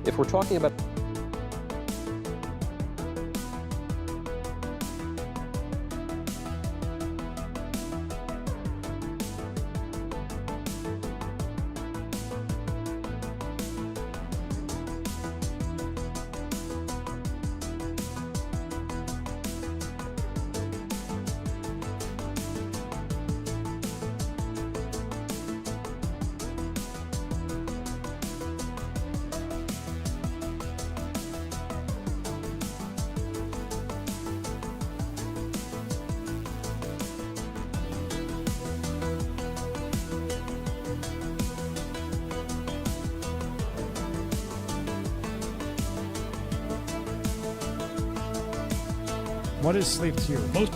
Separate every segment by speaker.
Speaker 1: If we're talking about
Speaker 2: What is sleep to you? Most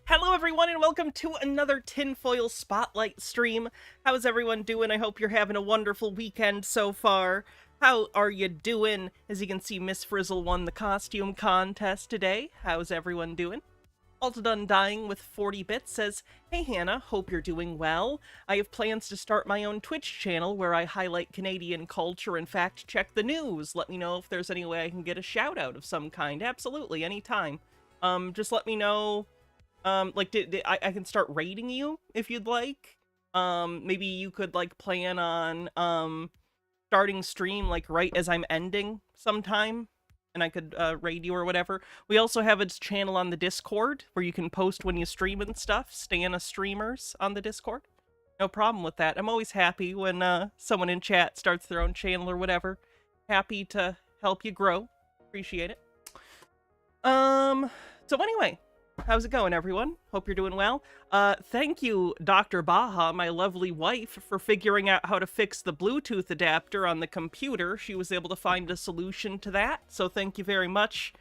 Speaker 3: Hello everyone and welcome to another Tinfoil Spotlight stream. How's everyone doing? I hope you're having a wonderful weekend so far. How are you doing? As you can see, Miss Frizzle won the costume contest today. How's everyone doing? Alted Undying with 40 bits says, "Hey Hannah, hope you're doing well. I have plans to start my own Twitch channel where I highlight Canadian culture and fact check the news. Let me know if there's any way I can get a shout out of some kind. Absolutely, anytime. Just let me know. Like, I can start rating you if you'd like. Maybe you could like plan on starting stream like right as I'm ending sometime, and I could raid you or whatever. We also have a channel on the Discord where you can post when you stream and stuff. Stan streamers on the Discord. No problem with that. I'm always happy when someone in chat starts their own channel or whatever. Happy to help you grow. Appreciate it. So anyway, how's it going, everyone? Hope you're doing well. Thank you, Dr. Baha, my lovely wife, for figuring out how to fix the Bluetooth adapter on the computer. She was able to find a solution to that, so thank you very much,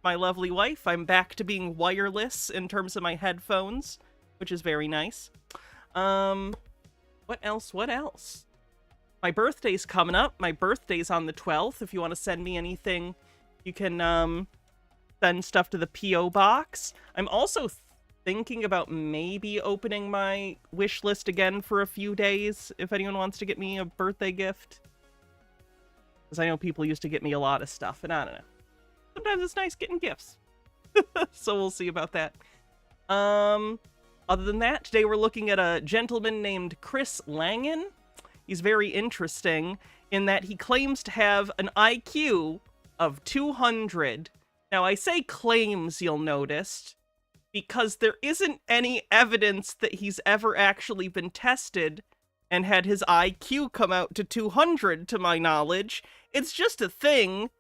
Speaker 3: my lovely wife. I'm back to being wireless in terms of my headphones, which is very nice. What else? My birthday's coming up. My birthday's on the 12th. If you want to send me anything, you can, send stuff to the P.O. box. I'm also thinking about maybe opening my wish list again for a few days, if anyone wants to get me a birthday gift. Because I know people used to get me a lot of stuff, and I don't know. Sometimes it's nice getting gifts. So we'll see about that. Other than that, today we're looking at a gentleman named Chris Langan. He's very interesting in that he claims to have an IQ of 200. Now, I say claims, you'll notice, because there isn't any evidence that he's ever actually been tested and had his IQ come out to 200, to my knowledge. It's just a thing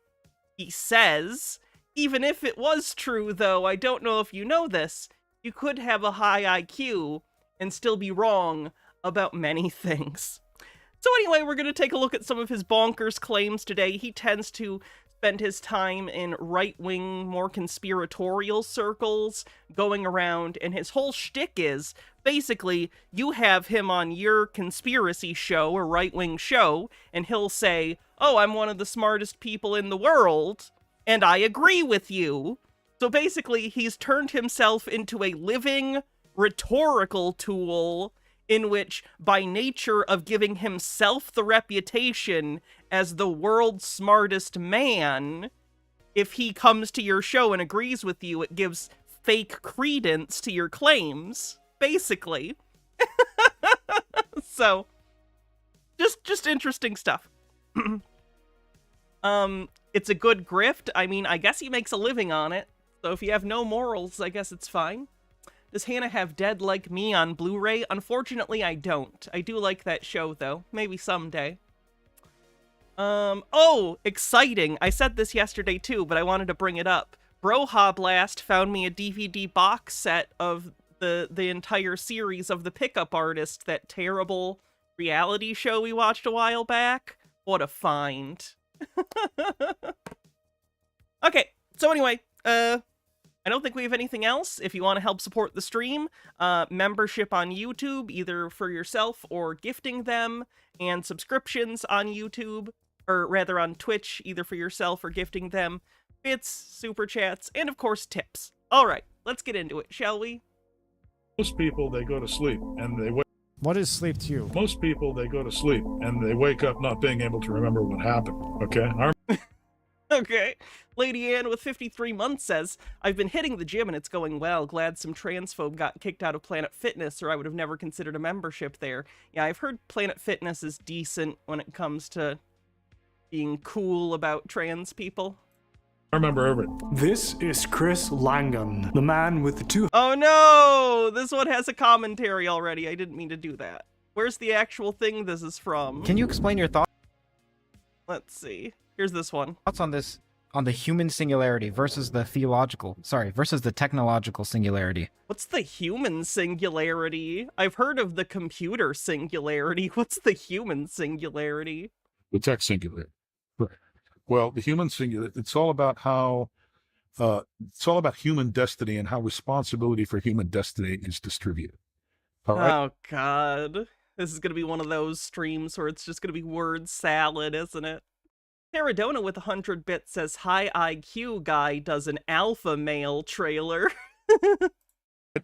Speaker 3: he says. Even if it was true, though, I don't know if you know this, you could have a high IQ and still be wrong about many things. So anyway, we're going to take a look at some of his bonkers claims today. He tends to spend his time in right-wing, more conspiratorial circles, going around, and his whole shtick is, basically, you have him on your conspiracy show, or right-wing show, and he'll say, "Oh, I'm one of the smartest people in the world, and I agree with you." So basically, he's turned himself into a living rhetorical tool in which, by nature of giving himself the reputation as the world's smartest man, if he comes to your show and agrees with you, it gives fake credence to your claims, basically. So, just interesting stuff. It's a good grift. I mean, I guess he makes a living on it, so if you have no morals, I guess it's fine. Does Hannah have Dead Like Me on Blu-ray? Unfortunately, I don't. I do like that show, though. Maybe someday. Oh, exciting. I said this yesterday, too, but I wanted to bring it up. Broha Blast found me a DVD box set of the entire series of The Pickup Artist, that terrible reality show we watched a while back. What a find. Okay, so anyway, I don't think we have anything else. If you want to help support the stream, membership on YouTube, either for yourself or gifting them, and subscriptions on YouTube, or rather on Twitch, either for yourself or gifting them, bits, super chats, and of course tips. All right, let's get into it, shall we?
Speaker 1: Most people, they go to sleep and they wake.
Speaker 2: What is sleep to you?
Speaker 1: Most people, they go to sleep and they wake up not being able to remember what happened. Okay.
Speaker 3: Okay. Lady Ann with 53 months says, "I've been hitting the gym and it's going well. Glad some transphobe got kicked out of Planet Fitness, or I would have never considered a membership there." Yeah, I've heard Planet Fitness is decent when it comes to being cool about trans people.
Speaker 1: I remember everything.
Speaker 4: This is Chris Langan, the man with the two.
Speaker 3: Oh no! This one has a commentary already. I didn't mean to do that. Where's the actual thing this is from?
Speaker 5: Can you explain your thoughts
Speaker 3: Let's see. Here's this one.
Speaker 5: on this, on the human singularity versus the versus the technological singularity?
Speaker 3: What's the human singularity? I've heard of the computer singularity. What's the human singularity?
Speaker 1: The tech singularity. Right. Well, the human singularity, it's all about how, it's all about human destiny and how responsibility for human destiny is distributed. All right?
Speaker 3: Oh, God. This is going to be one of those streams where it's just going to be word salad, isn't it? Paradona with 100 bits says, high IQ guy does an alpha male trailer.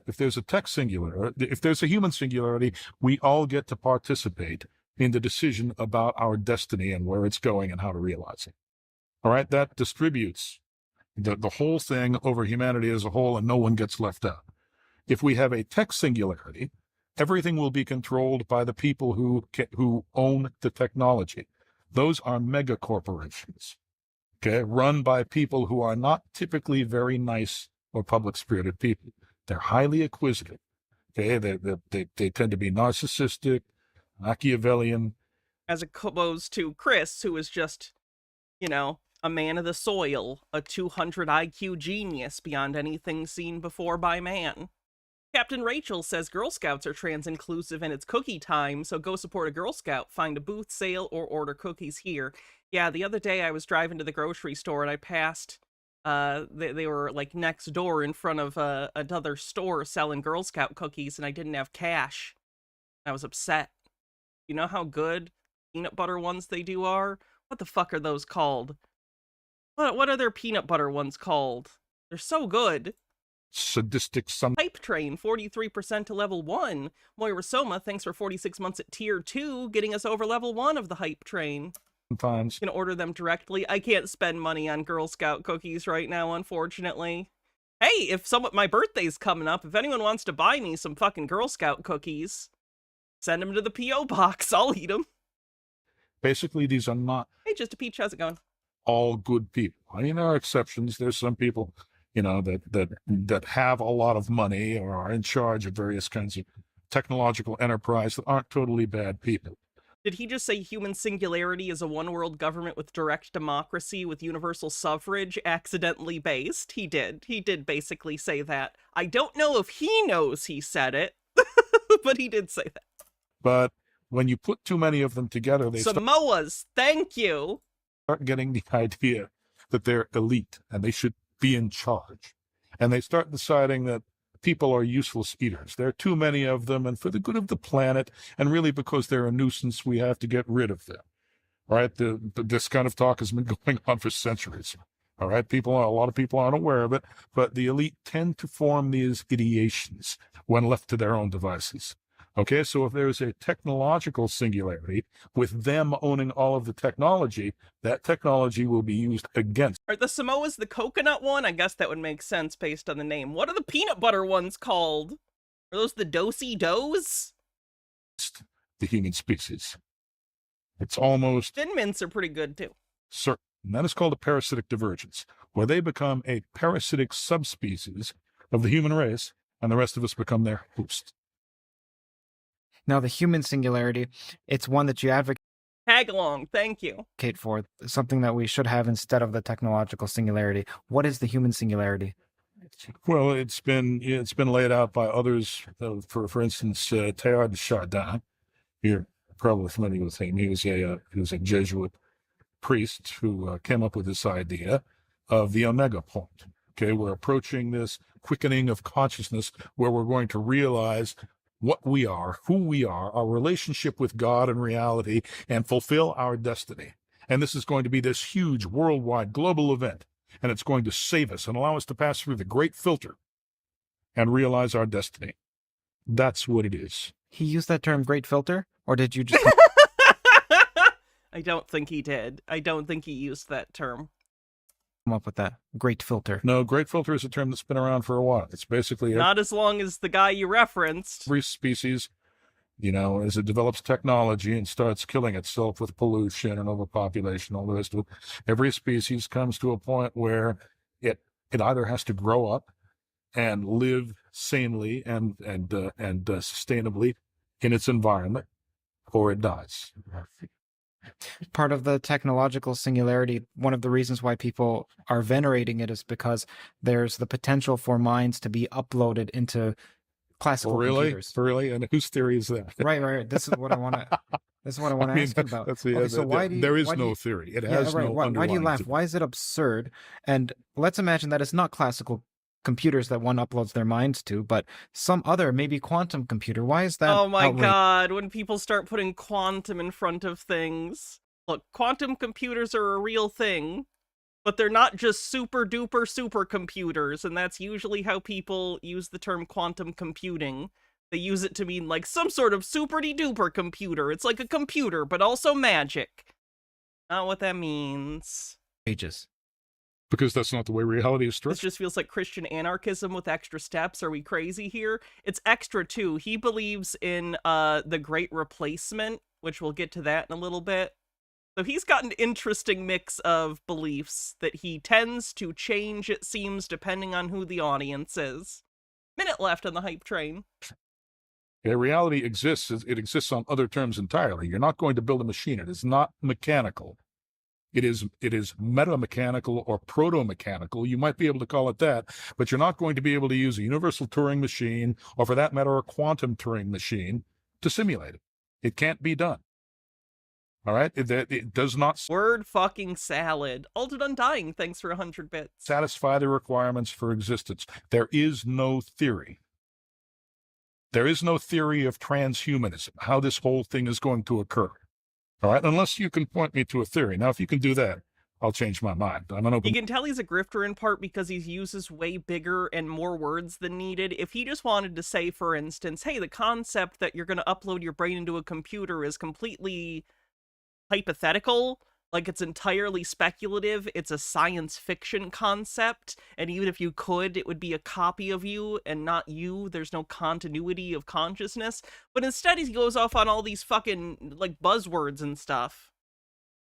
Speaker 1: If there's a tech singularity, if there's a human singularity, we all get to participate in the decision about our destiny and where it's going and how to realize it. All right, that distributes the whole thing over humanity as a whole, and no one gets left out. If we have a tech singularity, everything will be controlled by the people who own the technology. Those are mega corporations, okay, run by people who are not typically very nice or public-spirited people. They're highly acquisitive. Okay, they tend to be narcissistic, Machiavellian.
Speaker 3: As opposed to Chris, who is just, you know, a man of the soil, a 200 IQ genius beyond anything seen before by man. Captain Rachel says Girl Scouts are trans-inclusive and it's cookie time, so go support a Girl Scout, find a booth sale, or order cookies here. Yeah, the other day I was driving to the grocery store and I passed... they were like next door in front of another store selling Girl Scout cookies, and I didn't have cash. I was upset. You know how good peanut butter ones they do are? What the fuck are those called? What are their peanut butter ones called? They're so good.
Speaker 1: Sadistic
Speaker 3: Hype Train, 43% to level 1. Moira Soma, thanks for 46 months at tier 2, getting us over level 1 of the Hype Train.
Speaker 1: sometimes.
Speaker 3: You can order them directly. I can't spend money on Girl Scout cookies right now, unfortunately. Hey, if my birthday's coming up, if anyone wants to buy me some fucking Girl Scout cookies, send them to the P.O. box. I'll eat them.
Speaker 1: Basically, these are not
Speaker 3: Hey, Just a Peach, how's it going?
Speaker 1: all good people. I mean, there are exceptions. There's some people, you know, that have a lot of money or are in charge of various kinds of technological enterprise that aren't totally bad people.
Speaker 3: Did he just say human singularity is a one-world government with direct democracy with universal suffrage accidentally based? He did. He did basically say that. I don't know if he knows he said it, but he did say that.
Speaker 1: But when you put too many of them together, they
Speaker 3: Samoas, thank you!
Speaker 1: start getting the idea that they're elite and they should be in charge. And they start deciding that people are useless eaters. There are too many of them, and for the good of the planet, and really because they're a nuisance, we have to get rid of them. All right, this kind of talk has been going on for centuries. All right, a lot of people aren't aware of it, but the elite tend to form these ideations when left to their own devices. Okay, so if there's a technological singularity with them owning all of the technology, that technology will be used against.
Speaker 3: Are the Samoas the coconut one? I guess that would make sense based on the name. What are the peanut butter ones called? Are those the do-si-dos?
Speaker 1: The human species. It's almost
Speaker 3: Thin mints are pretty good too.
Speaker 1: certain. And that is called a parasitic divergence, where they become a parasitic subspecies of the human race, and the rest of us become their host.
Speaker 5: Now, the human singularity, it's one that you advocate
Speaker 3: Tag along, thank you.
Speaker 5: for, something that we should have instead of the technological singularity. What is the human singularity?
Speaker 1: Well, it's been laid out by others. For instance, Teilhard de Chardin. You're probably familiar with him. He was a Jesuit priest who came up with this idea of the omega point. Okay, we're approaching this quickening of consciousness where we're going to realize what we are, who we are, our relationship with God and reality, and fulfill our destiny. And this is going to be this huge worldwide global event, and it's going to save us and allow us to pass through the great filter and realize our destiny. That's what it is.
Speaker 5: He used that term great filter, or did you just
Speaker 3: I don't think he did. I don't think he used that term.
Speaker 5: come up with that great filter?
Speaker 1: No, great filter is a term that's been around for a while. It's basically
Speaker 3: Not as long as the guy you referenced.
Speaker 1: every species, you know, as it develops technology and starts killing itself with pollution and overpopulation, all the rest of it, every species comes to a point where it either has to grow up and live sanely and sustainably in its environment, or it dies.
Speaker 5: Part of the technological singularity, one of the reasons why people are venerating it is because there's the potential for minds to be uploaded into classical computers.
Speaker 1: Really? And whose theory is that?
Speaker 5: Right. This is what I want to. This is what I want to ask you about.
Speaker 1: Okay,
Speaker 5: so why do you,
Speaker 1: there is
Speaker 5: why do
Speaker 1: no
Speaker 5: you,
Speaker 1: theory. It
Speaker 5: yeah,
Speaker 1: has
Speaker 5: right,
Speaker 1: no
Speaker 5: why do you
Speaker 1: underlying
Speaker 5: laugh?
Speaker 1: theory.
Speaker 5: Why is it absurd? And let's imagine that it's not classical computers that one uploads their minds to, but some other, maybe quantum computer. Why is that?
Speaker 3: Oh my
Speaker 5: outrageous?
Speaker 3: god, when people start putting quantum in front of things. Look, quantum computers are a real thing, but they're not just super duper supercomputers, and that's usually how people use the term quantum computing. They use it to mean like some sort of super-duper computer. It's like a computer, but also magic. Not what that means.
Speaker 5: Ages.
Speaker 1: Because that's not the way reality is
Speaker 3: This
Speaker 1: stretched.
Speaker 3: just feels like Christian anarchism with extra steps. Are we crazy here? It's extra too. He believes in the Great Replacement, which we'll get to that in a little bit. So he's got an interesting mix of beliefs that he tends to change, it seems, depending on who the audience is. Minute left on the hype train.
Speaker 1: Yeah, reality exists. It exists on other terms entirely. You're not going to build a machine. It is not mechanical. It is meta-mechanical or proto-mechanical. You might be able to call it that, but you're not going to be able to use a universal Turing machine, or for that matter, a quantum Turing machine, to simulate it. It can't be done. All right? It does not
Speaker 3: Word fucking salad. Altered Undying, thanks for 100 bits.
Speaker 1: satisfy the requirements for existence. There is no theory. There is no theory of transhumanism, how this whole thing is going to occur. All right, unless you can point me to a theory. Now, if you can do that, I'll change my mind. I'm an open.
Speaker 3: You can tell he's a grifter in part because he uses way bigger and more words than needed. If he just wanted to say, for instance, hey, the concept that you're going to upload your brain into a computer is completely hypothetical, like it's entirely speculative, it's a science fiction concept, and even if you could, it would be a copy of you and not you. There's no continuity of consciousness. But instead he goes off on all these fucking like buzzwords and stuff.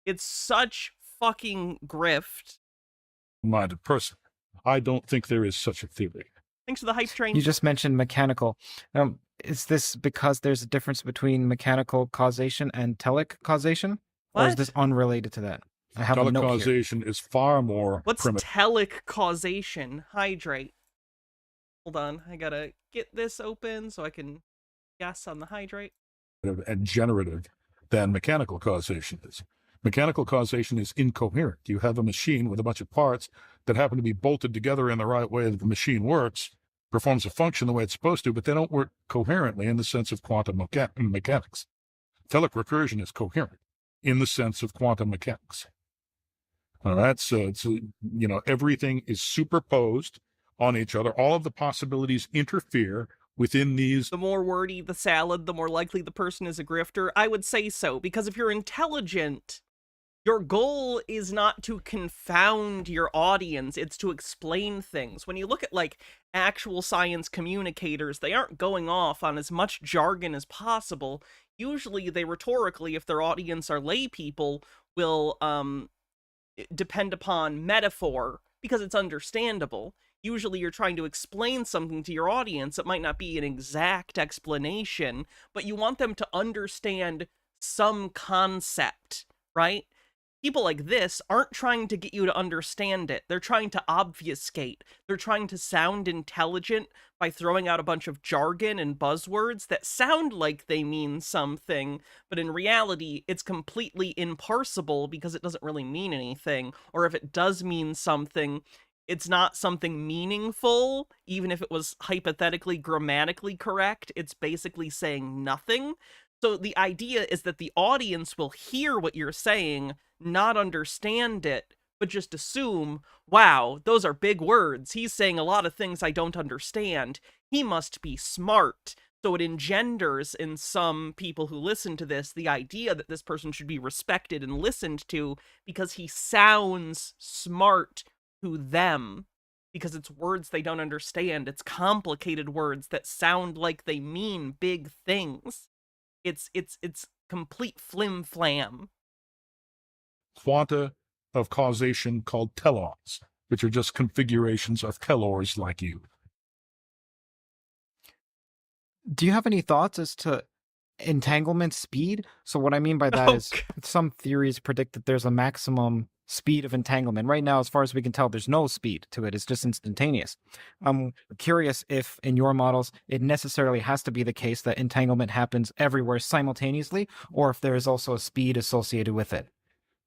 Speaker 3: It's such fucking grift.
Speaker 1: Minded person. I don't think there is such a theory.
Speaker 3: Thanks for the hype train.
Speaker 5: You just mentioned mechanical. Is this because there's a difference between mechanical causation and telic causation? Or is
Speaker 3: What?
Speaker 5: this unrelated to that? I have a note here.
Speaker 1: Telecausation is far more
Speaker 3: What's
Speaker 1: primitive.
Speaker 3: telic causation? Hydrate. Hold on, I gotta get this open so I can guess on the hydrate.
Speaker 1: And generative than mechanical causation is. Mechanical causation is incoherent. You have a machine with a bunch of parts that happen to be bolted together in the right way that the machine works, performs a function the way it's supposed to, but they don't work coherently in the sense of quantum mechanics. Telic recursion is coherent in the sense of quantum mechanics. All right, so it's, everything is superposed on each other. All of the possibilities interfere within these.
Speaker 3: The more wordy the salad, the more likely the person is a grifter. I would say so, because if you're intelligent, your goal is not to confound your audience, it's to explain things. When you look at, like, actual science communicators, they aren't going off on as much jargon as possible. Usually they rhetorically, if their audience are lay people, will depend upon metaphor because it's understandable. Usually you're trying to explain something to your audience. It might not be an exact explanation, but you want them to understand some concept, right? People like this aren't trying to get you to understand it. They're trying to obfuscate. They're trying to sound intelligent by throwing out a bunch of jargon and buzzwords that sound like they mean something, but in reality, it's completely imparsible because it doesn't really mean anything. Or if it does mean something, it's not something meaningful, even if it was hypothetically grammatically correct. It's basically saying nothing. So the idea is that the audience will hear what you're saying, not understand it, but just assume, wow, those are big words. He's saying a lot of things I don't understand. He must be smart. So it engenders in some people who listen to this the idea that this person should be respected and listened to because he sounds smart to them, because it's words they don't understand. It's complicated words that sound like they mean big things. It's complete flim-flam.
Speaker 1: Quanta of causation called telons, which are just configurations of tellors like you.
Speaker 5: Do you have any thoughts as to entanglement speed? So what I mean by that is some theories predict that there's a maximum speed of entanglement. Right now, as far as we can tell, there's no speed to it. It's just instantaneous. I'm curious if in your models, it necessarily has to be the case that entanglement happens everywhere simultaneously, or if there is also a speed associated with it.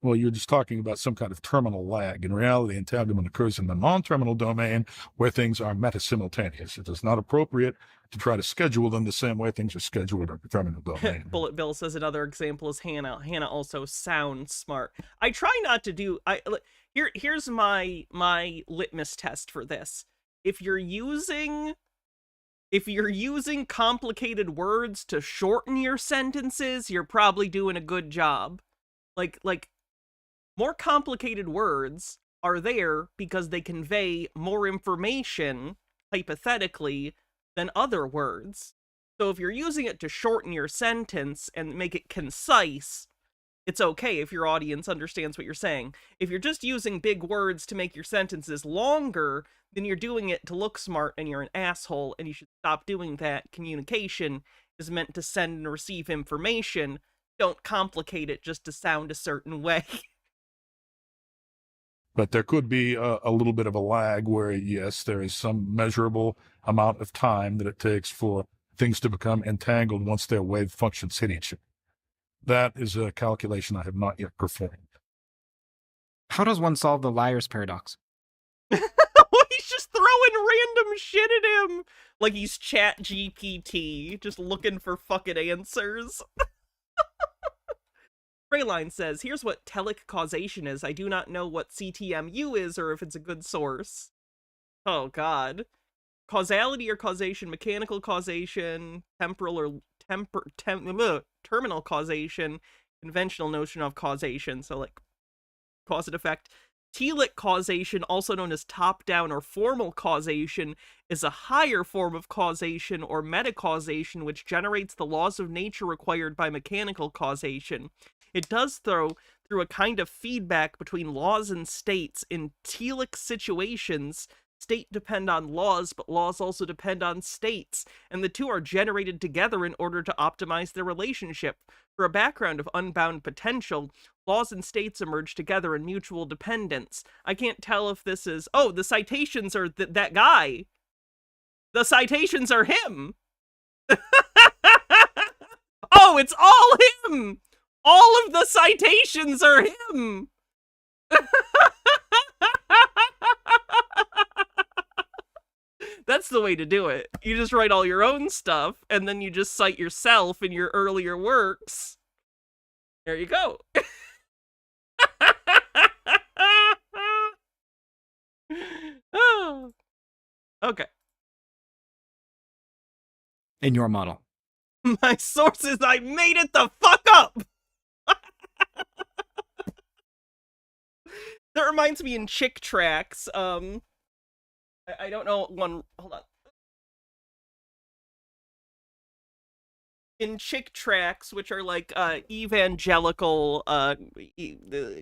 Speaker 1: Well, you're just talking about some kind of terminal lag. In reality, entanglement occurs in the non-terminal domain where things are meta-simultaneous. It is not appropriate to try to schedule them the same way things are scheduled in the terminal domain.
Speaker 3: Bullet Bill says another example is Hannah. Hannah also sounds smart. I try not to do. Here's my litmus test for this. If you're using complicated words to shorten your sentences, you're probably doing a good job. Like more complicated words are there because they convey more information, hypothetically, than other words. So if you're using it to shorten your sentence and make it concise, it's okay if your audience understands what you're saying. If you're just using big words to make your sentences longer, then you're doing it to look smart and you're an asshole, and you should stop doing that. Communication is meant to send and receive information. Don't complicate it just to sound a certain way.
Speaker 1: But there could be a little bit of a lag where, yes, there is some measurable amount of time that it takes for things to become entangled once their wave functions hit each other. That is a calculation I have not yet performed.
Speaker 5: How does one solve the liar's paradox?
Speaker 3: He's just throwing random shit at him. Like he's Chat GPT, just looking for fucking answers. Rayline says, here's what telic causation is. I do not know what CTMU is or if it's a good source. Oh, God. Causality or causation, mechanical causation, temporal or terminal causation, conventional notion of causation. So, like, cause and effect. Telic causation, also known as top-down or formal causation, is a higher form of causation or metacausation which generates the laws of nature required by mechanical causation. It does through a kind of feedback between laws and states. In telic situations, state depend on laws, but laws also depend on states, and the two are generated together in order to optimize their relationship. For a background of unbound potential, laws and states emerge together in mutual dependence. I can't tell if this is... Oh, the citations are that guy. The citations are him. Oh, it's all him! All of the citations are him! That's the way to do it. You just write all your own stuff, and then you just cite yourself in your earlier works. There you go. Oh. Okay.
Speaker 5: In your model.
Speaker 3: My sources, I made it the fuck up! That reminds me in Chick Tracks, I don't know one, hold on. In Chick Tracts, which are like evangelical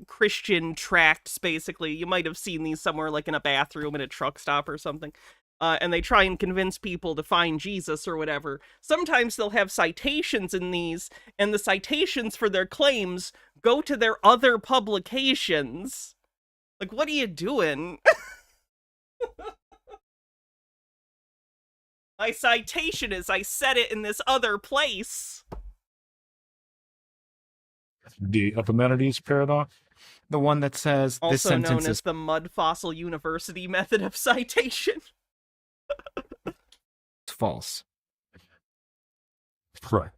Speaker 3: Christian tracts, basically. You might have seen these somewhere, like in a bathroom in a truck stop or something. And they try and convince people to find Jesus or whatever. Sometimes they'll have citations in these, and the citations for their claims go to their other publications. Like, what are you doing? My citation is I said it in this other place.
Speaker 1: The Epimenides paradox?
Speaker 5: The one that says this
Speaker 3: Also
Speaker 5: sentence
Speaker 3: known
Speaker 5: is
Speaker 3: as the Mud Fossil University method of citation.
Speaker 5: false.
Speaker 1: Right.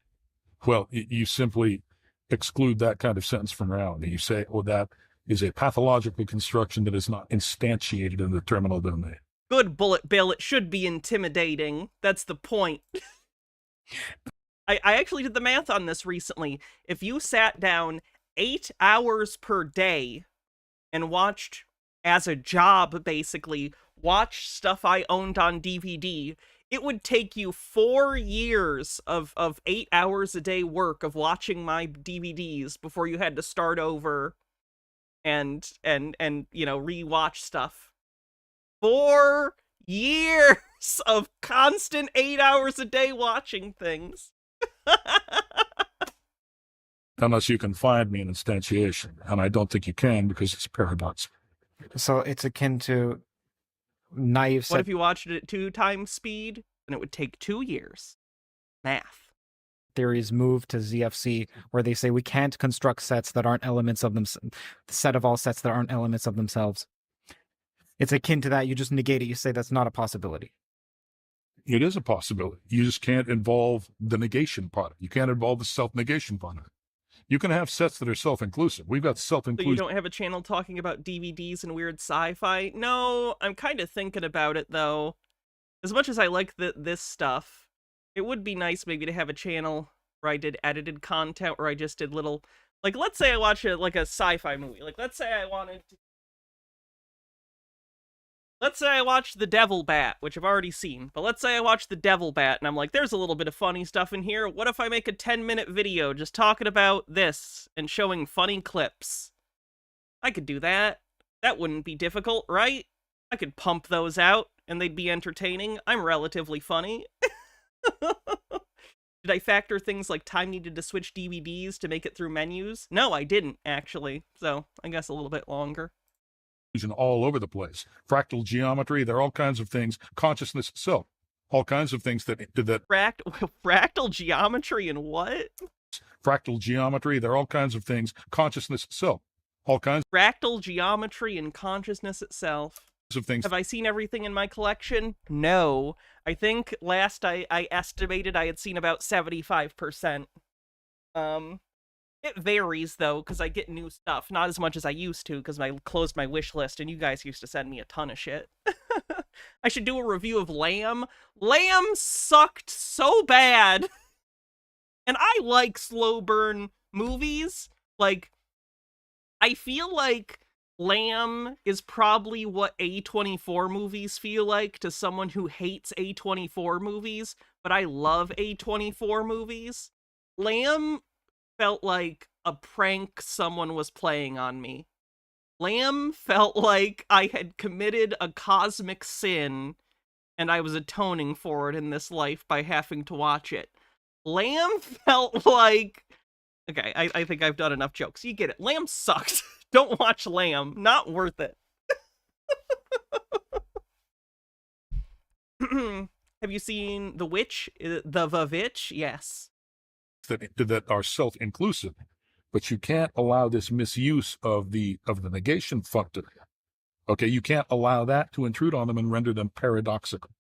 Speaker 1: Well, you simply exclude that kind of sentence from reality. You say, well, that is a pathological construction that is not instantiated in the terminal domain.
Speaker 3: Good, Bullet Bill. It should be intimidating. That's the point. I actually did the math on this recently. If you sat down 8 hours per day and watched, as a job, basically, watched stuff I owned on DVD, it would take you 4 years of 8 hours a day work of watching my DVDs before you had to start over and you know, rewatch stuff. 4 years of constant 8 hours a day watching things.
Speaker 1: Unless you can find me an instantiation, and I don't think you can because it's a paradox.
Speaker 5: So it's akin to naive.
Speaker 3: What if you watched it at 2 times speed? Then it would take 2 years. Math.
Speaker 5: theories move to ZFC, where they say we can't construct sets that aren't elements of them, set of all sets that aren't elements of themselves. It's akin to that. You just negate it. You say that's not a possibility.
Speaker 1: It is a possibility. You just can't involve the negation part. You can't involve the self-negation part. You can have sets that are self-inclusive. We've got
Speaker 3: So you
Speaker 1: self-inclusive.
Speaker 3: don't have a channel talking about DVDs and weird sci-fi? No, I'm kind of thinking about it, though. As much as I like this stuff, it would be nice maybe to have a channel where I did edited content, where I just did little... Like, let's say I watch a sci-fi movie. Like, let's say I wanted to... Let's say I watched The Devil Bat, which I've already seen, but let's say I watched The Devil Bat, and I'm like, there's a little bit of funny stuff in here. What if I make a 10-minute video just talking about this and showing funny clips? I could do that. That wouldn't be difficult, right? I could pump those out, and they'd be entertaining. I'm relatively funny. Did I factor things like time needed to switch DVDs to make it through menus? No, I didn't, actually. So, I guess a little bit longer.
Speaker 1: All over the place. Fractal geometry, there are all kinds of things. Consciousness itself, all kinds of things that
Speaker 3: Fractal geometry and what?
Speaker 1: Fractal geometry, there are all kinds of things. Consciousness itself, all kinds
Speaker 3: Fractal geometry and consciousness itself.
Speaker 1: of things.
Speaker 3: Have I seen everything in my collection? No. I think last I estimated I had seen about 75%. It varies, though, because I get new stuff. Not as much as I used to, because I closed my wish list, and you guys used to send me a ton of shit. I should do a review of Lamb. Lamb sucked so bad. And I like slow burn movies. Like, I feel like Lamb is probably what A24 movies feel like to someone who hates A24 movies, but I love A24 movies. Lamb felt like a prank someone was playing on me. Lamb felt like I had committed a cosmic sin, and I was atoning for it in this life by having to watch it. Lamb felt like... Okay, I think I've done enough jokes. You get it. Lamb sucks. Don't watch Lamb. Not worth it. Have you seen The Witch? The Witch? Yes.
Speaker 1: That are self-inclusive, but you can't allow this misuse of the negation function. Okay, you can't allow that to intrude on them and render them paradoxical.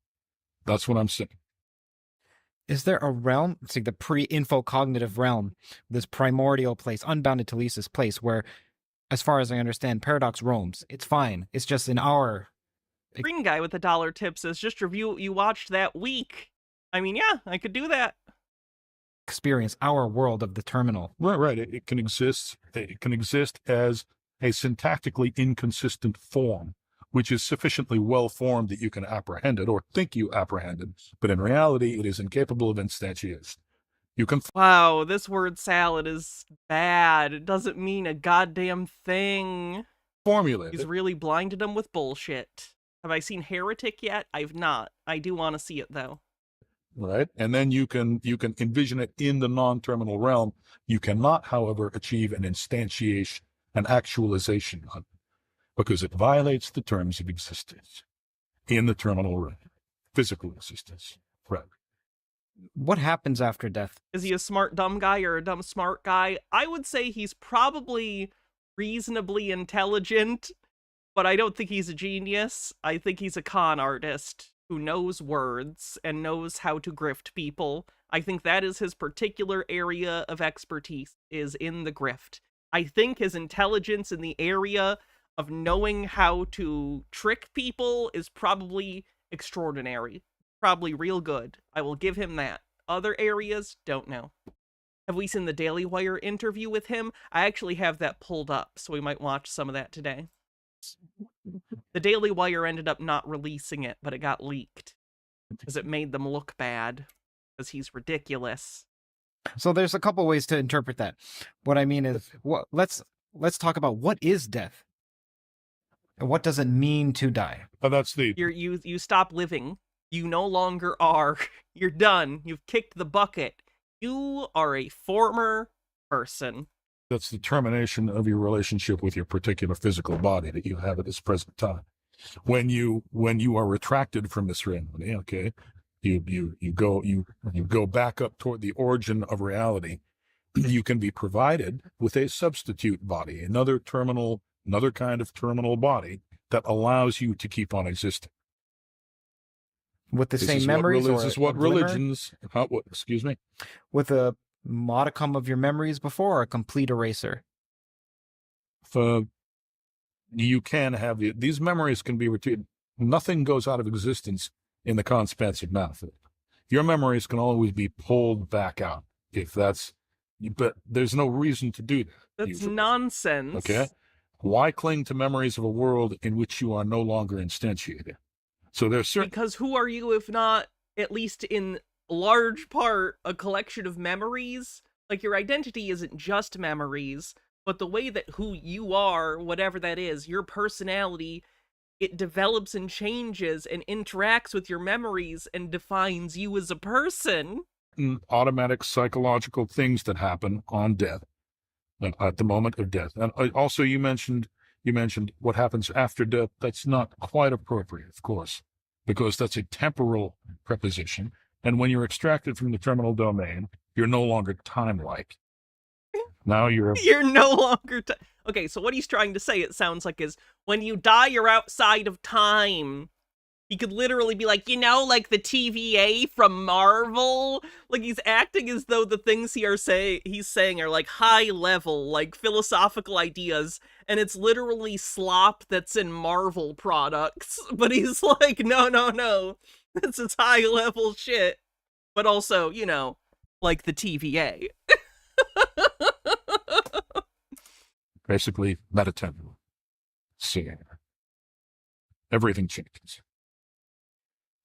Speaker 1: That's what I'm saying.
Speaker 5: Is there a realm, it's like the pre-infocognitive realm, this primordial place, unbounded telesis place, where, as far as I understand, paradox roams? It's fine. It's just in our...
Speaker 3: Green guy with the $1 tip says, just review what you watched that week. I mean, yeah, I could do that.
Speaker 5: Experience, our world of the terminal.
Speaker 1: Right. It can exist. It can exist as a syntactically inconsistent form, which is sufficiently well formed that you can apprehend it or think you apprehend it, but in reality, it is incapable of instantiation. You can
Speaker 3: Wow, this word salad is bad. It doesn't mean a goddamn thing.
Speaker 1: formulate
Speaker 3: He's
Speaker 1: it.
Speaker 3: really blinded them with bullshit. Have I seen Heretic yet? I've not. I do want to see it, though.
Speaker 1: Right, and then you can envision it in the non-terminal realm. You cannot, however, achieve an instantiation, an actualization of it, because it violates the terms of existence in the terminal realm, physical existence. Right.
Speaker 5: What happens after death?
Speaker 3: Is he a smart dumb guy or a dumb smart guy? I would say he's probably reasonably intelligent, but I don't think he's a genius. I think he's a con artist who knows words and knows how to grift people. I think that is his particular area of expertise, is in the grift. I think his intelligence in the area of knowing how to trick people is probably extraordinary. Probably real good. I will give him that. Other areas, don't know. Have we seen the Daily Wire interview with him? I actually have that pulled up, so we might watch some of that today. The Daily Wire ended up not releasing it, but it got leaked because it made them look bad because he's ridiculous.
Speaker 5: So there's a couple ways to interpret that. What I mean is, let's talk about what is death, and what does it mean to die.
Speaker 1: That's the
Speaker 3: You stop living. You no longer are. You're done. You've kicked the bucket. You are a former person.
Speaker 1: That's the termination of your relationship with your particular physical body that you have at this present time. When you are retracted from this reality, okay, you go back up toward the origin of reality, you can be provided with a substitute body, another kind of terminal body that allows you to keep on existing.
Speaker 5: With the same memories,
Speaker 1: this is what religions. Excuse me.
Speaker 5: With a modicum of your memories before, or a complete eraser.
Speaker 1: You can have these memories can be retrieved. Nothing goes out of existence in the conspansive manifold. Your memories can always be pulled back out but there's no reason to do that.
Speaker 3: That's
Speaker 1: usually.
Speaker 3: Nonsense.
Speaker 1: Okay. Why cling to memories of a world in which you are no longer instantiated? So there's certain.
Speaker 3: Because who are you if not, at least in large part, a collection of memories? Like, your identity isn't just memories, but the way that who you are, whatever that is, your personality, it develops and changes and interacts with your memories and defines you as a person.
Speaker 1: Automatic psychological things that happen on death, at the moment of death. And also you mentioned what happens after death. That's not quite appropriate, of course, because that's a temporal preposition. And when you're extracted from the terminal domain, you're no longer time-like. Now you're
Speaker 3: no longer okay, so what he's trying to say, it sounds like, is when you die, you're outside of time. He could literally be like, like the TVA from Marvel. Like, he's acting as though the things he's saying are like high level, like philosophical ideas, and it's literally slop that's in Marvel products. But he's like, no, this is high level shit. But also, like the TVA.
Speaker 1: basically metatemporal. Seeing everything changes.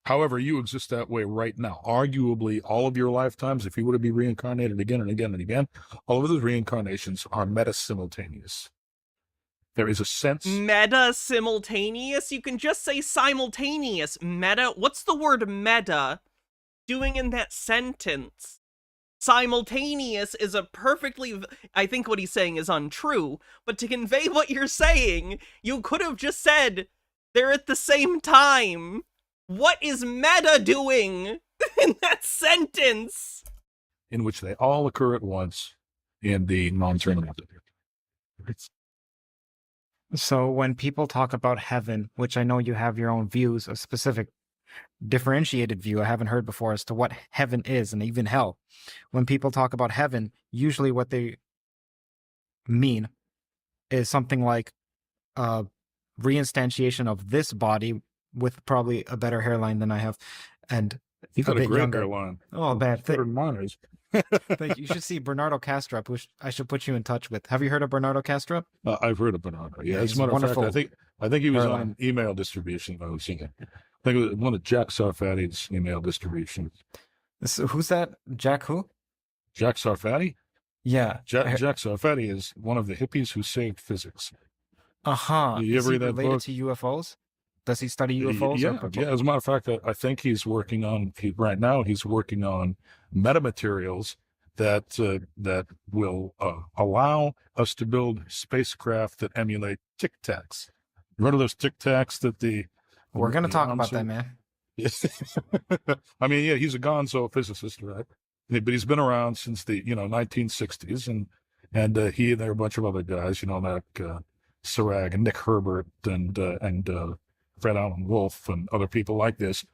Speaker 1: However, you exist that way right now. Arguably, all of your lifetimes, if you were to be reincarnated again and again and again, all of those reincarnations are meta-simultaneous. There is a sense...
Speaker 3: Meta-simultaneous? You can just say simultaneous. Meta? What's the word meta doing in that sentence? Simultaneous is a perfectly... I think what he's saying is untrue, but to convey what you're saying, you could have just said they're at the same time. What is meta doing in that sentence?
Speaker 1: In which they all occur at once in the non-terminal.
Speaker 5: So when people talk about heaven, which I know you have your own views, a specific differentiated view I haven't heard before as to what heaven is, and even hell. When people talk about heaven, usually what they mean is something like reinstantiation of this body with probably a better hairline than I have, and
Speaker 1: You've got a great
Speaker 5: younger.
Speaker 1: hairline.
Speaker 5: Oh, bad.
Speaker 1: Mine.
Speaker 5: You should see Bernardo Kastrup, which I should put you in touch with. Have you heard of Bernardo Kastrup?
Speaker 1: I've heard of Bernardo. Yeah,
Speaker 5: He's
Speaker 1: as a matter of fact,
Speaker 5: wonderful.
Speaker 1: I think he was
Speaker 5: hairline.
Speaker 1: on email distribution. I was thinking. I think it was one of Jack Sarfati's email distributions.
Speaker 5: So who's that? Jack who?
Speaker 1: Jack Sarfati?
Speaker 5: Yeah.
Speaker 1: Jack Sarfati is one of the hippies who saved physics.
Speaker 5: Uh-huh.
Speaker 1: You
Speaker 5: Is
Speaker 1: ever
Speaker 5: he
Speaker 1: read that
Speaker 5: related
Speaker 1: book?
Speaker 5: to UFOs? Does he study UFOs?
Speaker 1: Yeah. As a matter of fact, I think he's working on right now. He's working on metamaterials that will allow us to build spacecraft that emulate Tic Tacs. You heard of those Tic Tacs that
Speaker 5: We're going to talk about that, man.
Speaker 1: I mean, yeah, he's a gonzo physicist, right? But he's been around since the 1960s, and he and there are a bunch of other guys, like Sarag and Nick Herbert and Fred Allen Wolf and other people like this.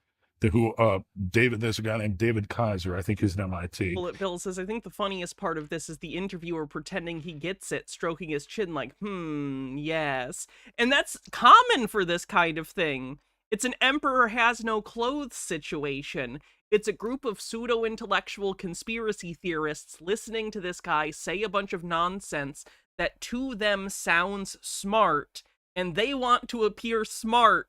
Speaker 1: There's a guy named David Kaiser. I think he's at MIT.
Speaker 3: Bullet Bill says, I think the funniest part of this is the interviewer pretending he gets it, stroking his chin like, yes. And that's common for this kind of thing. It's an emperor has no clothes situation. It's a group of pseudo-intellectual conspiracy theorists listening to this guy say a bunch of nonsense that to them sounds smart, and they want to appear smart.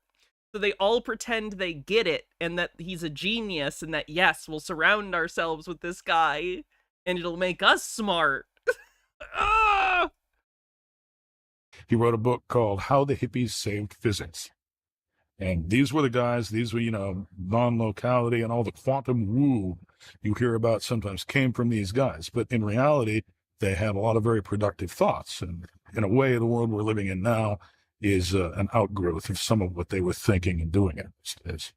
Speaker 3: So they all pretend they get it, and that he's a genius, and that, yes, we'll surround ourselves with this guy, and it'll make us smart.
Speaker 1: He wrote a book called How the Hippies Saved Physics. And these were the guys, these were, non-locality and all the quantum woo you hear about sometimes came from these guys. But in reality, they had a lot of very productive thoughts. And in a way, the world we're living in now is an outgrowth of some of what they were thinking and doing in those days.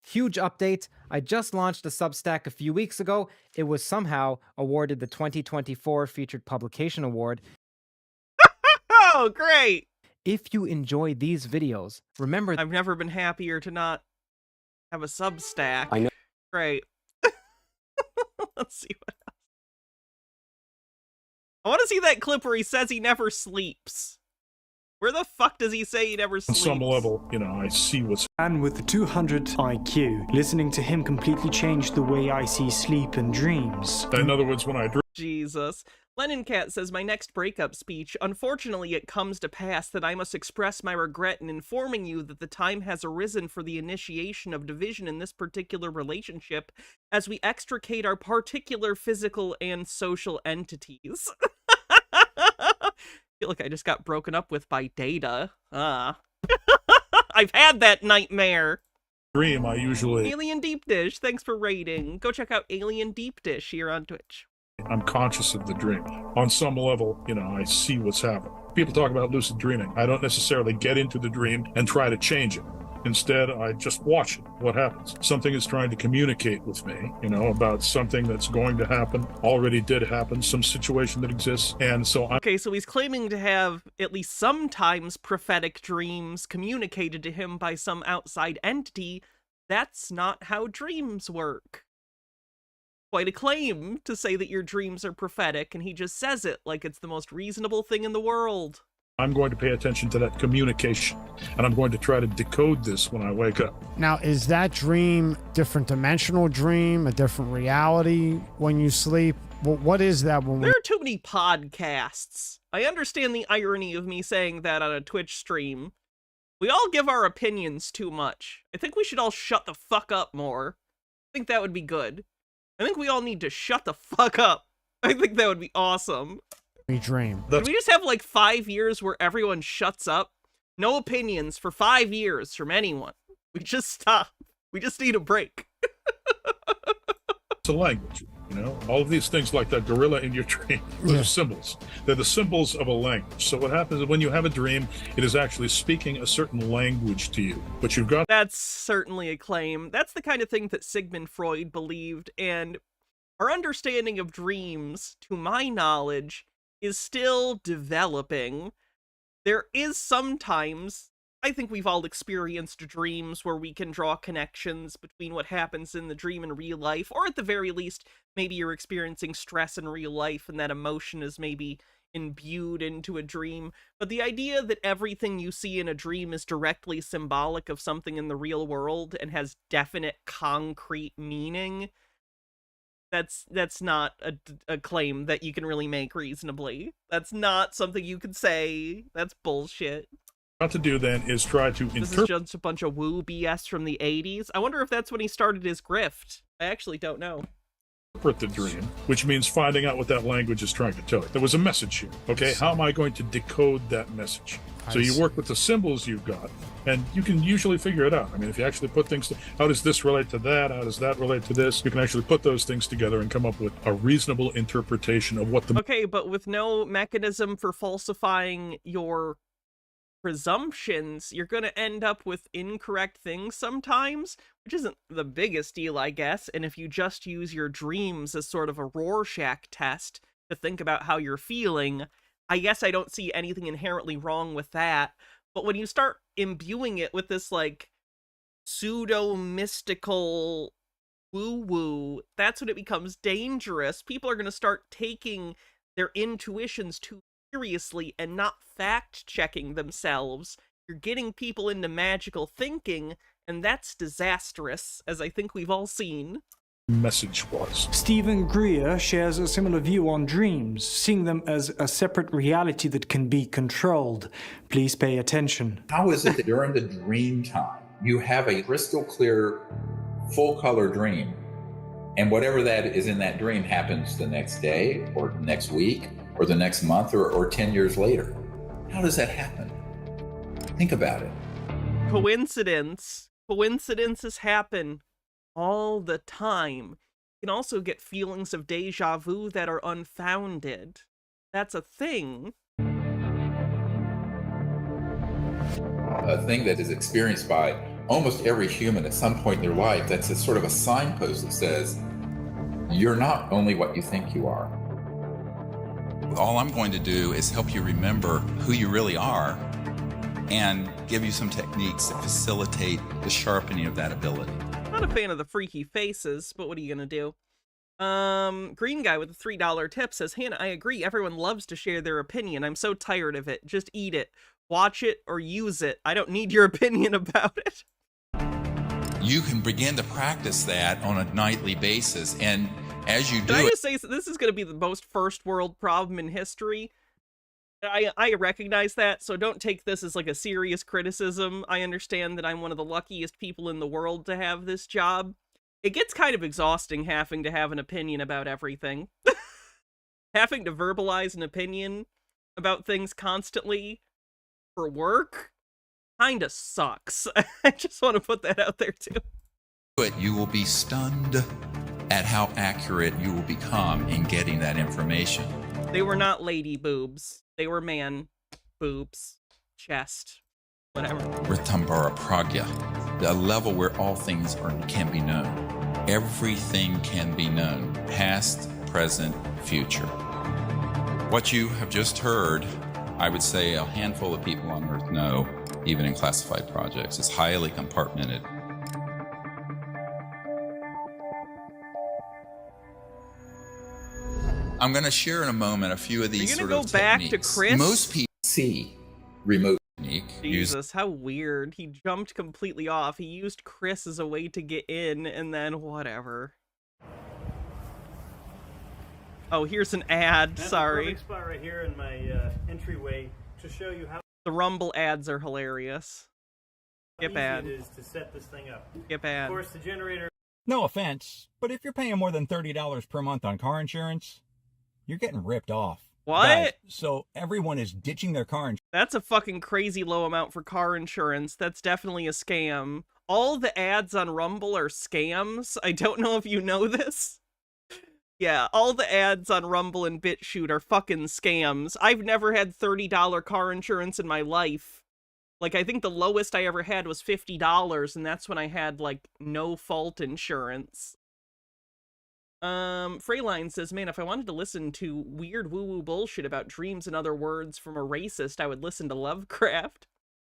Speaker 5: Huge update. I just launched a Substack a few weeks ago. It was somehow awarded the 2024 Featured Publication Award.
Speaker 3: Oh, great!
Speaker 5: If you enjoy these videos, remember
Speaker 3: I've never been happier to not have a Substack.
Speaker 6: I know.
Speaker 3: Great. Let's see what else. I want to see that clip where he says he never sleeps. Where the fuck does he say he never
Speaker 1: On
Speaker 3: sleeps?
Speaker 1: some level, I see what's
Speaker 4: Man with the 200 IQ. Listening to him completely changed the way I see sleep and dreams.
Speaker 1: in other words, when I dream.
Speaker 3: Jesus. Lennon Cat says, my next breakup speech, unfortunately it comes to pass that I must express my regret in informing you that the time has arisen for the initiation of division in this particular relationship as we extricate our particular physical and social entities. I feel like I just got broken up with by Data. I've had that nightmare.
Speaker 1: Dream, I usually
Speaker 3: Alien Deep Dish, thanks for raiding. Go check out Alien Deep Dish here on Twitch.
Speaker 1: I'm conscious of the dream. On some level, I see what's happening. People talk about lucid dreaming. I don't necessarily get into the dream and try to change it. Instead, I just watch it. What happens? Something is trying to communicate with me, about something that's going to happen, already did happen, some situation that exists. And so
Speaker 3: Okay, so he's claiming to have at least sometimes prophetic dreams communicated to him by some outside entity. That's not how dreams work. Quite a claim to say that your dreams are prophetic, and he just says it like it's the most reasonable thing in the world.
Speaker 1: I'm going to pay attention to that communication, and I'm going to try to decode this when I wake up.
Speaker 2: Now, is that dream different dimensional dream, a different reality when you sleep? Well, what is that when
Speaker 3: There are too many podcasts. I understand the irony of me saying that on a Twitch stream. We all give our opinions too much. I think we should all shut the fuck up more. I think that would be good. I think we all need to shut the fuck up. I think that would be awesome.
Speaker 2: we dream?
Speaker 3: Can we just have like 5 years where everyone shuts up? No opinions for 5 years from anyone. We just stop. We just need a break.
Speaker 1: It's a language, all of these things like that gorilla in your dream, those
Speaker 2: Yeah.
Speaker 1: are symbols. They're the symbols of a language. So what happens is when you have a dream, it is actually speaking a certain language to you. But you've got
Speaker 3: That's certainly a claim. That's the kind of thing that Sigmund Freud believed, and our understanding of dreams, to my knowledge, is still developing. There is sometimes, I think we've all experienced dreams where we can draw connections between what happens in the dream and real life, or at the very least, maybe you're experiencing stress in real life and that emotion is maybe imbued into a dream. But the idea that everything you see in a dream is directly symbolic of something in the real world and has definite concrete meaning, that's not a claim that you can really make reasonably. That's not something you can say. That's bullshit.
Speaker 1: to do then is try to
Speaker 3: This is
Speaker 1: interpret
Speaker 3: just a bunch of woo BS from the 80s. I wonder if that's when he started his grift. I actually don't know.
Speaker 1: the dream, which means finding out what that language is trying to tell you. There was a message here. Okay, how am I going to decode that message? So you work with the symbols you've got, and you can usually figure it out. I mean, if you actually put things, how does this relate to that? How does that relate to this? You can actually put those things together and come up with a reasonable interpretation of what the...
Speaker 3: Okay, but with no mechanism for falsifying your presumptions, you're going to end up with incorrect things sometimes, which isn't the biggest deal, I guess. And if you just use your dreams as sort of a Rorschach test to think about how you're feeling, I guess I don't see anything inherently wrong with that. But when you start imbuing it with this, like, pseudo-mystical woo-woo, that's when it becomes dangerous. People are going to start taking their intuitions too seriously and not fact-checking themselves. You're getting people into magical thinking, and that's disastrous, as I think we've all seen.
Speaker 1: message was.
Speaker 4: Stephen Greer shares a similar view on dreams, seeing them as a separate reality that can be controlled. Please pay attention.
Speaker 7: How is it that during the dream time, you have a crystal clear, full color dream, and whatever that is in that dream happens the next day, or next week, or the next month, or 10 years later? How does that happen? Think about it.
Speaker 3: Coincidence. Coincidences happen all the time. You can also get feelings of deja vu that are unfounded. That's a thing.
Speaker 7: A thing that is experienced by almost every human at some point in their life, that's a sort of a signpost that says, you're not only what you think you are. All I'm going to do is help you remember who you really are and give you some techniques that facilitate the sharpening of that ability.
Speaker 3: Not a fan of the freaky faces, but what are you gonna do? Green guy with a $3 tip says, Hannah, I agree. Everyone loves to share their opinion. I'm so tired of it. Just eat it. Watch it or use it. I don't need your opinion about it.
Speaker 7: You can begin to practice that on a nightly basis. And as you do
Speaker 3: Can I
Speaker 7: it,
Speaker 3: just say, this is going to be the most first world problem in history. I recognize that, so don't take this as like a serious criticism. I understand that I'm one of the luckiest people in the world to have this job. It gets kind of exhausting having to have an opinion about everything. Having to verbalize an opinion about things constantly for work kinda sucks. I just want to put that out there too.
Speaker 7: you will be stunned at how accurate you will become in getting that information.
Speaker 3: They were not lady boobs. They were man boobs. Chest. Whatever.
Speaker 7: Rithambara Pragya, the level where all things can be known. Everything can be known, past, present, future. What you have just heard, I would say a handful of people on Earth know, even in classified projects. It's highly compartmented. I'm going to share in a moment a few of these sort of techniques.
Speaker 3: Are you going to go back to Chris?
Speaker 7: Most people see remote technique.
Speaker 3: Jesus, how weird. He jumped completely off. He used Chris as a way to get in, and then whatever. Oh, here's an ad.
Speaker 6: That's
Speaker 3: Sorry.
Speaker 6: the perfect spot right here in my entryway to show you how
Speaker 3: The Rumble ads are hilarious. Skip
Speaker 6: easy
Speaker 3: ad.
Speaker 6: it is to set this thing up.
Speaker 3: Skip
Speaker 6: Of
Speaker 3: ad.
Speaker 6: course, the generator.
Speaker 8: No offense, but if you're paying more than $30 per month on car insurance, you're getting ripped off.
Speaker 3: What?
Speaker 8: Guys, so everyone is ditching their car insurance.
Speaker 3: That's a fucking crazy low amount for car insurance. That's definitely a scam. All the ads on Rumble are scams. I don't know if you know this. Yeah, all the ads on Rumble and BitChute are fucking scams. I've never had $30 car insurance in my life. Like, I think the lowest I ever had was $50, and that's when I had, like, no fault insurance. Freyline says, man, if I wanted to listen to weird woo-woo bullshit about dreams and other words from a racist, I would listen to Lovecraft.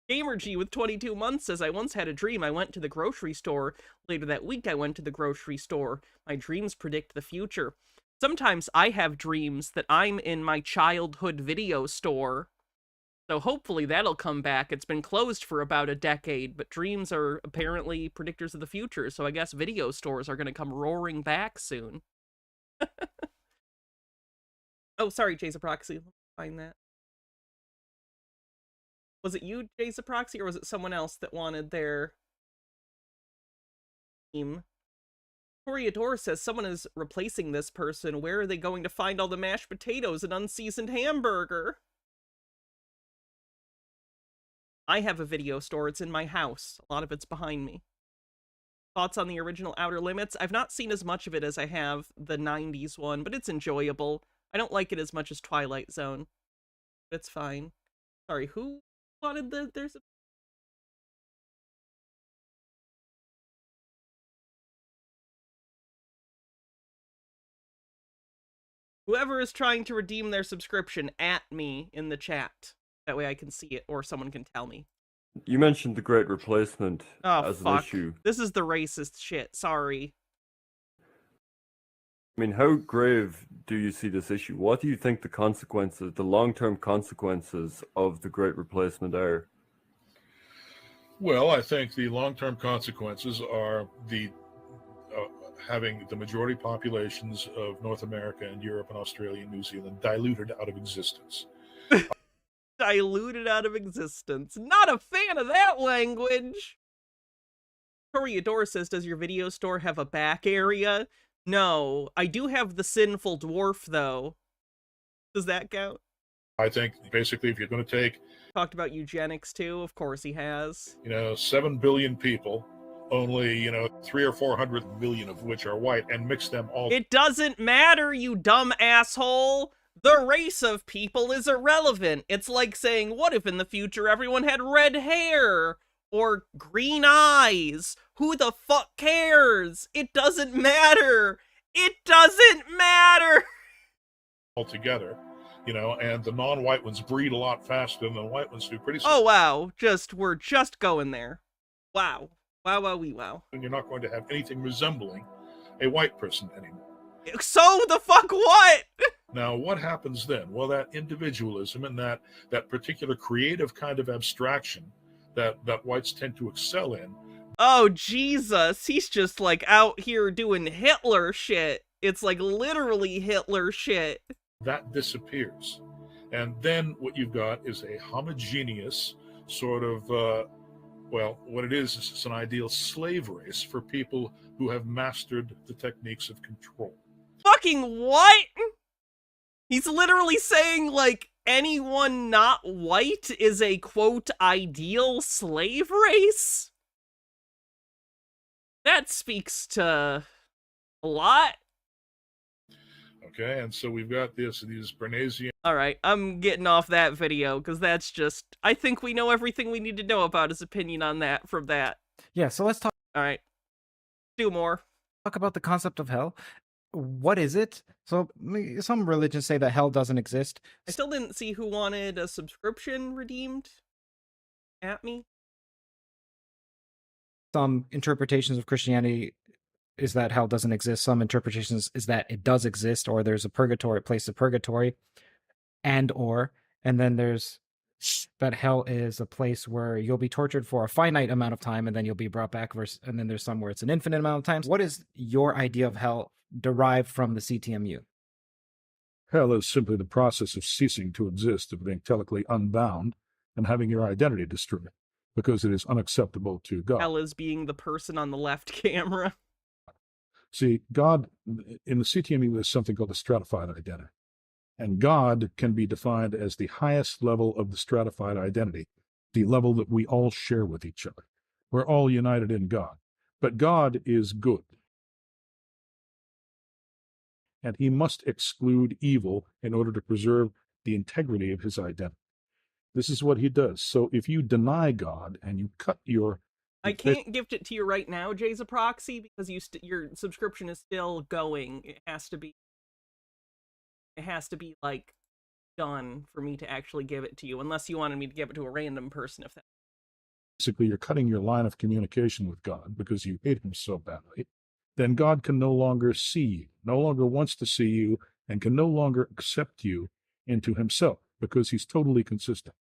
Speaker 3: GamerG with 22 months says, I once had a dream. I went to the grocery store. Later that week, I went to the grocery store. My dreams predict the future. Sometimes I have dreams that I'm in my childhood video store. So hopefully that'll come back. It's been closed for about a decade, but dreams are apparently predictors of the future, so I guess video stores are going to come roaring back soon. Oh, sorry, Jason Proxy. Let me find that. Was it you, Jason Proxy, or was it someone else that wanted their team? Toreador says, someone is replacing this person. Where are they going to find all the mashed potatoes and unseasoned hamburger? I have a video store. It's in my house. A lot of it's behind me. Thoughts on the original Outer Limits? I've not seen as much of it as I have the 90s one, but it's enjoyable. I don't like it as much as Twilight Zone. But it's fine. Sorry, who wanted the... There's a... Whoever is trying to redeem their subscription, at me in the chat. That way I can see it, or someone can tell me.
Speaker 9: You mentioned the Great Replacement as an issue.
Speaker 3: This is the racist shit, sorry.
Speaker 9: I mean, how grave do you see this issue? What do you think the consequences, the long-term consequences of the Great Replacement are?
Speaker 1: Well, I think the long-term consequences are the having the majority populations of North America and Europe and Australia and New Zealand diluted out of existence.
Speaker 3: Diluted out of existence. Not a fan of that language. Toreador says, does your video store have a back area? No. I do have the Sinful Dwarf, though. Does that count?
Speaker 1: I think, basically, if you're going to take...
Speaker 3: Talked about eugenics, too. Of course he has.
Speaker 1: 7 billion people, only, 300 or 400 million of which are white, and mix them all...
Speaker 3: It doesn't matter, you dumb asshole! The race of people is irrelevant. It's like saying, what if in the future everyone had red hair? or green eyes. Who the fuck cares? It doesn't matter. It doesn't matter.
Speaker 1: Altogether, and the non-white ones breed a lot faster than the white ones do. Pretty soon.
Speaker 3: Oh, wow. We're just going there. Wow. Wow.
Speaker 1: And you're not going to have anything resembling a white person anymore.
Speaker 3: So the fuck what?
Speaker 1: Now, what happens then? Well, that individualism and that particular creative kind of abstraction that whites tend to excel in.
Speaker 3: Oh, Jesus. He's just like out here doing Hitler shit. It's like literally Hitler shit.
Speaker 1: That disappears. And then what you've got is a homogeneous sort of, what it is it's an ideal slave race for people who have mastered the techniques of control.
Speaker 3: Fucking what? He's literally saying, like, anyone not white is a, quote, ideal slave race? That speaks to a lot.
Speaker 1: Okay, and so we've got these Bernaysian.
Speaker 3: Alright, I'm getting off that video, because that's just... I think we know everything we need to know about his opinion on that from that.
Speaker 5: Yeah, so let's talk
Speaker 3: Alright. Do more.
Speaker 5: Talk about the concept of hell. What is it? So some religions say that hell doesn't exist.
Speaker 3: I still didn't see who wanted a subscription redeemed at me.
Speaker 5: Some interpretations of Christianity is that hell doesn't exist. Some interpretations is that it does exist, or there's a purgatory, place of purgatory, and then there's that hell is a place where you'll be tortured for a finite amount of time and then you'll be brought back, and then there's some where it's an infinite amount of times. What is your idea of hell derived from the CTMU?
Speaker 1: Hell is simply the process of ceasing to exist, of being intellectually unbound and having your identity destroyed because it is unacceptable to God.
Speaker 3: Hell is being the person on the left camera.
Speaker 1: See, God, in the CTMU, there's something called the stratified identity. And God can be defined as the highest level of the stratified identity, the level that we all share with each other. We're all united in God. But God is good. And he must exclude evil in order to preserve the integrity of his identity. This is what he does. So if you deny God and you cut your...
Speaker 3: I can't gift it to you right now, Jay's a proxy, because your subscription is still going. It has to be like done for me to actually give it to you, unless you wanted me to give it to a random person. If that
Speaker 1: basically you're cutting your line of communication with God because you hate him so badly, then God can no longer see you, no longer wants to see you, and can no longer accept you into himself because he's totally consistent.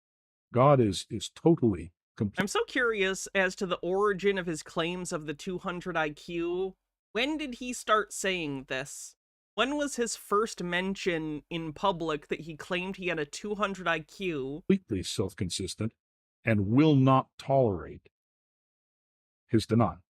Speaker 1: God is totally complete.
Speaker 3: I'm so curious as to the origin of his claims of the 200 IQ. When did he start saying this? When was his first mention in public that he claimed he had a 200 IQ?
Speaker 1: Completely self-consistent and will not tolerate his denial.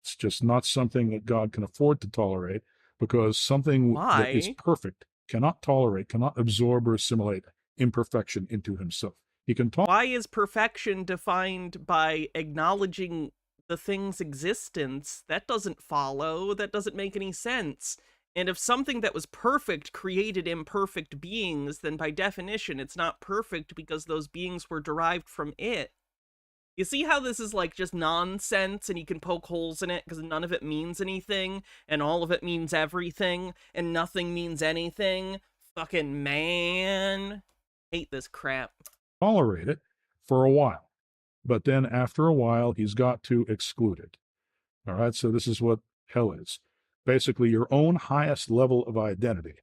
Speaker 1: It's just not something that God can afford to tolerate, because something that is perfect cannot tolerate, cannot absorb or assimilate imperfection into himself. He can talk.
Speaker 3: Why is perfection defined by acknowledging the thing's existence? That doesn't follow. That doesn't make any sense. And if something that was perfect created imperfect beings, then by definition it's not perfect because those beings were derived from it. You see how this is like just nonsense and you can poke holes in it because none of it means anything and all of it means everything and nothing means anything? Fucking man. Hate this crap.
Speaker 1: Tolerate it for a while, but then after a while he's got to exclude it. All right, so this is what hell is. Basically, your own highest level of identity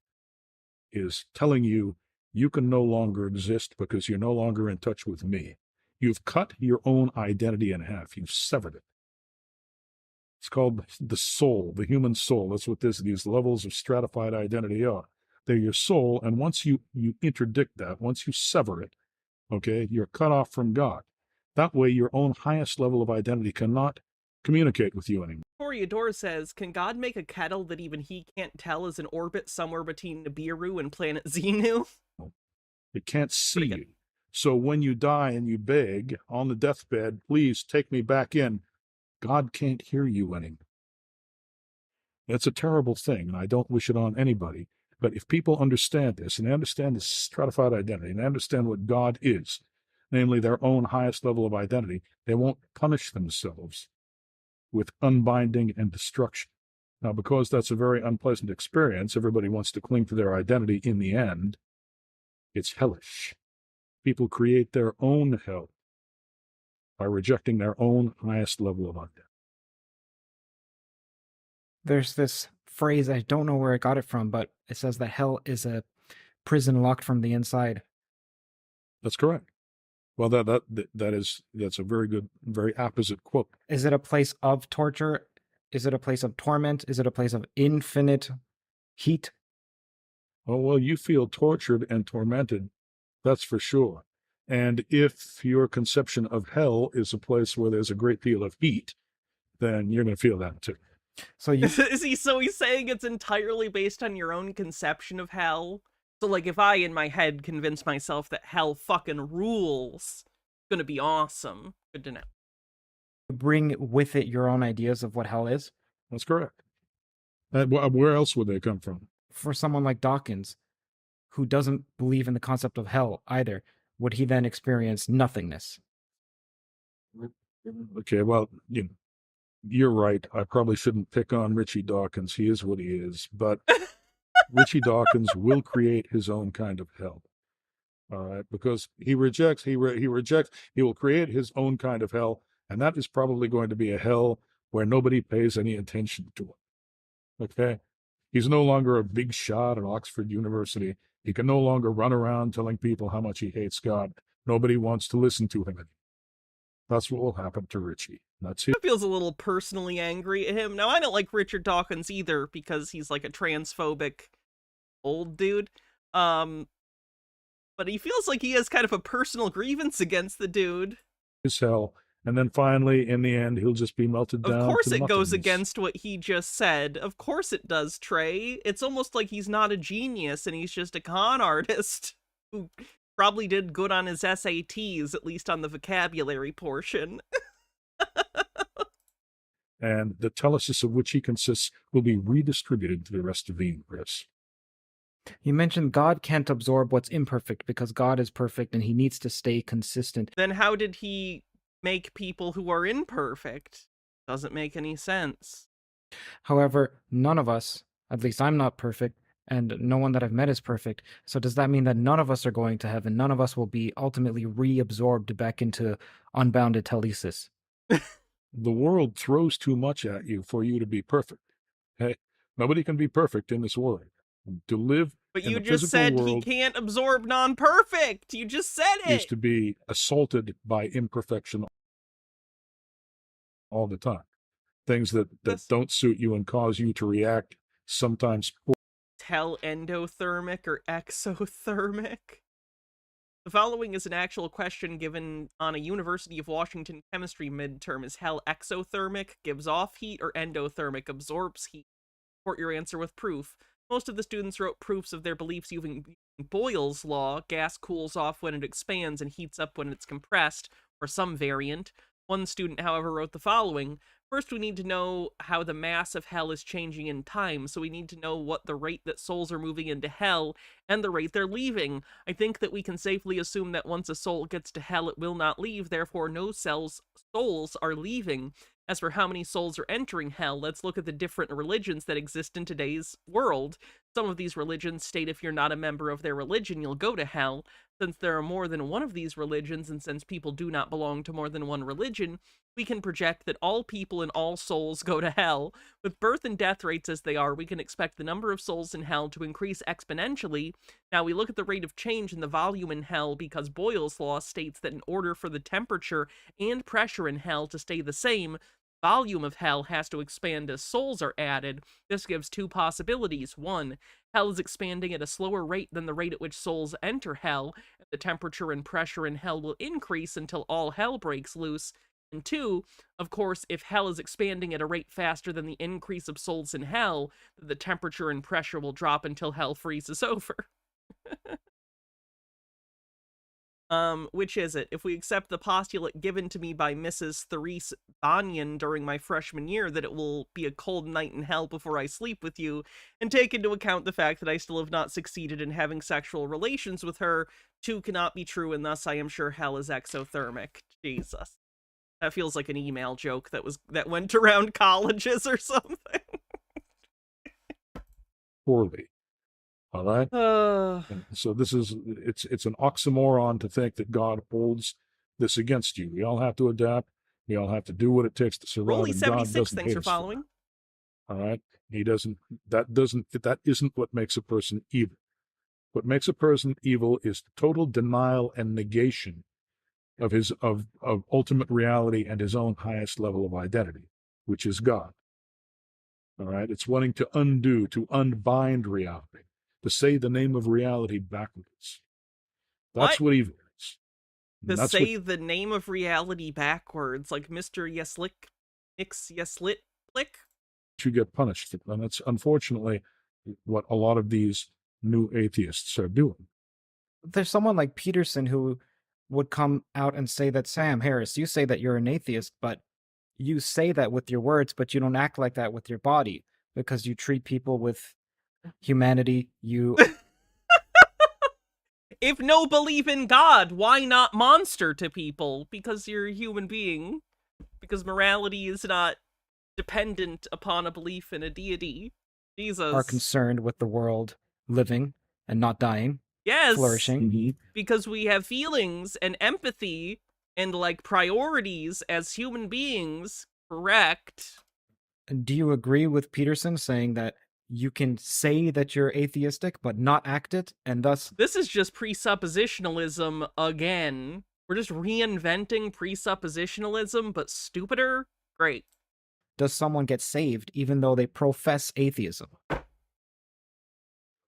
Speaker 1: is telling you you can no longer exist because you're no longer in touch with me. You've cut your own identity in half. You've severed it. It's called the soul, the human soul. That's what these levels of stratified identity are. They're your soul, and once you interdict that, once you sever it, okay, you're cut off from God. That way, your own highest level of identity cannot communicate with you anymore.
Speaker 3: Toreador says, can God make a kettle that even he can't tell is in orbit somewhere between Nibiru and planet Xenu?
Speaker 1: It can't see you. So when you die and you beg on the deathbed, please take me back in, God can't hear you anymore. That's a terrible thing, and I don't wish it on anybody. But if people understand this, and they understand this stratified identity, and they understand what God is, namely their own highest level of identity, they won't punish themselves with unbinding and destruction. Now, because that's a very unpleasant experience, everybody wants to cling to their identity in the end. It's hellish. People create their own hell by rejecting their own highest level of identity.
Speaker 5: There's this phrase, I don't know where I got it from, but it says that hell is a prison locked from the inside.
Speaker 1: That's correct. Well, that's a very good, very apposite quote.
Speaker 5: Is it a place of torture? Is it a place of torment? Is it a place of infinite heat?
Speaker 1: Oh, well, you feel tortured and tormented, that's for sure. And if your conception of hell is a place where there's a great deal of heat, then you're going to feel that too.
Speaker 3: So he's saying it's entirely based on your own conception of hell? So, like, if I, in my head, convince myself that hell fucking rules, it's gonna be awesome. Good to know.
Speaker 5: Bring with it your own ideas of what hell is?
Speaker 1: That's correct. Where else would they come from?
Speaker 5: For someone like Dawkins, who doesn't believe in the concept of hell either, would he then experience nothingness?
Speaker 1: Okay, well, you're right. I probably shouldn't pick on Richie Dawkins. He is what he is, but Richie Dawkins will create his own kind of hell. All right, because he will create his own kind of hell, and that is probably going to be a hell where nobody pays any attention to it. Okay? He's no longer a big shot at Oxford University. He can no longer run around telling people how much he hates God. Nobody wants to listen to him anymore. That's what will happen to Richie. That's it.
Speaker 3: It feels a little personally angry at him. Now, I don't like Richard Dawkins either because he's like a transphobic old dude. But he feels like he has kind of a personal grievance against the dude.
Speaker 1: His hell. And then finally, in the end, he'll just be melted down.
Speaker 3: Of course
Speaker 1: to
Speaker 3: it goes
Speaker 1: nothingness.
Speaker 3: against what he just said. Of course it does, Trey. It's almost like he's not a genius and he's just a con artist who probably did good on his SATs, at least on the vocabulary portion.
Speaker 1: And the telesis of which he consists will be redistributed to the rest of the universe.
Speaker 5: You mentioned God can't absorb what's imperfect because God is perfect and he needs to stay consistent.
Speaker 3: Then how did he make people who are imperfect? Doesn't make any sense.
Speaker 5: However, none of us, at least I'm not perfect, and no one that I've met is perfect. So does that mean that none of us are going to heaven? None of us will be ultimately reabsorbed back into unbounded telesis?
Speaker 1: The world throws too much at you for you to be perfect. Hey, nobody can be perfect in this world. To live
Speaker 3: But
Speaker 1: in
Speaker 3: you
Speaker 1: the
Speaker 3: just
Speaker 1: physical
Speaker 3: said he
Speaker 1: world
Speaker 3: can't absorb non-perfect. You just said
Speaker 1: is
Speaker 3: it.
Speaker 1: to be assaulted by imperfection all the time. Things that don't suit you and cause you to react sometimes poorly.
Speaker 3: Tell endothermic or exothermic? The following is an actual question given on a University of Washington chemistry midterm. Is hell exothermic, gives off heat, or endothermic, absorbs heat? Support your answer with proof. Most of the students wrote proofs of their beliefs using Boyle's law. Gas cools off when it expands and heats up when it's compressed, or some variant. One student, however, wrote the following. First, we need to know how the mass of hell is changing in time, so we need to know what the rate that souls are moving into hell and the rate they're leaving. I think that we can safely assume that once a soul gets to hell, it will not leave, therefore no souls are leaving. As for how many souls are entering hell, let's look at the different religions that exist in today's world. Some of these religions state if you're not a member of their religion, you'll go to hell. Since there are more than one of these religions, and since people do not belong to more than one religion, we can project that all people and all souls go to hell. With birth and death rates as they are, we can expect the number of souls in hell to increase exponentially. Now, we look at the rate of change in the volume in hell because Boyle's law states that in order for the temperature and pressure in hell to stay the same, volume of hell has to expand as souls are added. This gives two possibilities. One, hell is expanding at a slower rate than the rate at which souls enter hell, and the temperature and pressure in hell will increase until all hell breaks loose. And two, of course, if hell is expanding at a rate faster than the increase of souls in hell, then the temperature and pressure will drop until hell freezes over. Which is it? If we accept the postulate given to me by Mrs. Therese Banyan during my freshman year that it will be a cold night in hell before I sleep with you, and take into account the fact that I still have not succeeded in having sexual relations with her, two cannot be true, and thus I am sure hell is exothermic. Jesus. That feels like an email joke that went around colleges or something.
Speaker 1: Poorly. All right. And so it's an oxymoron to think that God holds this against you. We all have to adapt. We all have to do what it takes to survive.
Speaker 3: Rolly
Speaker 1: And God
Speaker 3: 76,
Speaker 1: doesn't
Speaker 3: thanks
Speaker 1: hate
Speaker 3: for
Speaker 1: us for that.
Speaker 3: following.
Speaker 1: All right. That isn't what makes a person evil. What makes a person evil is total denial and negation of of ultimate reality and his own highest level of identity, which is God. All right. It's wanting to undo, to unbind reality, to say the name of reality backwards. That's what evil is. And
Speaker 3: To
Speaker 1: that's
Speaker 3: say the name of reality backwards, like Mr. Yeslick, Nix Yeslit Lick.
Speaker 1: you get punished. And that's unfortunately what a lot of these new atheists are doing.
Speaker 5: There's someone like Peterson who would come out and say that, Sam Harris, you say that you're an atheist, but you say that with your words, but you don't act like that with your body because you treat people with humanity. You
Speaker 3: If no believe in God, why not monster to people? Because you're a human being. Because morality is not dependent upon a belief in a deity. Jesus.
Speaker 5: are concerned with the world living and not dying,
Speaker 3: Yes.
Speaker 5: flourishing.
Speaker 3: Because we have feelings and empathy and like priorities as human beings. Correct.
Speaker 5: Do you agree with Peterson saying that you can say that you're atheistic but not act it, and thus
Speaker 3: This is just presuppositionalism again. We're just reinventing presuppositionalism, but stupider? Great.
Speaker 5: does someone get saved even though they profess atheism?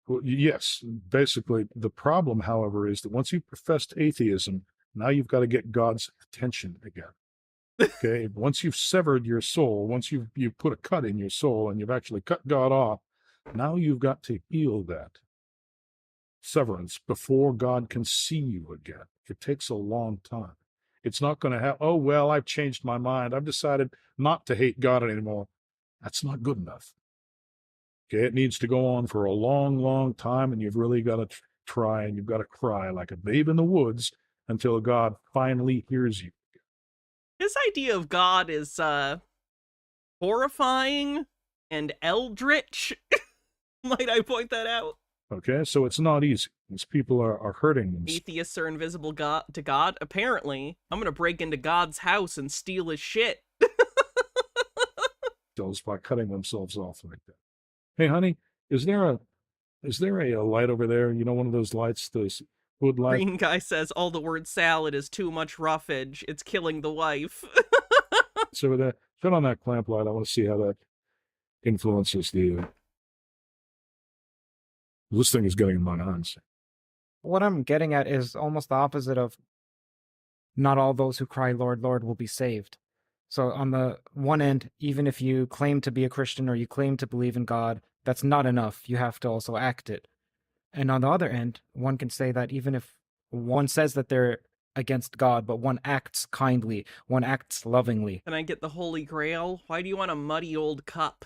Speaker 1: Well, yes, basically. The problem, however, is that once you've professed atheism, now you've got to get God's attention again. Okay, once you've severed your soul, once you've put a cut in your soul and you've actually cut God off, now you've got to heal that severance before God can see you again. It takes a long time. It's not going to have, oh, well, I've changed my mind. I've decided not to hate God anymore. That's not good enough. Okay, it needs to go on for a long, long time, and you've really got to try and you've got to cry like a babe in the woods until God finally hears you.
Speaker 3: His idea of God is horrifying and eldritch. Might I point that out?
Speaker 1: Okay, so it's not easy. These people are hurting themselves.
Speaker 3: Atheists are invisible to God. Apparently, I'm gonna break into God's house and steal his shit.
Speaker 1: By cutting themselves off like that. Hey, honey, is there a light over there? You know, one of those lights, those wood lights.
Speaker 3: Green guy says all the word salad is too much roughage. It's killing the wife.
Speaker 1: So with that, turn on that clamp light. I want to see how that influences the. This thing is getting in my hands.
Speaker 5: What I'm getting at is almost the opposite of not all those who cry, Lord, Lord, will be saved. So on the one end, even if you claim to be a Christian or you claim to believe in God, that's not enough. You have to also act it. And on the other end, one can say that even if one says that they're against God, but one acts kindly, one acts lovingly,
Speaker 3: Can I get the Holy Grail? Why do you want a muddy old cup?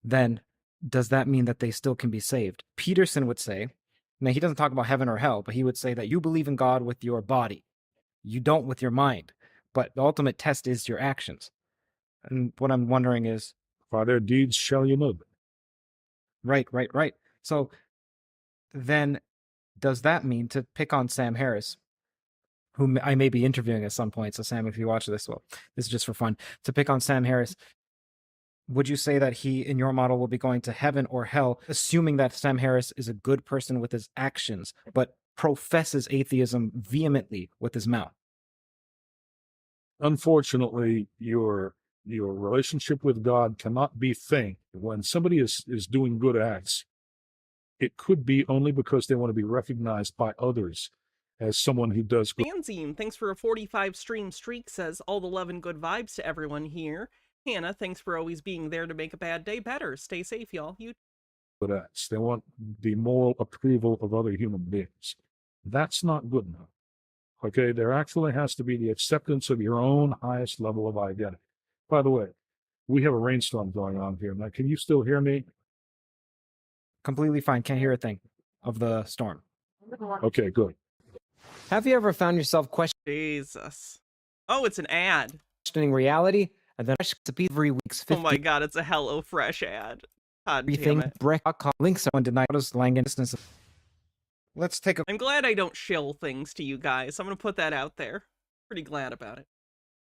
Speaker 5: then does that mean that they still can be saved? Peterson would say, now he doesn't talk about heaven or hell, but he would say that you believe in God with your body. You don't with your mind. But the ultimate test is your actions. And what I'm wondering is,
Speaker 1: By their deeds shall you know them.
Speaker 5: right. So then does that mean, to pick on Sam Harris, whom I may be interviewing at some point, so Sam, if you watch this, well, this is just for fun, to pick on Sam Harris, would you say that he, in your model, will be going to heaven or hell, assuming that Sam Harris is a good person with his actions, but professes atheism vehemently with his mouth?
Speaker 1: Unfortunately, your relationship with God cannot be feigned. When somebody is doing good acts, it could be only because they want to be recognized by others as someone who does good.
Speaker 3: Fanzine, thanks for a 45 stream streak, says all the love and good vibes to everyone here. Hannah, thanks for always being there to make a bad day better. Stay safe, y'all. You
Speaker 1: Good acts. They want the moral approval of other human beings. That's not good enough. Okay, there actually has to be the acceptance of your own highest level of identity. By the way, we have a rainstorm going on here. Now, can you still hear me?
Speaker 5: Completely fine. Can't hear a thing of the storm.
Speaker 1: Okay, good.
Speaker 10: Have you ever found yourself
Speaker 3: Jesus. Oh, it's an ad.
Speaker 10: questioning reality and then every week's
Speaker 3: Oh
Speaker 10: 50
Speaker 3: my god, it's a HelloFresh ad. God damn
Speaker 10: everything
Speaker 3: it.
Speaker 10: links someone denied us Langan distance.
Speaker 5: Let's take a
Speaker 3: I'm glad I don't shill things to you guys. I'm gonna put that out there. Pretty glad about it.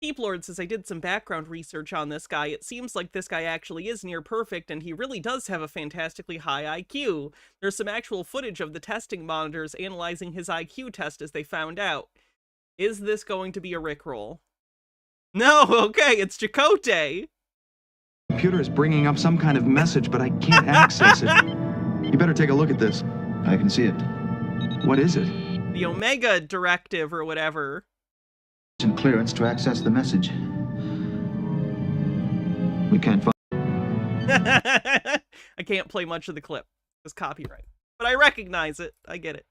Speaker 3: Keep Lord says, I did some background research on this guy. It seems like this guy actually is near perfect, and he really does have a fantastically high IQ. There's some actual footage of the testing monitors analyzing his IQ test as they found out. Is this going to be a Rickroll? No, okay, it's Chakotay.
Speaker 11: Computer is bringing up some kind of message, but I can't access it. You better take a look at this. I can see it. What is it?
Speaker 3: The Omega directive or whatever.
Speaker 11: Some clearance to access the message. We can't find.
Speaker 3: I can't play much of the clip. It's copyright. But I recognize it. I get it.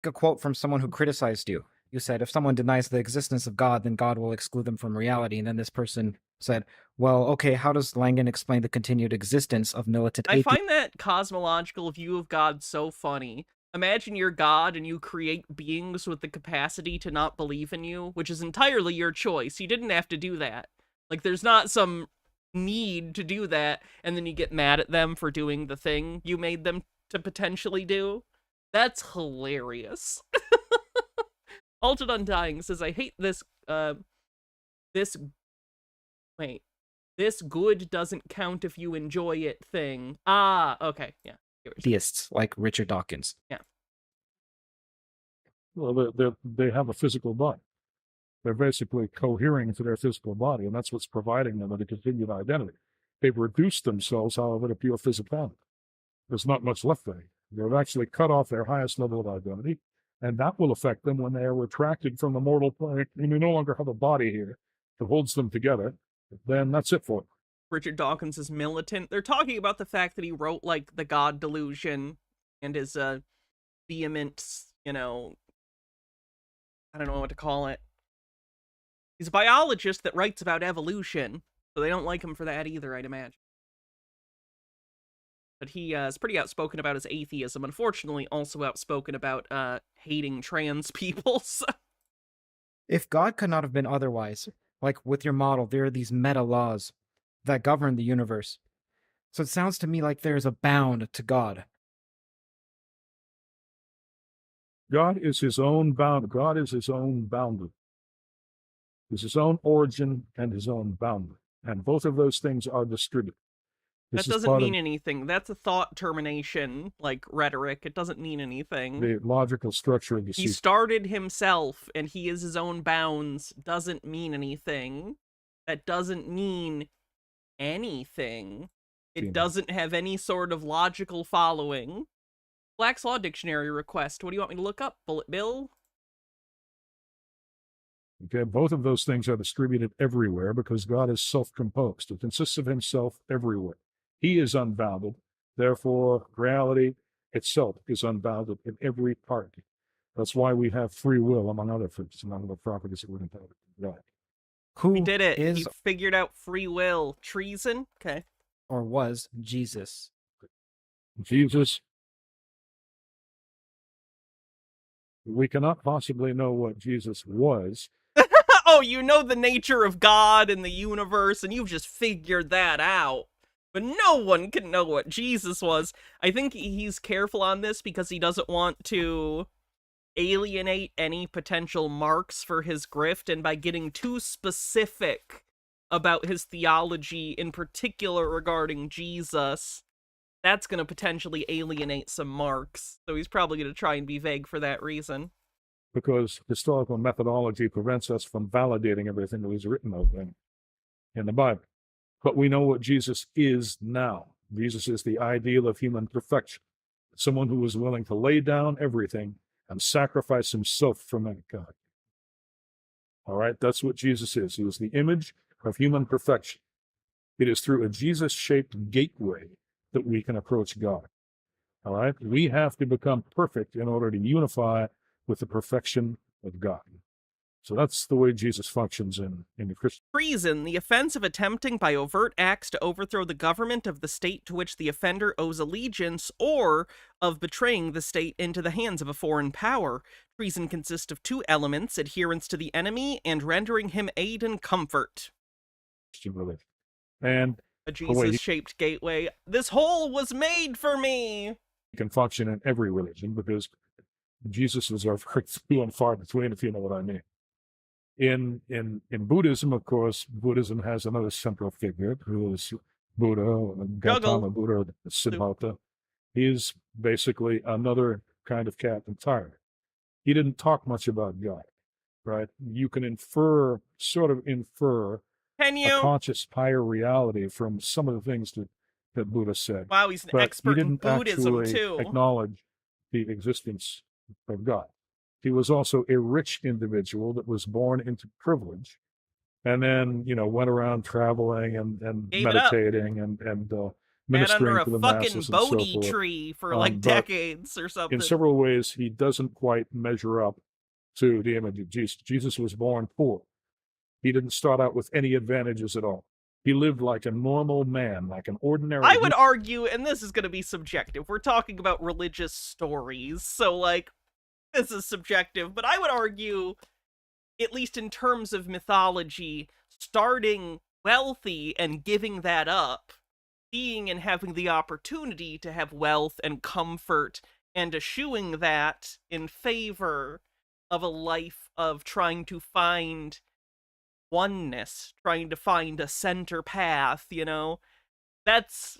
Speaker 5: a quote from someone who criticized you. You said, if someone denies the existence of God, then God will exclude them from reality. And then this person said, well, okay, how does Langan explain the continued existence of militant
Speaker 3: I
Speaker 5: atheism?
Speaker 3: find that cosmological view of God so funny. Imagine you're God and you create beings with the capacity to not believe in you, which is entirely your choice. You didn't have to do that. Like, there's not some need to do that, and then you get mad at them for doing the thing you made them to potentially do. That's hilarious. Altered Undying says, I hate this, this good doesn't count if you enjoy it thing. Ah, okay, yeah.
Speaker 5: Theists like Richard Dawkins.
Speaker 3: Yeah.
Speaker 1: Well, they have a physical body. They're basically cohering to their physical body, and that's what's providing them with a continued identity. They've reduced themselves, however, to pure physicality. There's not much left there. They've actually cut off their highest level of identity, and that will affect them when they are retracted from the mortal plane, and they no longer have a body here that holds them together. Then that's it for them.
Speaker 3: Richard Dawkins is militant. They're talking about the fact that he wrote, like, The God Delusion and his, vehement, you know, I don't know what to call it. He's a biologist that writes about evolution, so they don't like him for that either, I'd imagine. But he is pretty outspoken about his atheism. Unfortunately, also outspoken about hating trans people. So.
Speaker 5: If God could not have been otherwise, like with your model, there are these meta laws that govern the universe. So it sounds to me like there's a bound to God.
Speaker 1: God is his own bound. God is his own boundary. He's his own origin and his own boundary. And both of those things are distributed.
Speaker 3: That doesn't mean anything. That's a thought termination, like rhetoric. It doesn't mean anything.
Speaker 1: The logical structure of the
Speaker 3: He started himself, and he is his own bounds. Doesn't mean anything. That doesn't mean anything. It doesn't have any sort of logical following. Black's Law Dictionary request. What do you want me to look up? Bullet Bill?
Speaker 1: Okay, both of those things are distributed everywhere because God is self-composed. It consists of himself everywhere. He is unbounded. Therefore, reality itself is unbounded in every part. That's why we have free will, among other things, among the properties that we're entitled to God.
Speaker 5: Who
Speaker 3: He did it.
Speaker 5: is
Speaker 3: He figured out free will. Treason? Okay.
Speaker 5: or was Jesus?
Speaker 1: Jesus. We cannot possibly know what Jesus was.
Speaker 3: Oh, you know the nature of God and the universe, and you've just figured that out. But no one can know what Jesus was. I think he's careful on this because he doesn't want to alienate any potential marks for his grift, and by getting too specific about his theology, in particular regarding Jesus, that's going to potentially alienate some marks. So he's probably going to try and be vague for that reason.
Speaker 1: Because historical methodology prevents us from validating everything that was written of him in the Bible. But we know what Jesus is now. Jesus is the ideal of human perfection. Someone who was willing to lay down everything and sacrifice himself for mankind. All right, that's what Jesus is. He was the image of human perfection. It is through a Jesus-shaped gateway that we can approach God. All right, we have to become perfect in order to unify with the perfection of God. So that's the way Jesus functions in the Christian.
Speaker 3: Treason, the offense of attempting by overt acts to overthrow the government of the state to which the offender owes allegiance, or of betraying the state into the hands of a foreign power. Treason consists of two elements: adherence to the enemy and rendering him aid and comfort.
Speaker 1: Religion. And
Speaker 3: A Jesus-shaped gateway. This hole was made for me!
Speaker 1: He can function in every religion because Jesus is our few and far between, if you know what I mean. In Buddhism, of course, Buddhism has another central figure who is Buddha, Gautama Buddha, Siddhartha. He is basically another kind of cat and tyrant. He didn't talk much about God, right? You can sort of infer a conscious higher reality from some of the things that Buddha said.
Speaker 3: Wow, he's an expert in Buddhism, too.
Speaker 1: Acknowledge the existence of God. He was also a rich individual that was born into privilege, and then went around traveling and meditating and ministering to the masses and so forth.
Speaker 3: Bodhi tree for like decades or something.
Speaker 1: In several ways, he doesn't quite measure up to the image of Jesus. Jesus was born poor. He didn't start out with any advantages at all. He lived like a normal man, like an ordinary.
Speaker 3: I would argue, and this is going to be subjective, we're talking about religious stories, so like, this is subjective, but I would argue, at least in terms of mythology, starting wealthy and giving that up, being and having the opportunity to have wealth and comfort, and eschewing that in favor of a life of trying to find oneness, trying to find a center path, that's,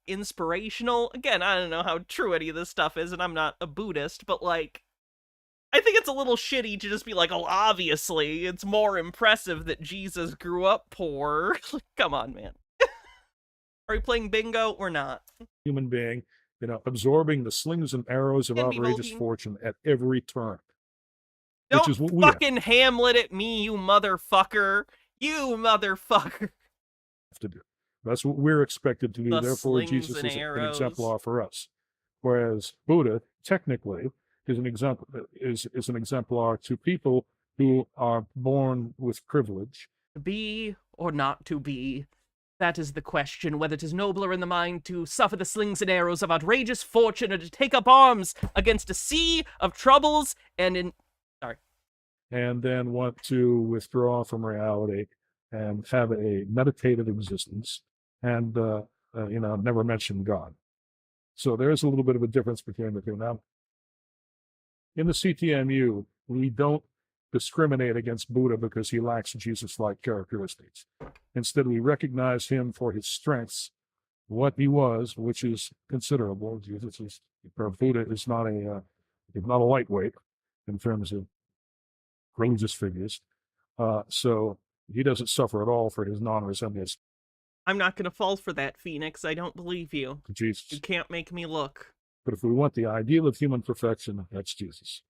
Speaker 3: inspirational. Again, I don't know how true any of this stuff is, and I'm not a Buddhist, but like, I think it's a little shitty to just be like, oh, obviously, it's more impressive that Jesus grew up poor. Come on, man. Are we playing bingo or not?
Speaker 1: Human being, absorbing the slings and arrows of outrageous fortune at every turn.
Speaker 3: Don't
Speaker 1: which is what we
Speaker 3: fucking Hamlet at me, you motherfucker. You motherfucker.
Speaker 1: Have to do. That's what we're expected to do. Therefore, Jesus is an exemplar for us. Whereas Buddha, technically, is an exemplar to people who are born with privilege.
Speaker 3: To be or not to be, that is the question. Whether it is nobler in the mind to suffer the slings and arrows of outrageous fortune, or to take up arms against a sea of troubles
Speaker 1: and then want to withdraw from reality and have a meditative existence and, never mention God. So there's a little bit of a difference between the two. Now, in the CTMU, we don't discriminate against Buddha because he lacks Jesus-like characteristics. Instead, we recognize him for his strengths, what he was, which is considerable. Buddha is not a lightweight in terms of religious figures. So he doesn't suffer at all for his non-resemblance.
Speaker 3: I'm not going to fall for that, Phoenix. I don't believe you.
Speaker 1: Jesus.
Speaker 3: You can't make me look.
Speaker 1: But if we want the ideal of human perfection, that's Jesus.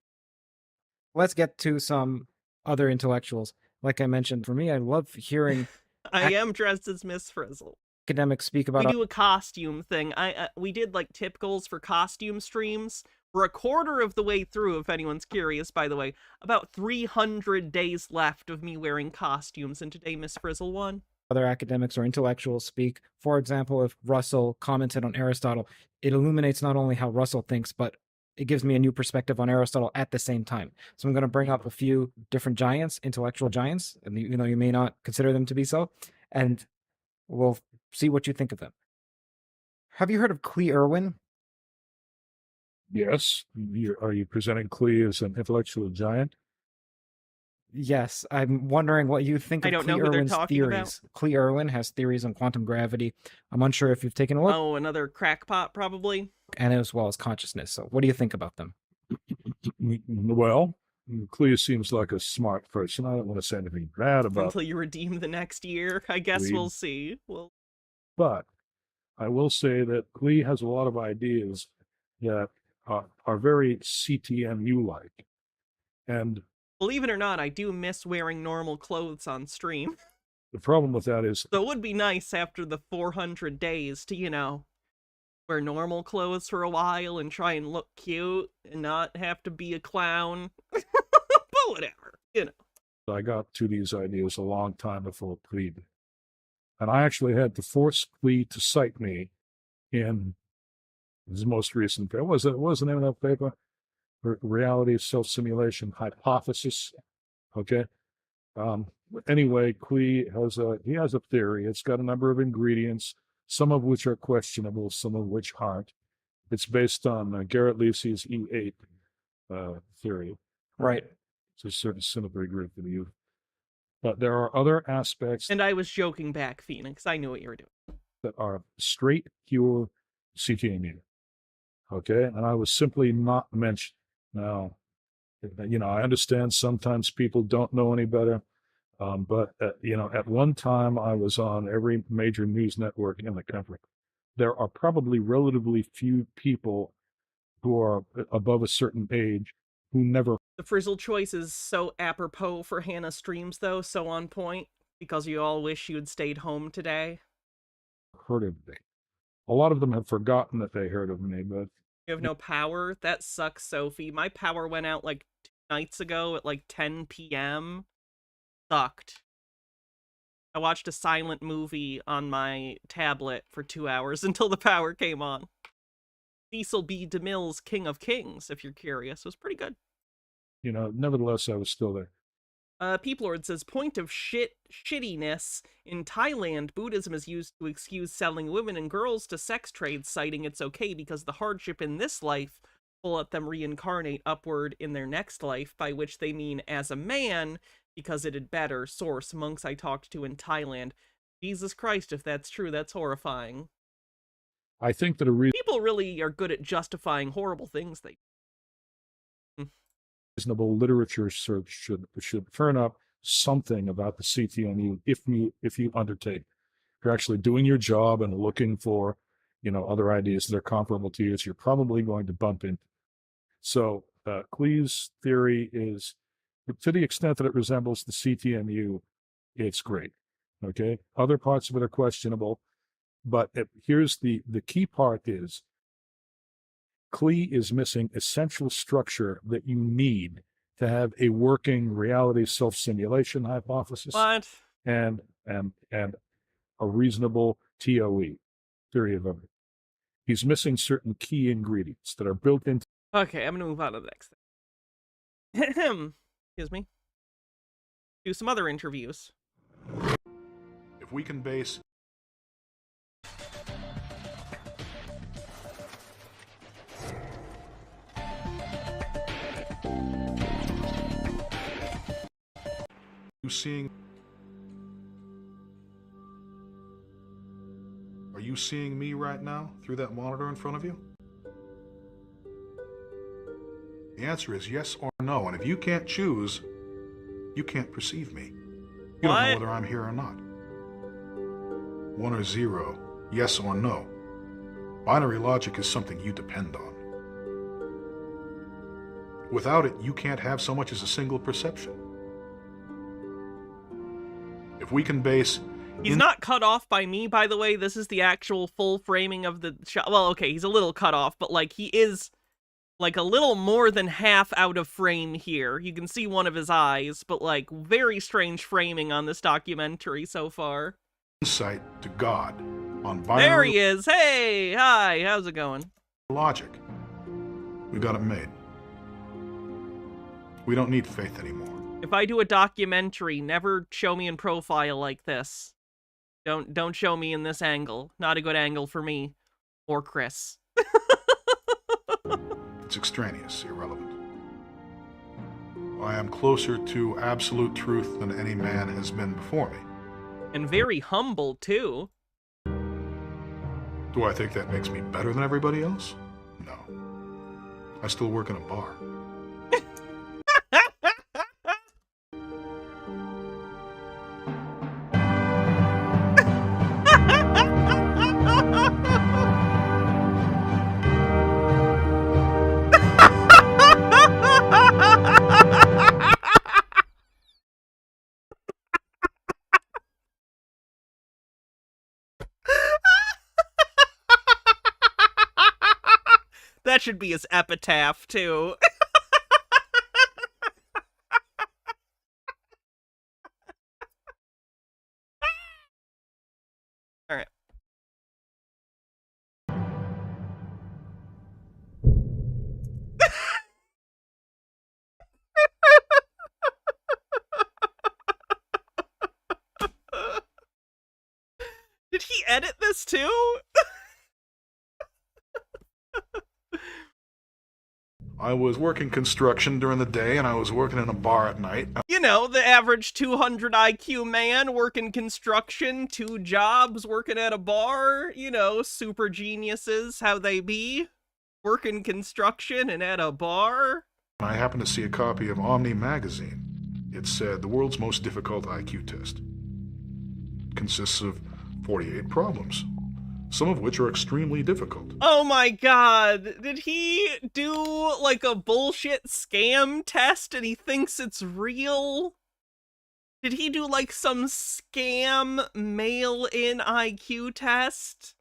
Speaker 10: Let's get to some other intellectuals. Like I mentioned, for me, I love hearing
Speaker 3: I am dressed as Miss Frizzle.
Speaker 10: Academics speak about.
Speaker 3: We do a costume thing. We did like tip goals for costume streams. We're a quarter of the way through, if anyone's curious, by the way. About 300 days left of me wearing costumes, and today Miss Frizzle won.
Speaker 10: Other academics or intellectuals speak. For example, if Russell commented on Aristotle, it illuminates not only how Russell thinks, but it gives me a new perspective on Aristotle at the same time. So I'm going to bring up a few different giants, intellectual giants, and you may not consider them to be so, and we'll see what you think of them. Have you heard of Clee Irwin?
Speaker 1: Yes. Are you presenting Clee as an intellectual giant?
Speaker 10: Yes. I'm wondering what you think of Clee Irwin's theories. Clee Irwin has theories on quantum gravity. I'm unsure if you've taken a look.
Speaker 3: Oh, another crackpot, probably.
Speaker 10: And as well as consciousness. So what do you think about them?
Speaker 1: Well, Clee seems like a smart person. I don't want to say anything bad about
Speaker 3: until you redeem the next year. I guess Clee. We'll see.
Speaker 1: But I will say that Clee has a lot of ideas that are very CTMU-like. And
Speaker 3: believe it or not, I do miss wearing normal clothes on stream.
Speaker 1: The problem with that is...
Speaker 3: So it would be nice after the 400 days to, wear normal clothes for a while and try and look cute and not have to be a clown. But whatever, you know.
Speaker 1: I got to these ideas a long time before Clee did. And I actually had to force Clee to cite me in his most recent paper. What was the name of that paper? Reality Self-Simulation Hypothesis. Okay. Anyway, Clee has a theory. It's got a number of ingredients, some of which are questionable, some of which aren't. It's based on Garrett Lacey's E8 theory.
Speaker 5: Right.
Speaker 1: It's a certain cynical group to you. But there are other aspects.
Speaker 3: And I was joking back, Phoenix. I knew what you were doing.
Speaker 1: That are straight, pure CTMU. Okay? And I was simply not mentioned. Now, you know, I understand sometimes people don't know any better. But, you know, at one time I was on every major news network in the country. There are probably relatively few people who are above a certain age who never.
Speaker 3: The Frizzle choice is so apropos for Hannah streams, though, so on point, because you all wish you had stayed home today.
Speaker 1: Heard of me. A lot of them have forgotten that they heard of me, but.
Speaker 3: You have no power? That sucks, Sophie. My power went out like 2 nights ago at like 10 p.m. Sucked. I watched a silent movie on my tablet for 2 hours until the power came on. Cecil B. DeMille's King of Kings, if you're curious, was pretty good.
Speaker 1: You know, nevertheless, I was still there.
Speaker 3: Peeplord says, point of shittiness. In Thailand, Buddhism is used to excuse selling women and girls to sex trades, citing it's okay because the hardship in this life will let them reincarnate upward in their next life, by which they mean as a man, because it had better. Source, monks I talked to in Thailand. Jesus Christ, if that's true, that's horrifying.
Speaker 1: I think that
Speaker 3: people really are good at justifying horrible things they
Speaker 1: reasonable literature search should turn up something about the CTMU if you undertake. If you're actually doing your job and looking for, you know, other ideas that are comparable to yours, you're probably going to bump into. So Clee's theory is, to the extent that it resembles the CTMU, it's great. Okay, other parts of it are questionable, but here's the key part is, Clee is missing essential structure that you need to have a working reality self-simulation hypothesis.
Speaker 3: What?
Speaker 1: And a reasonable TOE, theory of everything. He's missing certain key ingredients that are built into.
Speaker 3: Okay, I'm gonna move on to the next thing. Excuse me. Do some other interviews.
Speaker 1: If we can base Are you seeing me right now through that monitor in front of you? The answer is yes or no, and if you can't choose, you can't perceive me. You don't know whether I'm here or not. 1 or 0, yes or no. Binary logic is something you depend on. Without it, you can't have so much as a single perception. If we can base...
Speaker 3: He's not cut off by me, by the way. This is the actual full framing of the shot. Well, okay, he's a little cut off, but, like, he is, like, a little more than half out of frame here. You can see one of his eyes, but, like, very strange framing on this documentary so far.
Speaker 1: Insight to God on binary...
Speaker 3: There he is! Hey! Hi! How's it going?
Speaker 1: Logic. We got it made. We don't need faith anymore.
Speaker 3: If I do a documentary, never show me in profile like this. Don't show me in this angle. Not a good angle for me. Or Chris.
Speaker 1: It's extraneous, irrelevant. I am closer to absolute truth than any man has been before me.
Speaker 3: And very humble, too.
Speaker 1: Do I think that makes me better than everybody else? No. I still work in a bar.
Speaker 3: That should be his epitaph, too. All right. Did he edit this too?
Speaker 1: I was working construction during the day, and I was working in a bar at night.
Speaker 3: You know, the average 200 IQ man working construction, 2 jobs, working at a bar. You know, super geniuses, how they be. Working construction and at a bar.
Speaker 1: I happened to see a copy of Omni magazine. It said the world's most difficult IQ test. It consists of 48 problems, some of which are extremely difficult.
Speaker 3: Oh my god, did he do like a bullshit scam test and he thinks it's real? Did he do like some scam mail-in IQ test?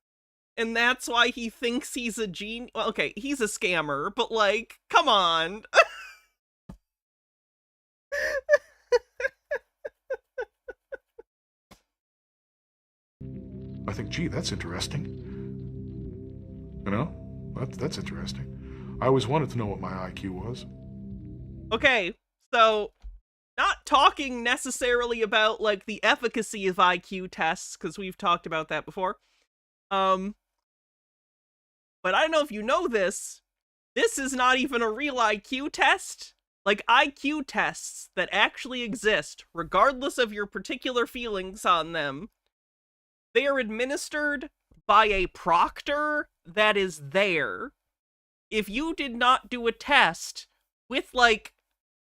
Speaker 3: And that's why he thinks he's a genius? Well, okay, he's a scammer, but like, come on.
Speaker 1: I think, gee, that's interesting. You know, that's interesting. I always wanted to know what my IQ was.
Speaker 3: Okay, so not talking necessarily about like the efficacy of IQ tests, because we've talked about that before. But I don't know if you know this. This is not even a real IQ test. Like, IQ tests that actually exist, regardless of your particular feelings on them, they are administered by a proctor that is there. If you did not do a test with, like,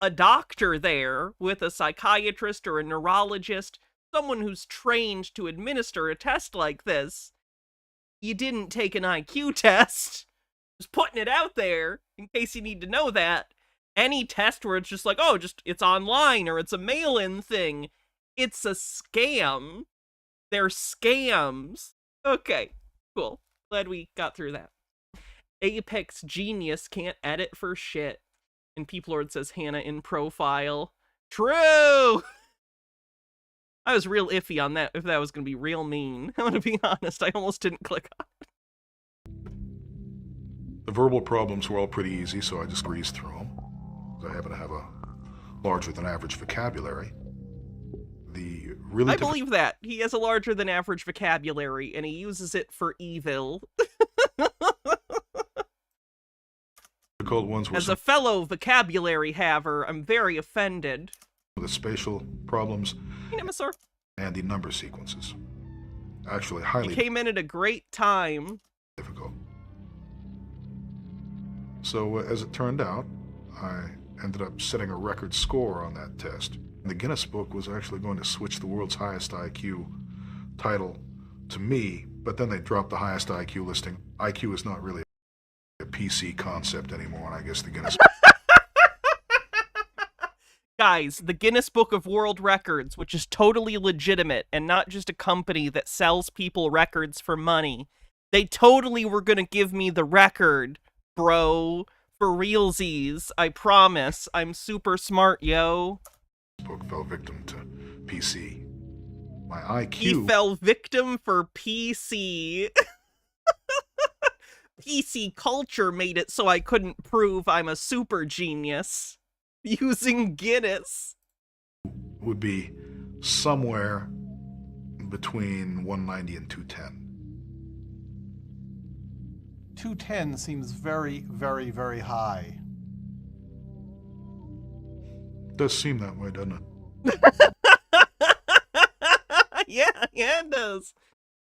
Speaker 3: a doctor there, with a psychiatrist or a neurologist, someone who's trained to administer a test like this, you didn't take an IQ test. Just putting it out there, in case you need to know that. Any test where it's just like, oh, it's online, or it's a mail-in thing, it's a scam. They're scams. Okay, cool. Glad we got through that. Apex Genius can't edit for shit. And Peoplord says Hannah in profile. True! I was real iffy on that, if that was going to be real mean. I'm going to be honest, I almost didn't click on it.
Speaker 1: The verbal problems were all pretty easy, so I just breezed through them. I happen to have a larger than average vocabulary.
Speaker 3: I believe that. He has a larger than average vocabulary, and he uses it for evil.
Speaker 1: Difficult ones were
Speaker 3: As a fellow vocabulary haver, I'm very offended.
Speaker 1: The spatial problems
Speaker 3: and
Speaker 1: the number sequences. Actually, highly
Speaker 3: he came in at a great time.
Speaker 1: Difficult. So, as it turned out, I ended up setting a record score on that test. The Guinness Book was actually going to switch the world's highest IQ title to me, but then they dropped the highest IQ listing. IQ is not really a PC concept anymore, and I guess the Guinness
Speaker 3: Guys, the Guinness Book of World Records, which is totally legitimate and not just a company that sells people records for money, they totally were gonna give me the record, bro. For realsies, I promise. I'm super smart, yo.
Speaker 1: Book fell victim to PC. My IQ...
Speaker 3: He fell victim for PC. PC culture made it so I couldn't prove I'm a super genius. Using Guinness.
Speaker 1: Would be somewhere between 190 and 210.
Speaker 12: 210 seems very, very, very high.
Speaker 1: Does seem that way, doesn't
Speaker 3: it? yeah, it does.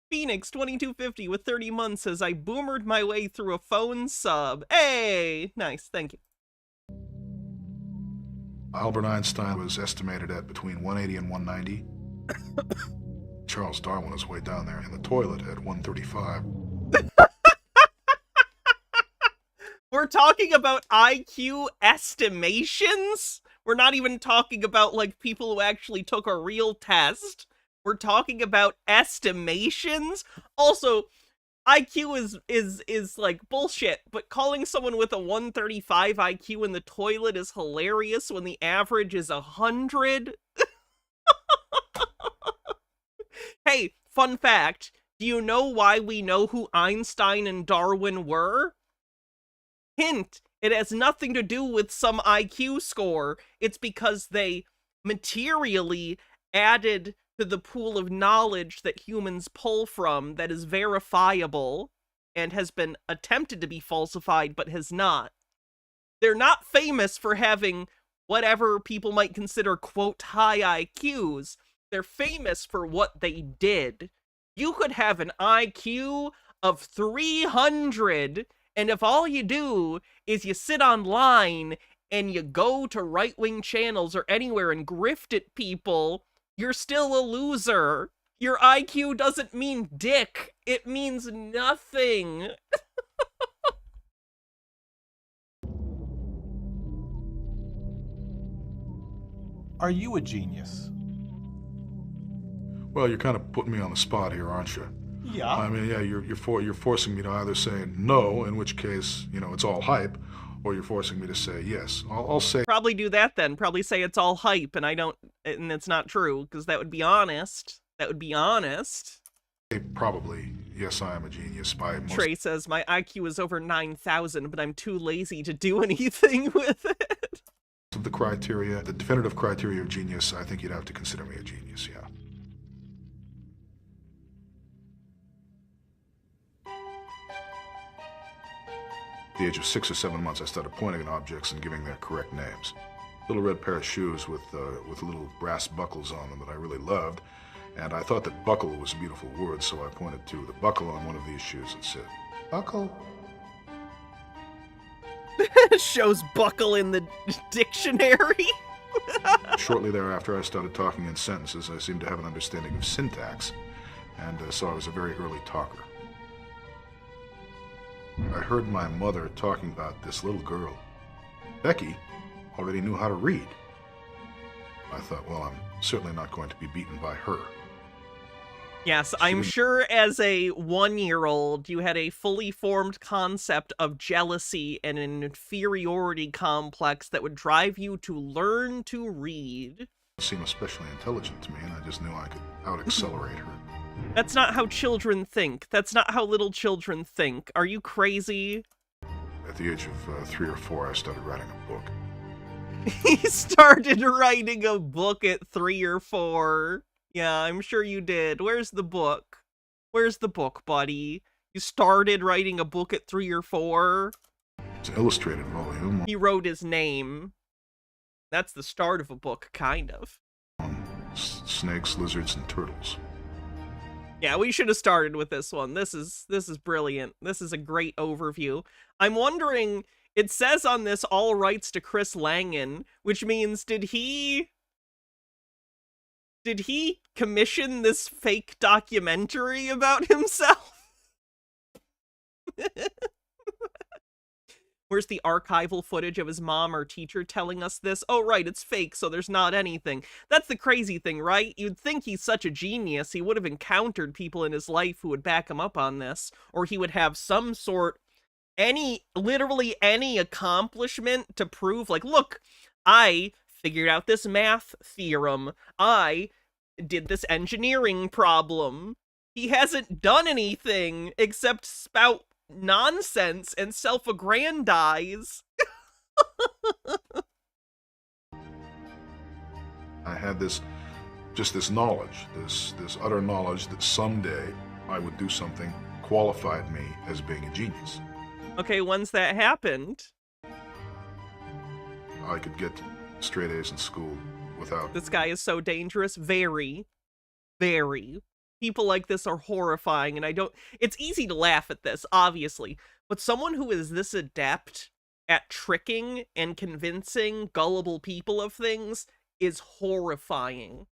Speaker 3: Phoenix 2250 with 30 months says, I boomered my way through a phone sub. Hey! Nice, thank you.
Speaker 1: Albert Einstein was estimated at between 180 and 190. Charles Darwin was way down there in the toilet at 135.
Speaker 3: We're talking about IQ estimations? We're not even talking about, like, people who actually took a real test. We're talking about estimations? Also, IQ is like bullshit, but calling someone with a 135 IQ in the toilet is hilarious when the average is 100. Hey, fun fact, do you know why we know who Einstein and Darwin were? Hint, it has nothing to do with some IQ score. It's because they materially added to the pool of knowledge that humans pull from that is verifiable and has been attempted to be falsified but has not. They're not famous for having whatever people might consider, quote, high IQs. They're famous for what they did. You could have an IQ of 300, and if all you do is you sit online and you go to right-wing channels or anywhere and grift at people, you're still a loser. Your IQ doesn't mean dick. It means nothing.
Speaker 12: Are you a genius?
Speaker 1: Well, you're kind of putting me on the spot here, aren't you?
Speaker 12: Yeah.
Speaker 1: I mean, yeah, you're forcing me to either say no, in which case, you know, it's all hype, or you're forcing me to say yes. I'll say
Speaker 3: Probably do that then. Probably say it's all hype and it's not true, because that would be honest. That would be honest.
Speaker 1: probably yes, I am a genius by most.
Speaker 3: Trey says, my IQ is over 9,000, but I'm too lazy to do anything with it.
Speaker 1: Of the criteria, the definitive criteria of genius, I think you'd have to consider me a genius, yeah. At the age of 6 or 7 months, I started pointing at objects and giving their correct names. Little red pair of shoes with little brass buckles on them that I really loved, and I thought that buckle was a beautiful word, so I pointed to the buckle on one of these shoes and said, "Buckle."
Speaker 3: Shows buckle in the dictionary.
Speaker 1: Shortly thereafter, I started talking in sentences. I seemed to have an understanding of syntax, and so I was a very early talker. I heard my mother talking about this little girl. Becky already knew how to read. I thought, well, I'm certainly not going to be beaten by her.
Speaker 3: Yes, I'm sure as a 1-year-old, you had a fully formed concept of jealousy and an inferiority complex that would drive you to learn to read.
Speaker 1: She seemed especially intelligent to me, and I just knew I could out-accelerate her.
Speaker 3: That's not how children think. That's not how little children think. Are you crazy?
Speaker 1: At the age of 3 or 4, I started writing a book.
Speaker 3: He started writing a book at 3 or 4. Yeah, I'm sure you did. Where's the book? Where's the book, buddy? You started writing a book at 3 or 4?
Speaker 1: It's an illustrated volume.
Speaker 3: He wrote his name. That's the start of a book, kind of.
Speaker 1: Snakes, lizards, and turtles.
Speaker 3: Yeah, we should have started with this one. This is brilliant. This is a great overview. I'm wondering, it says on this all rights to Chris Langan, which means did he commission this fake documentary about himself? Where's the archival footage of his mom or teacher telling us this? Oh, right, it's fake, so there's not anything. That's the crazy thing, right? You'd think he's such a genius, he would have encountered people in his life who would back him up on this, or he would have some sort, literally any accomplishment to prove, like, look, I figured out this math theorem. I did this engineering problem. He hasn't done anything except spout nonsense and self-aggrandize.
Speaker 1: I had this knowledge, this utter knowledge that someday I would do something qualified me as being a genius.
Speaker 3: Okay, when's that happened?
Speaker 1: I could get straight A's in school without...
Speaker 3: This guy is so dangerous. Very, very. People like this are horrifying, and it's easy to laugh at this, obviously, but someone who is this adept at tricking and convincing gullible people of things is horrifying.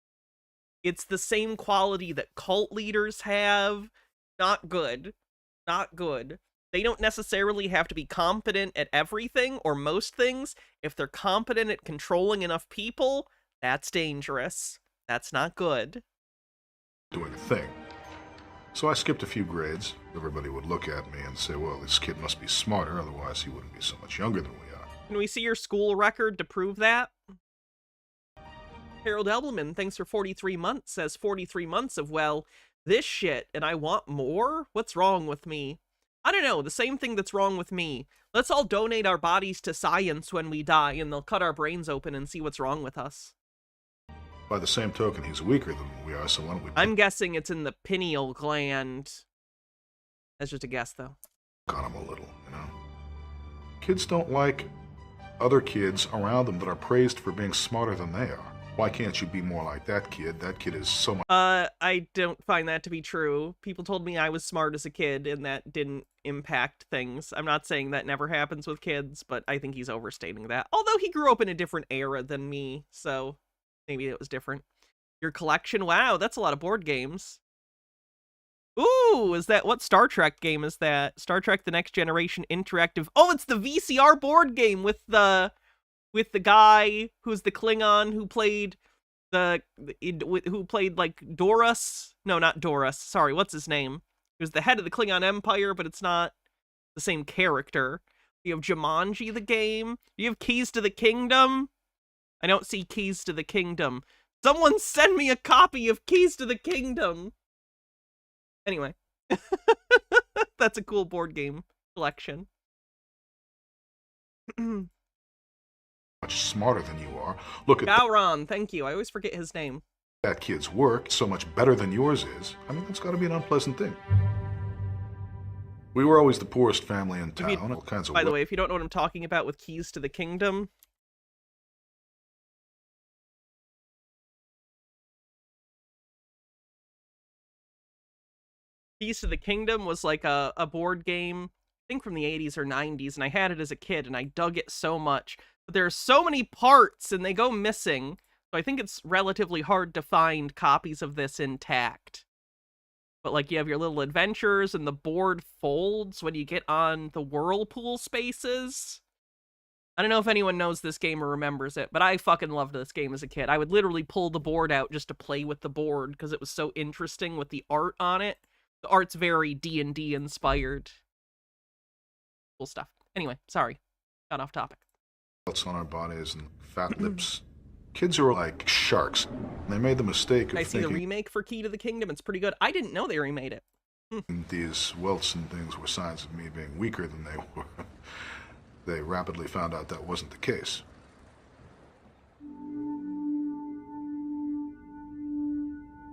Speaker 3: It's the same quality that cult leaders have. Not good. Not good. They don't necessarily have to be competent at everything or most things. If they're competent at controlling enough people, that's dangerous. That's not good.
Speaker 1: Doing a thing.
Speaker 13: So I skipped a few grades. Everybody would look at me and say, well, this kid must be smarter, otherwise he wouldn't be so much younger than we are.
Speaker 3: Can we see your school record to prove that? Harold Elbelman, thanks for 43 months, says 43 months of, well, this shit, and I want more? What's wrong with me? I don't know, the same thing that's wrong with me. Let's all donate our bodies to science when we die, and they'll cut our brains open and see what's wrong with us.
Speaker 13: By the same token, he's weaker than we are, so why don't we...
Speaker 3: I'm guessing it's in the pineal gland. That's just a guess, though.
Speaker 13: ...on him a little, you know? Kids don't like other kids around them that are praised for being smarter than they are. Why can't you be more like that kid? That kid is so much...
Speaker 3: I don't find that to be true. People told me I was smart as a kid, and that didn't impact things. I'm not saying that never happens with kids, but I think he's overstating that. Although he grew up in a different era than me, so maybe it was different. Your collection? Wow, that's a lot of board games. Ooh, is that... What Star Trek game is that? Star Trek The Next Generation Interactive... Oh, it's the VCR board game with the guy who's the Klingon who played like Doris. No, not Doris. Sorry, what's his name? He was the head of the Klingon Empire, but it's not the same character. You have Jumanji the game. You have Keys to the Kingdom. I don't see Keys to the Kingdom. Someone send me a copy of Keys to the Kingdom. Anyway. That's a cool board game collection.
Speaker 13: much smarter than you are. Look at
Speaker 3: Gowron, thank you. I always forget his name.
Speaker 13: That kid's work, so much better than yours is. I mean, that's got to be an unpleasant thing. We were always the poorest family in town. All kinds of.
Speaker 3: By the way, if you don't know what I'm talking about with Keys to the Kingdom, Keys to the Kingdom was like a board game, I think from the 80s or 90s, and I had it as a kid, and I dug it so much. But there are so many parts, and they go missing, so I think it's relatively hard to find copies of this intact. But, like, you have your little adventures, and the board folds when you get on the whirlpool spaces. I don't know if anyone knows this game or remembers it, but I fucking loved this game as a kid. I would literally pull the board out just to play with the board, because it was so interesting with the art on it. The art's very D&D inspired. Cool stuff. Anyway, sorry. Got off topic.
Speaker 13: On our bodies and fat lips. Kids are like sharks. They made the mistake of
Speaker 3: I see the remake for Key to the Kingdom. It's pretty good. I didn't know they remade it.
Speaker 13: These welts and things were signs of me being weaker than they were. They rapidly found out that wasn't the case.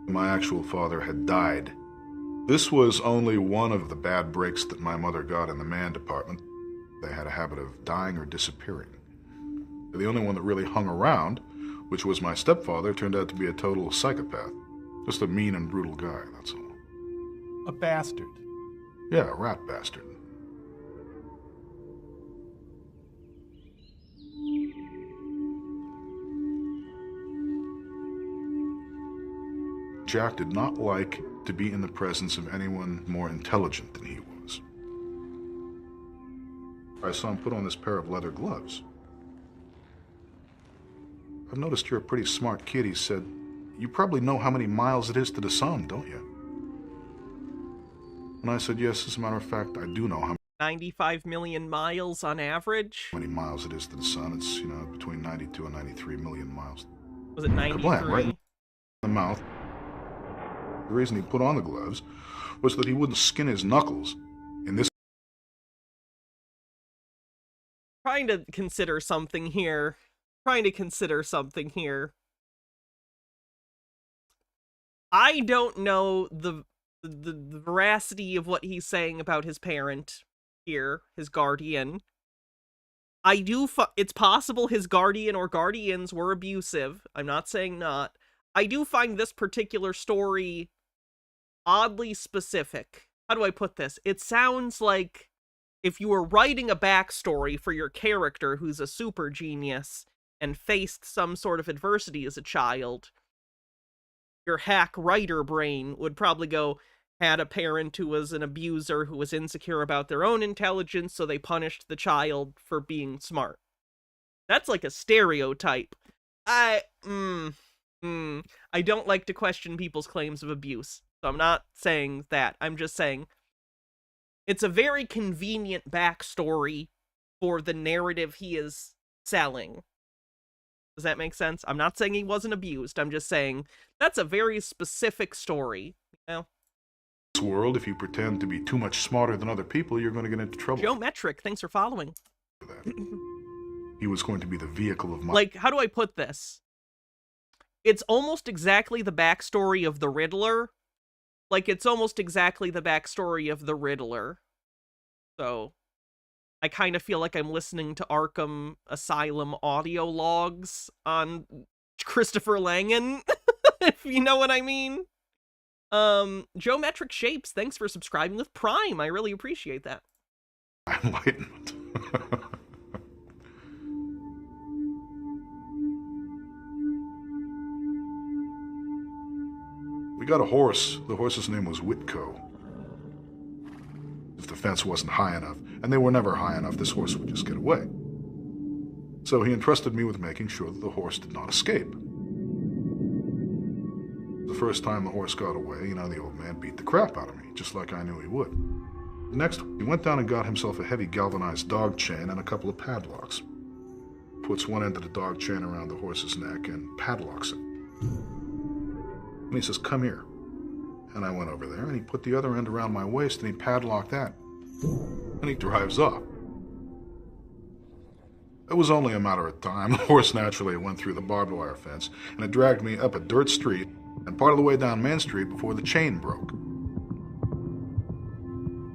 Speaker 13: My actual father had died. This was only one of the bad breaks that my mother got in the man department. They had a habit of dying or disappearing. The only one that really hung around, which was my stepfather, turned out to be a total psychopath. Just a mean and brutal guy, that's all.
Speaker 12: A bastard.
Speaker 13: Yeah, a rat bastard. Jack did not like to be in the presence of anyone more intelligent than he was. I saw him put on this pair of leather gloves. I've noticed you're a pretty smart kid, he said. You probably know how many miles it is to the sun, don't you? And I said, yes, as a matter of fact, I do know how
Speaker 3: 95 million miles on average?
Speaker 13: many miles it is to the sun. It's, you know, between 92 and 93 million miles.
Speaker 3: Was it 93?
Speaker 13: Kablam, right in the mouth. The reason he put on the gloves was that he wouldn't skin his knuckles in this.
Speaker 3: Trying to consider something here. I don't know the veracity of what he's saying about his parent here, his guardian. It's possible his guardian or guardians were abusive. I'm not saying not. I do find this particular story oddly specific. How do I put this? It sounds like if you were writing a backstory for your character who's a super genius and faced some sort of adversity as a child, your hack writer brain would probably go, had a parent who was an abuser who was insecure about their own intelligence, so they punished the child for being smart. That's like a stereotype. I don't like to question people's claims of abuse. So I'm not saying that. I'm just saying it's a very convenient backstory for the narrative he is selling. Does that make sense? I'm not saying he wasn't abused. I'm just saying that's a very specific story. You know?
Speaker 13: This world, if you pretend to be too much smarter than other people, you're going to get into trouble.
Speaker 3: Geometric, thanks for following.
Speaker 13: For that. He was going to be the vehicle of my...
Speaker 3: Like, how do I put this? It's almost exactly the backstory of the Riddler. Like, it's almost exactly the backstory of the Riddler. So, I kind of feel like I'm listening to Arkham Asylum audio logs on Christopher Langan, if you know what I mean. Geometric Shapes, thanks for subscribing with Prime. I really appreciate that.
Speaker 13: Enlightenment. We got a horse. The horse's name was Whitco. If the fence wasn't high enough, and they were never high enough, this horse would just get away. So he entrusted me with making sure that the horse did not escape. The first time the horse got away, the old man beat the crap out of me, just like I knew he would. Next, he went down and got himself a heavy galvanized dog chain and a couple of padlocks. Puts one end of the dog chain around the horse's neck and padlocks it. And he says, "Come here." And I went over there, and he put the other end around my waist, and he padlocked that. And he drives off. It was only a matter of time. The horse naturally went through the barbed wire fence, and it dragged me up a dirt street and part of the way down Main Street before the chain broke.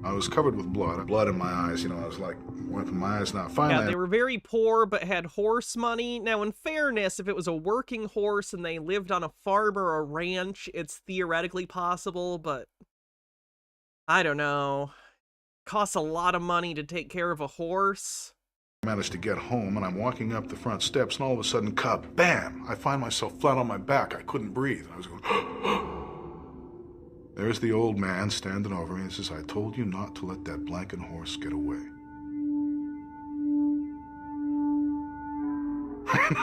Speaker 13: I was covered with blood in my eyes. I was like, wiping my eyes now. Finally,
Speaker 3: yeah, they were very poor, but had horse money. Now, in fairness, if it was a working horse and they lived on a farm or a ranch, it's theoretically possible, but I don't know. It costs a lot of money to take care of a horse.
Speaker 13: I managed to get home, and I'm walking up the front steps, and all of a sudden, kabam! I find myself flat on my back. I couldn't breathe. I was going, There's the old man standing over me and says, "I told you not to let that blanket horse get away."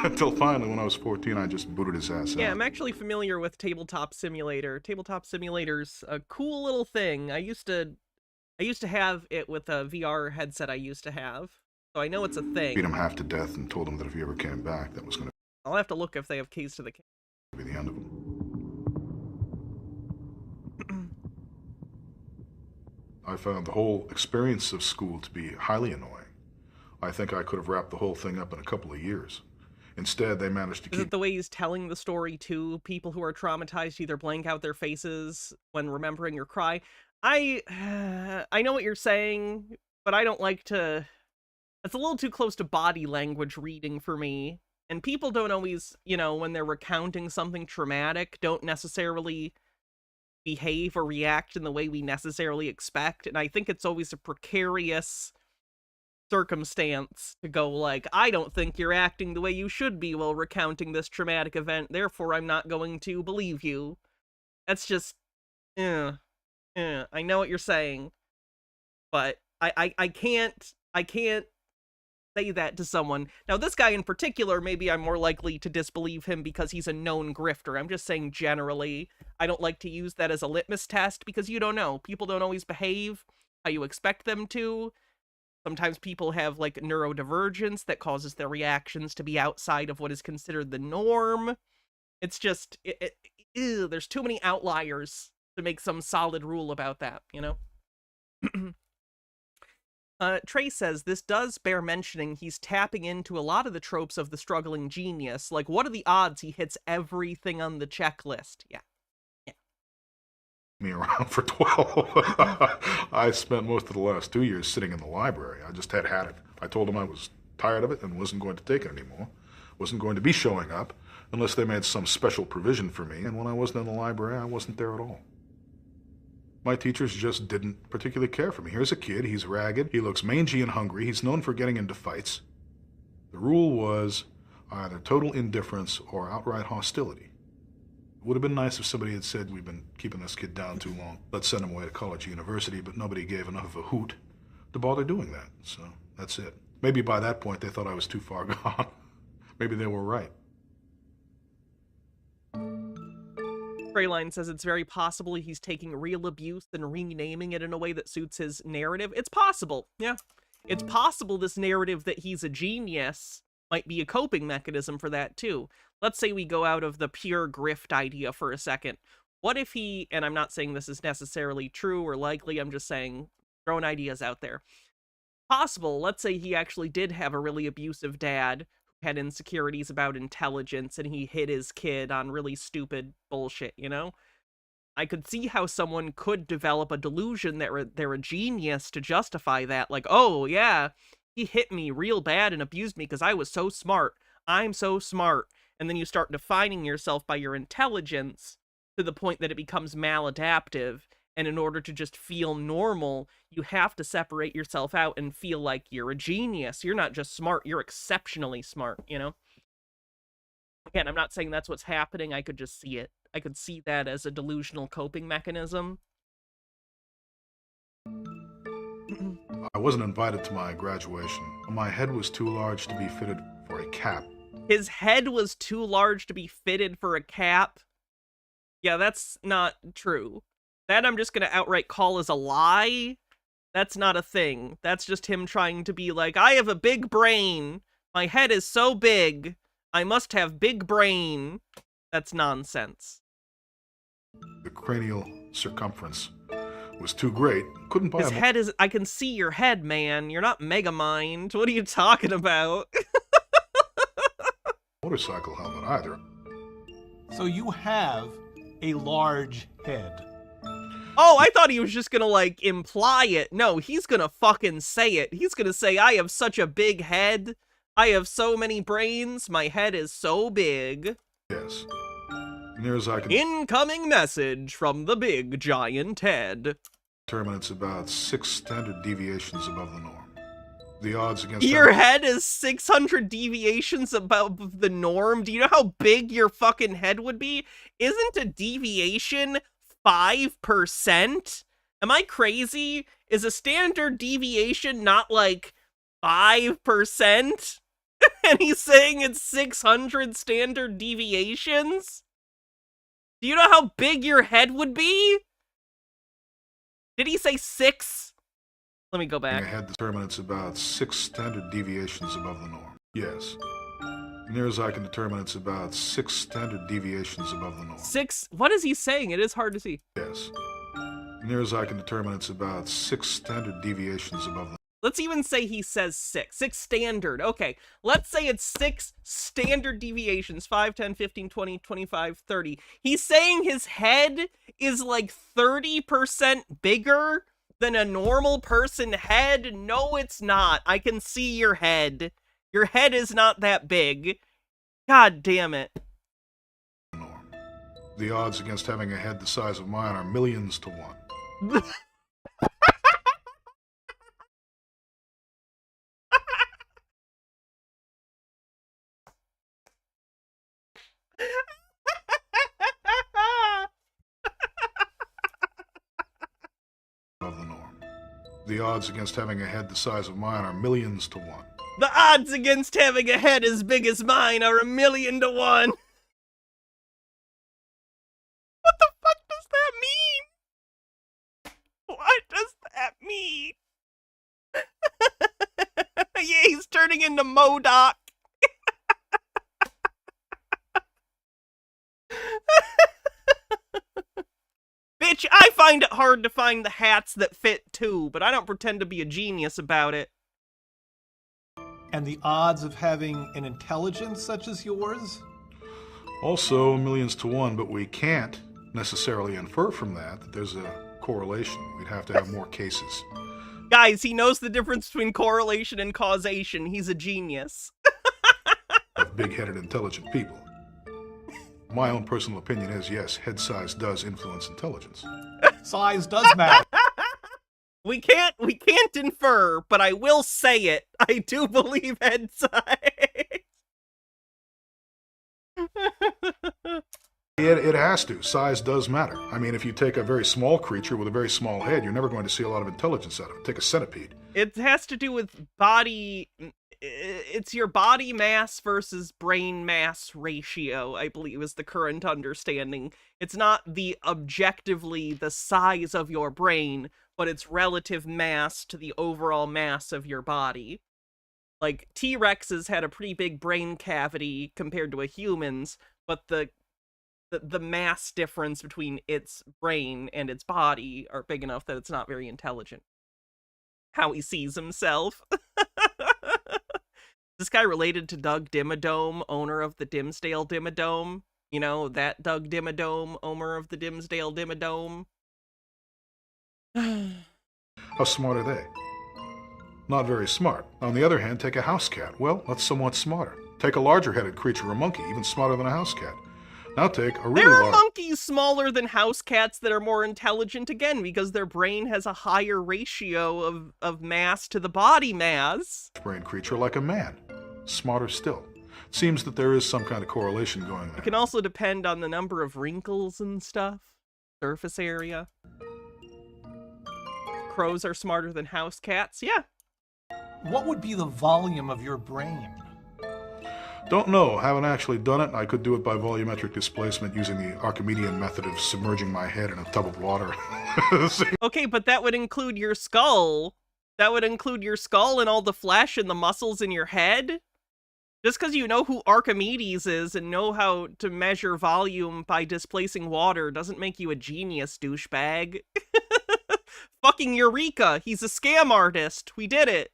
Speaker 13: Until finally, when I was 14, I just booted his ass out.
Speaker 3: Yeah, I'm actually familiar with Tabletop Simulator. Tabletop Simulator's a cool little thing. I used to have it with a VR headset I used to have, so I know it's a thing.
Speaker 13: Beat him half to death and told him that if he ever came back, that was going to
Speaker 3: I'll have to look if they have keys to the game.
Speaker 13: be the end of him. I found the whole experience of school to be highly annoying. I think I could have wrapped the whole thing up in a couple of years. Instead, they managed to
Speaker 3: Is it the way he's telling the story too? People who are traumatized either blank out their faces when remembering or cry. I know what you're saying, but I don't like to... It's a little too close to body language reading for me. And people don't always, when they're recounting something traumatic, don't necessarily behave or react in the way we necessarily expect. And I think it's always a precarious circumstance to go like, I don't think you're acting the way you should be while recounting this traumatic event, therefore I'm not going to believe you. That's just, I know what you're saying, but I can't say that to someone. Now, this guy in particular, maybe I'm more likely to disbelieve him because he's a known grifter. I'm just saying generally, I don't like to use that as a litmus test because you don't know. People don't always behave how you expect them to. Sometimes people have, like, neurodivergence that causes their reactions to be outside of what is considered the norm. It's just, there's too many outliers to make some solid rule about that, Trey says, this does bear mentioning he's tapping into a lot of the tropes of the struggling genius. Like, what are the odds he hits everything on the checklist? Yeah.
Speaker 13: Me around for 12. I spent most of the last 2 years sitting in the library. I just had it. I told them I was tired of it and wasn't going to take it anymore. Wasn't going to be showing up unless they made some special provision for me. And when I wasn't in the library, I wasn't there at all. My teachers just didn't particularly care for me. Here's a kid, he's ragged, he looks mangy and hungry, he's known for getting into fights. The rule was either total indifference or outright hostility. It would have been nice if somebody had said, "We've been keeping this kid down too long. Let's send him away to college or university," but nobody gave enough of a hoot to bother doing that. So that's it. Maybe by that point they thought I was too far gone. Maybe they were right.
Speaker 3: Greyline says it's very possible he's taking real abuse and renaming it in a way that suits his narrative. It's possible, yeah. It's possible this narrative that he's a genius might be a coping mechanism for that, too. Let's say we go out of the pure grift idea for a second. What if he, and I'm not saying this is necessarily true or likely, I'm just saying, throwing ideas out there. Possible, let's say he actually did have a really abusive dad who had insecurities about intelligence and he hid his kid on really stupid bullshit, you know? I could see how someone could develop a delusion that they're a genius to justify that. Like, oh, yeah, he hit me real bad and abused me because I was so smart. I'm so smart. And then you start defining yourself by your intelligence to the point that it becomes maladaptive. And in order to just feel normal, you have to separate yourself out and feel like you're a genius. You're not just smart, you're exceptionally smart, you know? Again, I'm not saying that's what's happening, I could just see it. I could see that as a delusional coping mechanism.
Speaker 13: I wasn't invited to my graduation. My head was too large to be fitted for a cap.
Speaker 3: His head was too large to be fitted for a cap? Yeah, that's not true. That I'm just gonna outright call as a lie. That's not a thing. That's just him trying to be like, I have a big brain. My head is so big. I must have big brain. That's nonsense.
Speaker 13: The cranial circumference was too great. Couldn't buy
Speaker 3: His head is... I can see your head, man. You're not Megamind. What are you talking about?
Speaker 13: motorcycle helmet either.
Speaker 12: So you have a large head.
Speaker 3: Oh, I thought he was just gonna, like, imply it. No, he's gonna fucking say it. He's gonna say, I have such a big head. I have so many brains. My head is so big.
Speaker 13: Yes. Near as I can...
Speaker 3: Incoming message from the big giant head.
Speaker 13: Determine it's about 6 standard deviations above the norm. The odds against...
Speaker 3: Your head is 600 deviations above the norm? Do you know how big your fucking head would be? Isn't a deviation 5%? Am I crazy? Is a standard deviation not like 5%? And he's saying it's 600 standard deviations? Do you know how big your head would be? Did he say 6? Let me go back.
Speaker 13: I had determined it's about 6 standard deviations above the norm. Yes. Near as I can determine, it's about 6 standard deviations above the norm.
Speaker 3: 6? What is he saying? It is hard to see.
Speaker 13: Yes. Near as I can determine, it's about 6 standard deviations above the norm.
Speaker 3: Let's even say he says 6. 6 standard. Okay, let's say it's 6 standard deviations. 5, 10, 15, 20, 25, 30. He's saying his head is like 30% bigger than a normal person head? No, it's not. I can see your head. Your head is not that big. God damn it.
Speaker 13: The odds against having a head the size of mine are millions to 1. The odds against having a head the size of mine are millions to 1.
Speaker 3: The odds against having a head as big as mine are 1,000,000 to 1. What the fuck does that mean? What does that mean? Yeah, he's turning into MODOK. Bitch, I find it hard to find the hats that fit too, but I don't pretend to be a genius about it.
Speaker 12: And the odds of having an intelligence such as yours?
Speaker 13: Also millions to 1, but we can't necessarily infer from that there's a correlation. We'd have to have more cases.
Speaker 3: Guys, he knows the difference between correlation and causation. He's a genius.
Speaker 13: Of big-headed, intelligent people. My own personal opinion is, yes, head size does influence intelligence.
Speaker 12: Size does matter.
Speaker 3: We can't infer, but I will say it. I do believe head size.
Speaker 13: It has to. Size does matter. I mean, if you take a very small creature with a very small head, you're never going to see a lot of intelligence out of it. Take a centipede.
Speaker 3: It has to do with body. It's your body mass versus brain mass ratio, I believe, is the current understanding. It's not objectively the size of your brain, but its relative mass to the overall mass of your body. Like, T-Rexes had a pretty big brain cavity compared to a human's, but the mass difference between its brain and its body are big enough that it's not very intelligent. How he sees himself. This guy related to Doug Dimmadome, owner of the Dimsdale Dimmadome? You know, that Doug Dimmadome, owner of the Dimsdale Dimmadome?
Speaker 13: How smart are they? Not very smart. On the other hand, take a house cat. Well, that's somewhat smarter. Take a larger-headed creature, a monkey, even smarter than a house cat. Now take a really
Speaker 3: There are
Speaker 13: large...
Speaker 3: monkeys smaller than house cats that are more intelligent, again, because their brain has a higher ratio of mass to the body mass.
Speaker 13: ...brain creature like a man. Smarter still. Seems that there is some kind of correlation going there.
Speaker 3: It can also depend on the number of wrinkles and stuff. Surface area. Crows are smarter than house cats, yeah.
Speaker 12: What would be the volume of your brain?
Speaker 13: Don't know. Haven't actually done it. I could do it by volumetric displacement using the Archimedean method of submerging my head in a tub of water.
Speaker 3: Okay, but that would include your skull. That would include your skull and all the flesh and the muscles in your head. Just because you know who Archimedes is and know how to measure volume by displacing water doesn't make you a genius, douchebag. Fucking Eureka! He's a scam artist! We did it!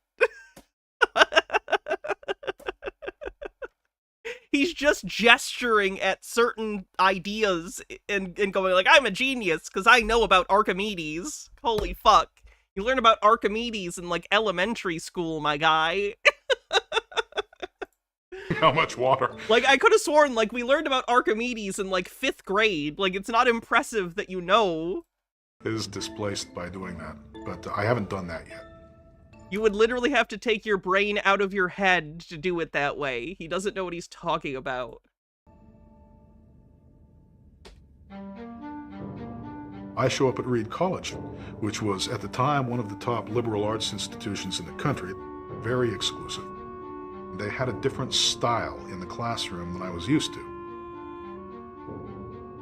Speaker 3: He's just gesturing at certain ideas and going like, I'm a genius because I know about Archimedes. Holy fuck. You learn about Archimedes in, like, elementary school, my guy.
Speaker 13: How much water?
Speaker 3: Like, I could have sworn, like, we learned about Archimedes in, like, 5th grade. Like, it's not impressive that you know.
Speaker 13: Is displaced by doing that, but I haven't done that yet.
Speaker 3: You would literally have to take your brain out of your head to do it that way. He doesn't know what he's talking about.
Speaker 13: I show up at Reed College, which was at the time one of the top liberal arts institutions in the country, very exclusive. They had a different style in the classroom than I was used to.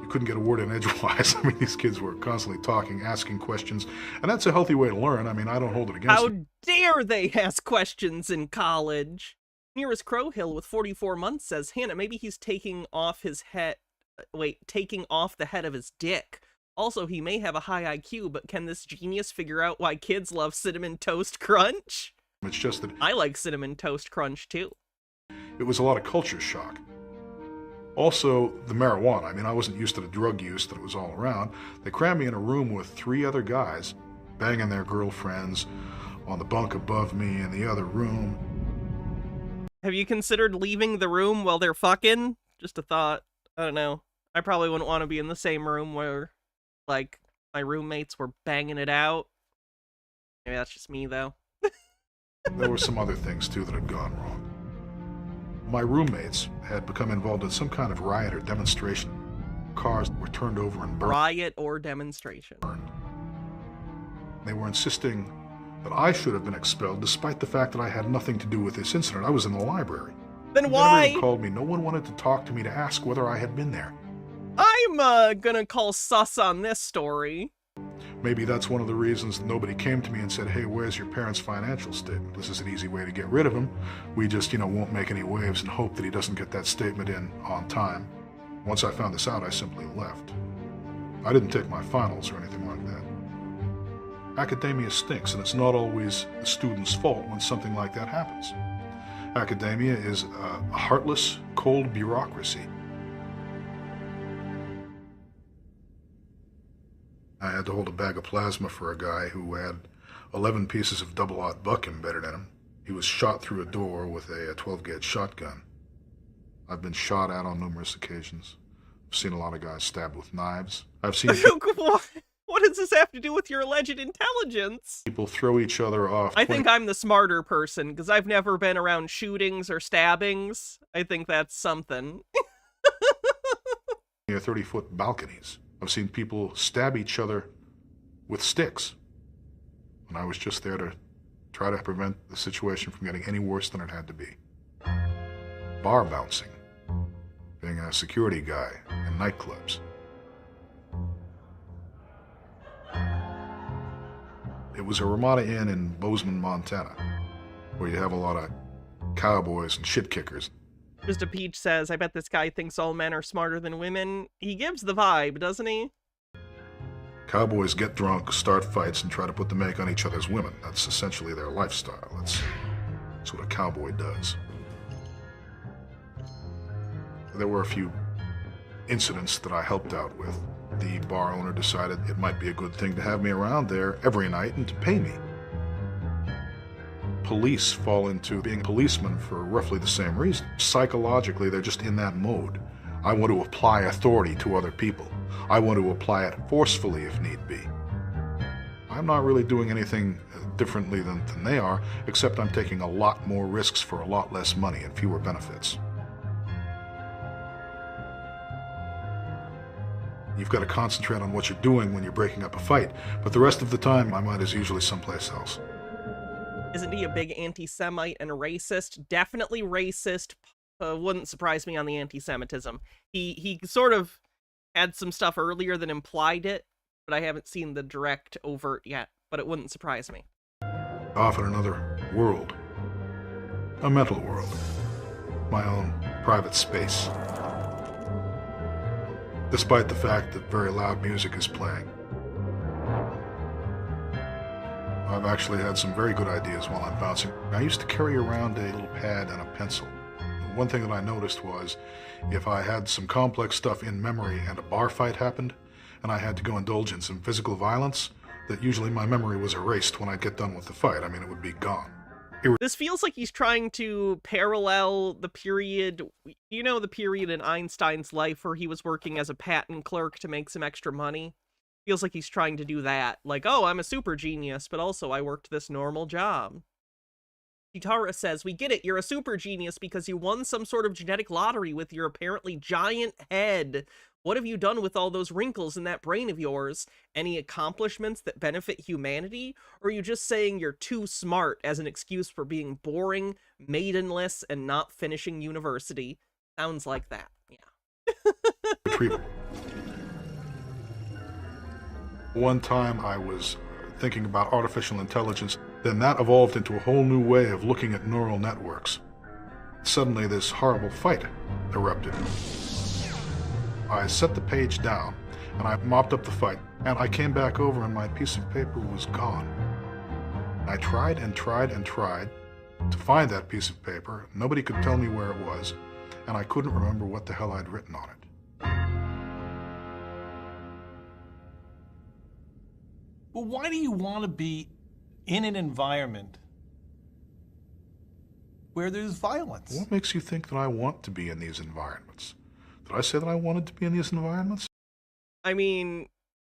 Speaker 13: You couldn't get a word in edgewise. I mean, these kids were constantly talking, asking questions, and that's a healthy way to learn. I mean, I don't hold it against them.
Speaker 3: How dare they ask questions in college? Nearest Crowhill with 44 months says, Hannah, maybe he's taking off his head... taking off the head of his dick. Also, he may have a high IQ, but can this genius figure out why kids love Cinnamon Toast Crunch?
Speaker 13: It's just that...
Speaker 3: I like Cinnamon Toast Crunch, too.
Speaker 13: It was a lot of culture shock. Also, the marijuana. I mean, I wasn't used to the drug use that was all around. They crammed me in a room with 3 other guys, banging their girlfriends on the bunk above me in the other room.
Speaker 3: Have you considered leaving the room while they're fucking? Just a thought. I don't know. I probably wouldn't want to be in the same room where, like, my roommates were banging it out. Maybe that's just me, though.
Speaker 13: There were some other things, too, that had gone wrong. My roommates had become involved in some kind of riot or demonstration. Cars were turned over and burned.
Speaker 3: Riot or demonstration.
Speaker 13: They were insisting that I should have been expelled, despite the fact that I had nothing to do with this incident. I was in the library.
Speaker 3: Then
Speaker 13: They
Speaker 3: why?
Speaker 13: never even called me. No one wanted to talk to me to ask whether I had been there.
Speaker 3: I'm gonna call sus on this story.
Speaker 13: Maybe that's one of the reasons nobody came to me and said, hey, where's your parents' financial statement? This is an easy way to get rid of him. We just, won't make any waves and hope that he doesn't get that statement in on time. Once I found this out, I simply left. I didn't take my finals or anything like that. Academia stinks, and it's not always the student's fault when something like that happens. Academia is a heartless, cold bureaucracy. I had to hold a bag of plasma for a guy who had 11 pieces of double-aught buck embedded in him. He was shot through a door with a 12-gauge shotgun. I've been shot at on numerous occasions. I've seen a lot of guys stabbed with knives. I've seen
Speaker 3: What does this have to do with your alleged intelligence?
Speaker 13: people throw each other off.
Speaker 3: I think I'm the smarter person, because I've never been around shootings or stabbings. I think that's something.
Speaker 13: or 30-foot balconies. I've seen people stab each other with sticks. And I was just there to try to prevent the situation from getting any worse than it had to be. Bar bouncing, being a security guy in nightclubs. It was a Ramada Inn in Bozeman, Montana, where you have a lot of cowboys and shit kickers.
Speaker 3: Mr. Peach says, I bet this guy thinks all men are smarter than women. He gives the vibe, doesn't he?
Speaker 13: Cowboys get drunk, start fights, and try to put the make on each other's women. That's essentially their lifestyle. That's what a cowboy does. There were a few incidents that I helped out with. The bar owner decided it might be a good thing to have me around there every night and to pay me. Police fall into being policemen for roughly the same reason. Psychologically, they're just in that mode. I want to apply authority to other people. I want to apply it forcefully if need be. I'm not really doing anything differently than they are, except I'm taking a lot more risks for a lot less money and fewer benefits. You've got to concentrate on what you're doing when you're breaking up a fight, but the rest of the time, my mind is usually someplace else.
Speaker 3: Isn't he a big anti-Semite and a racist? Definitely racist. Wouldn't surprise me on the anti-Semitism. He sort of had some stuff earlier that implied it, but I haven't seen the direct overt yet, but it wouldn't surprise me.
Speaker 13: Off in another world. A mental world. My own private space. Despite the fact that very loud music is playing. I've actually had some very good ideas while I'm bouncing. I used to carry around a little pad and a pencil. One thing that I noticed was if I had some complex stuff in memory and a bar fight happened, and I had to go indulge in some physical violence, that usually my memory was erased when I'd get done with the fight. I mean, it would be gone.
Speaker 3: This feels like he's trying to parallel the period, you know, the period in Einstein's life where he was working as a patent clerk to make some extra money. Feels like he's trying to do that. Like, oh, I'm a super genius, but also I worked this normal job. Kitara says, we get it, you're a super genius because you won some sort of genetic lottery with your apparently giant head. What have you done with all those wrinkles in that brain of yours? Any accomplishments that benefit humanity? Or are you just saying you're too smart as an excuse for being boring, maidenless, and not finishing university? Sounds like that, yeah.
Speaker 13: Retrieval. One time I was thinking about artificial intelligence, then that evolved into a whole new way of looking at neural networks. Suddenly this horrible fight erupted. I set the page down, and I mopped up the fight, and I came back over and my piece of paper was gone. I tried and tried and tried to find that piece of paper. Nobody could tell me where it was, and I couldn't remember what the hell I'd written on it.
Speaker 12: Well, why do you want to be in an environment where there's violence?
Speaker 13: What makes you think that I want to be in these environments? Did I say that I wanted to be in these environments?
Speaker 3: I mean,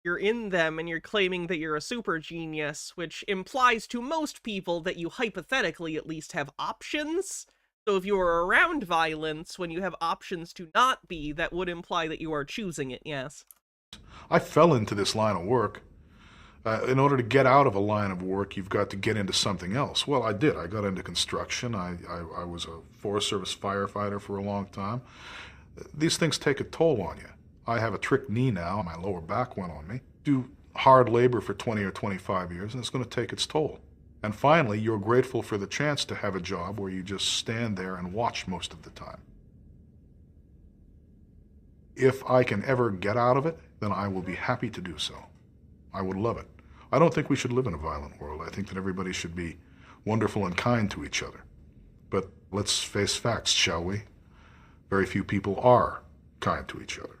Speaker 3: you're in them and you're claiming that you're a super genius, which implies to most people that you hypothetically at least have options. So if you are around violence when you have options to not be, that would imply that you are choosing it, yes.
Speaker 13: I fell into this line of work. In order to get out of a line of work, you've got to get into something else. Well, I did. I got into construction. I was a Forest Service firefighter for a long time. These things take a toll on you. I have a trick knee now. My lower back went on me. Do hard labor for 20 or 25 years, and it's going to take its toll. And finally, you're grateful for the chance to have a job where you just stand there and watch most of the time. If I can ever get out of it, then I will be happy to do so. I would love it. I don't think we should live in a violent world. I think that everybody should be wonderful and kind to each other. But let's face facts, shall we? Very few people are kind to each other.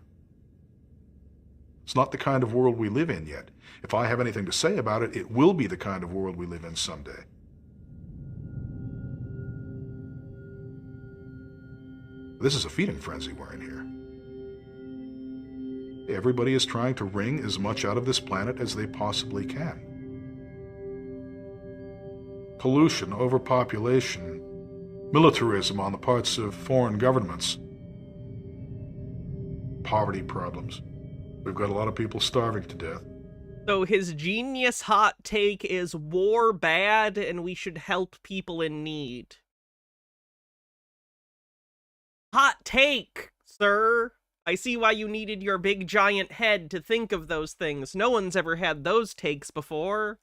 Speaker 13: It's not the kind of world we live in yet. If I have anything to say about it, it will be the kind of world we live in someday. This is a feeding frenzy we're in here. Everybody is trying to wring as much out of this planet as they possibly can. Pollution, overpopulation, militarism on the parts of foreign governments. poverty problems. We've got a lot of people starving to death.
Speaker 3: So his genius hot take is war bad and we should help people in need. Hot take, sir. I see why you needed your big giant head to think of those things. No one's ever had those takes before.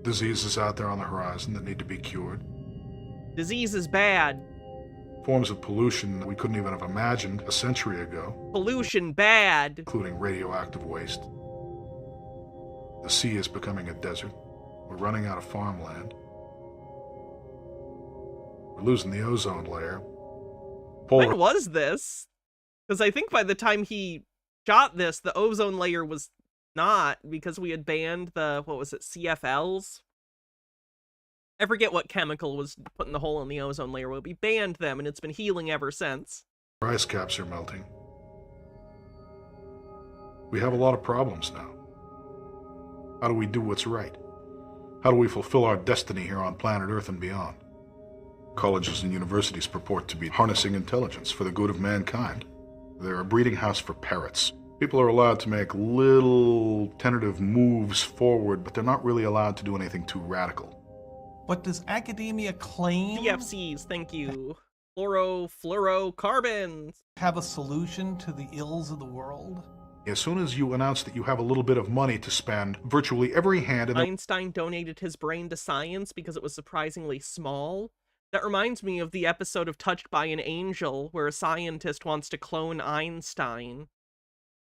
Speaker 13: Diseases out there on the horizon that need to be cured.
Speaker 3: Disease is bad.
Speaker 13: Forms of pollution that we couldn't even have imagined a century ago.
Speaker 3: Pollution bad.
Speaker 13: Including radioactive waste. The sea is becoming a desert. We're running out of farmland. We're losing the ozone layer.
Speaker 3: When was this? Because I think by the time he shot this, the ozone layer was not, because we had banned the, what was it, CFLs? I forget what chemical was putting the hole in the ozone layer. Well, we banned them, and it's been healing ever since.
Speaker 13: Our ice caps are melting. We have a lot of problems now. How do we do what's right? How do we fulfill our destiny here on planet Earth and beyond? Colleges and universities purport to be harnessing intelligence for the good of mankind. They're a breeding house for parrots. People are allowed to make little tentative moves forward, but they're not really allowed to do anything too radical.
Speaker 12: But does academia claim...
Speaker 3: CFCs, thank you. Fluorocarbons.
Speaker 12: Have a solution to the ills of the world?
Speaker 13: As soon as you announce that you have a little bit of money to spend, virtually every hand in the...
Speaker 3: Einstein donated his brain to science because it was surprisingly small. That reminds me of the episode of Touched by an Angel, where a scientist wants to clone Einstein.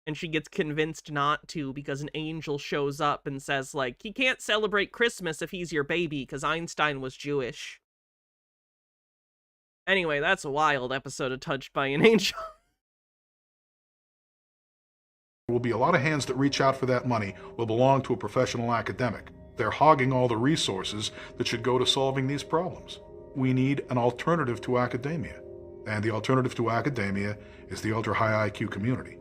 Speaker 3: And she gets convinced not to because an angel shows up and says, like, he can't celebrate Christmas if he's your baby because Einstein was Jewish. Anyway, that's a wild episode of Touched by an Angel.
Speaker 13: There will be a lot of hands that reach out for that money will belong to a professional academic. They're hogging all the resources that should go to solving these problems. We need an alternative to academia. And the alternative to academia is the ultra-high IQ community.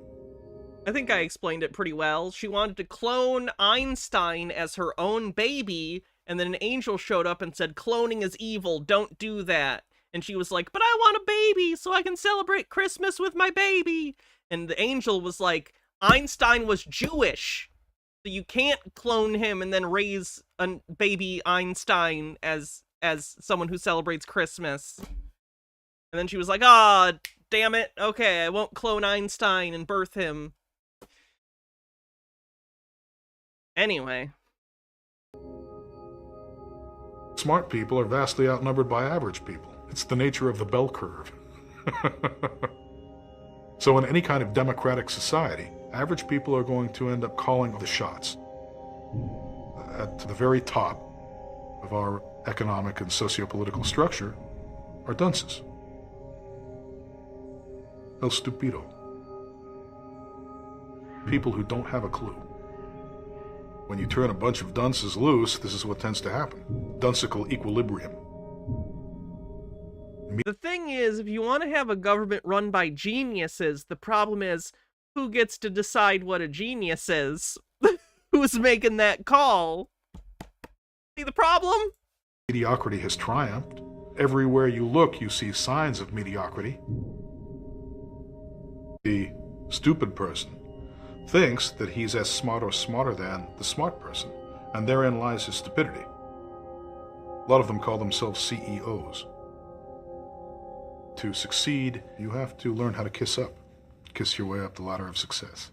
Speaker 3: I think I explained it pretty well. She wanted to clone Einstein as her own baby, and then an angel showed up and said, cloning is evil, don't do that. And she was like, but I want a baby so I can celebrate Christmas with my baby. And the angel was like, Einstein was Jewish, so you can't clone him and then raise a baby Einstein as someone who celebrates Christmas. And then she was like, ah, damn it, okay, I won't clone Einstein and birth him. Anyway.
Speaker 13: Smart people are vastly outnumbered by average people. It's the nature of the bell curve. So in any kind of democratic society, average people are going to end up calling the shots. At the very top of our economic and socio-political structure are dunces. El stupido. People who don't have a clue. When you turn a bunch of dunces loose, this is what tends to happen. Dunsical equilibrium.
Speaker 3: The thing is, if you want to have a government run by geniuses, the problem is, who gets to decide what a genius is? Who's making that call? See the problem?
Speaker 13: Mediocrity has triumphed. Everywhere you look, you see signs of mediocrity. The stupid person thinks that he's as smart or smarter than the smart person, and therein lies his stupidity. A lot of them call themselves CEOs. To succeed, you have to learn how to kiss up. Kiss your way up the ladder of success.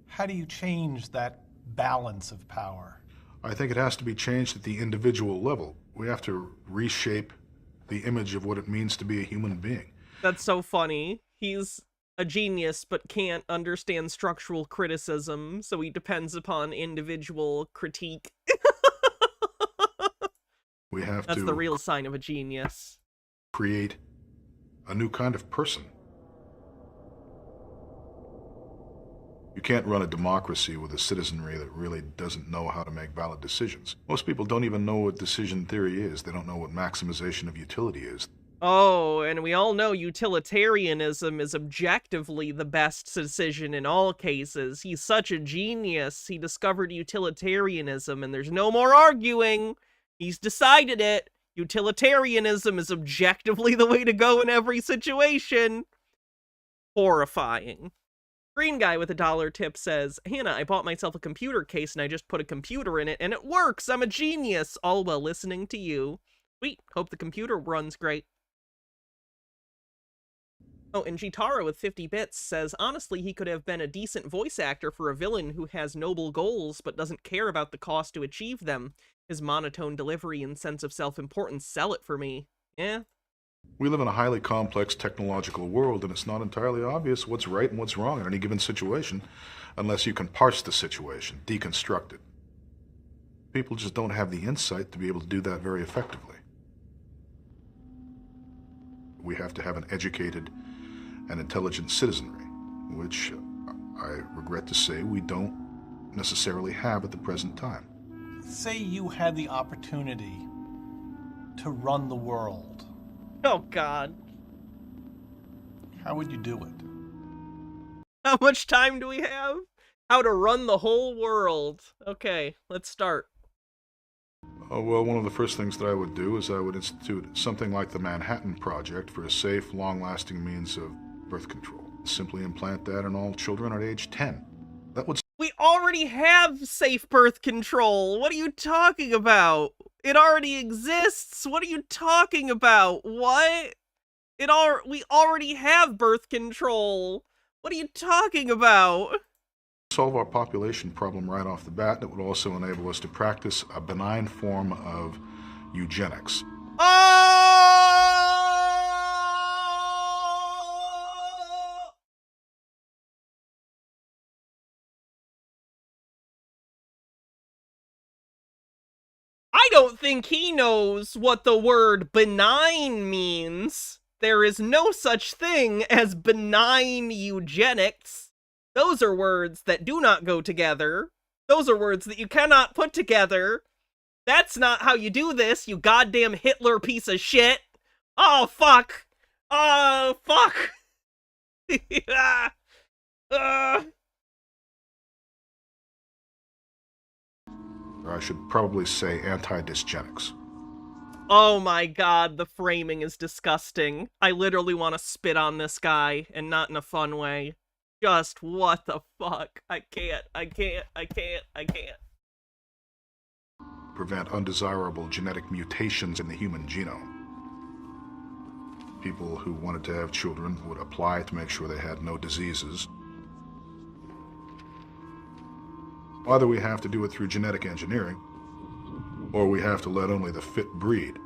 Speaker 12: How do you change that balance of power?
Speaker 13: I think it has to be changed at the individual level. We have to reshape the image of what it means to be a human being.
Speaker 3: That's so funny. He's a genius but can't understand structural criticism, so he depends upon individual critique.
Speaker 13: We have
Speaker 3: That's
Speaker 13: to
Speaker 3: the real sign of a genius.
Speaker 13: Create a new kind of person. You can't run a democracy with a citizenry that really doesn't know how to make valid decisions. Most people don't even know what decision theory is. They don't know what maximization of utility is.
Speaker 3: Oh, and we all know utilitarianism is objectively the best decision in all cases. He's such a genius. He discovered utilitarianism, and there's no more arguing. He's decided it. Utilitarianism is objectively the way to go in every situation. Horrifying. Green guy with a $1 tip says, Hannah, I bought myself a computer case and I just put a computer in it and it works. I'm a genius. All while listening to you. Sweet. Hope the computer runs great. Oh, and Jitara with 50 bits says, honestly, he could have been a decent voice actor for a villain who has noble goals but doesn't care about the cost to achieve them. His monotone delivery and sense of self-importance sell it for me. Yeah.
Speaker 13: We live in a highly complex technological world, and it's not entirely obvious what's right and what's wrong in any given situation unless you can parse the situation, deconstruct it. People just don't have the insight to be able to do that very effectively. We have to have an educated and intelligent citizenry, which I regret to say we don't necessarily have at the present time.
Speaker 12: Say you had the opportunity to run the world.
Speaker 3: Oh, God.
Speaker 12: How would you do it?
Speaker 3: How much time do we have? How to run the whole world. Okay, let's start.
Speaker 13: Well, one of the first things that I would do is I would institute something like the Manhattan Project for a safe, long-lasting means of birth control. Simply implant that in all children at age 10. That would...
Speaker 3: We already have safe birth control. What are you talking about? It already exists. What are you talking about? What? We already have birth control. What are you talking about?
Speaker 13: Solve our population problem right off the bat. It would also enable us to practice a benign form of eugenics.
Speaker 3: I don't think he knows what the word benign means. There is no such thing as benign eugenics. Those are words that do not go together. Those are words that you cannot put together. That's not how you do this, you goddamn Hitler piece of shit. Oh, fuck. Oh, fuck.
Speaker 13: Or I should probably say anti-dysgenics.
Speaker 3: Oh my god, the framing is disgusting. I literally want to spit on this guy, and not in a fun way. Just what the fuck? I can't.
Speaker 13: Prevent undesirable genetic mutations in the human genome. People who wanted to have children would apply to make sure they had no diseases. Either we have to do it through genetic engineering, or we have to let only the fit breed.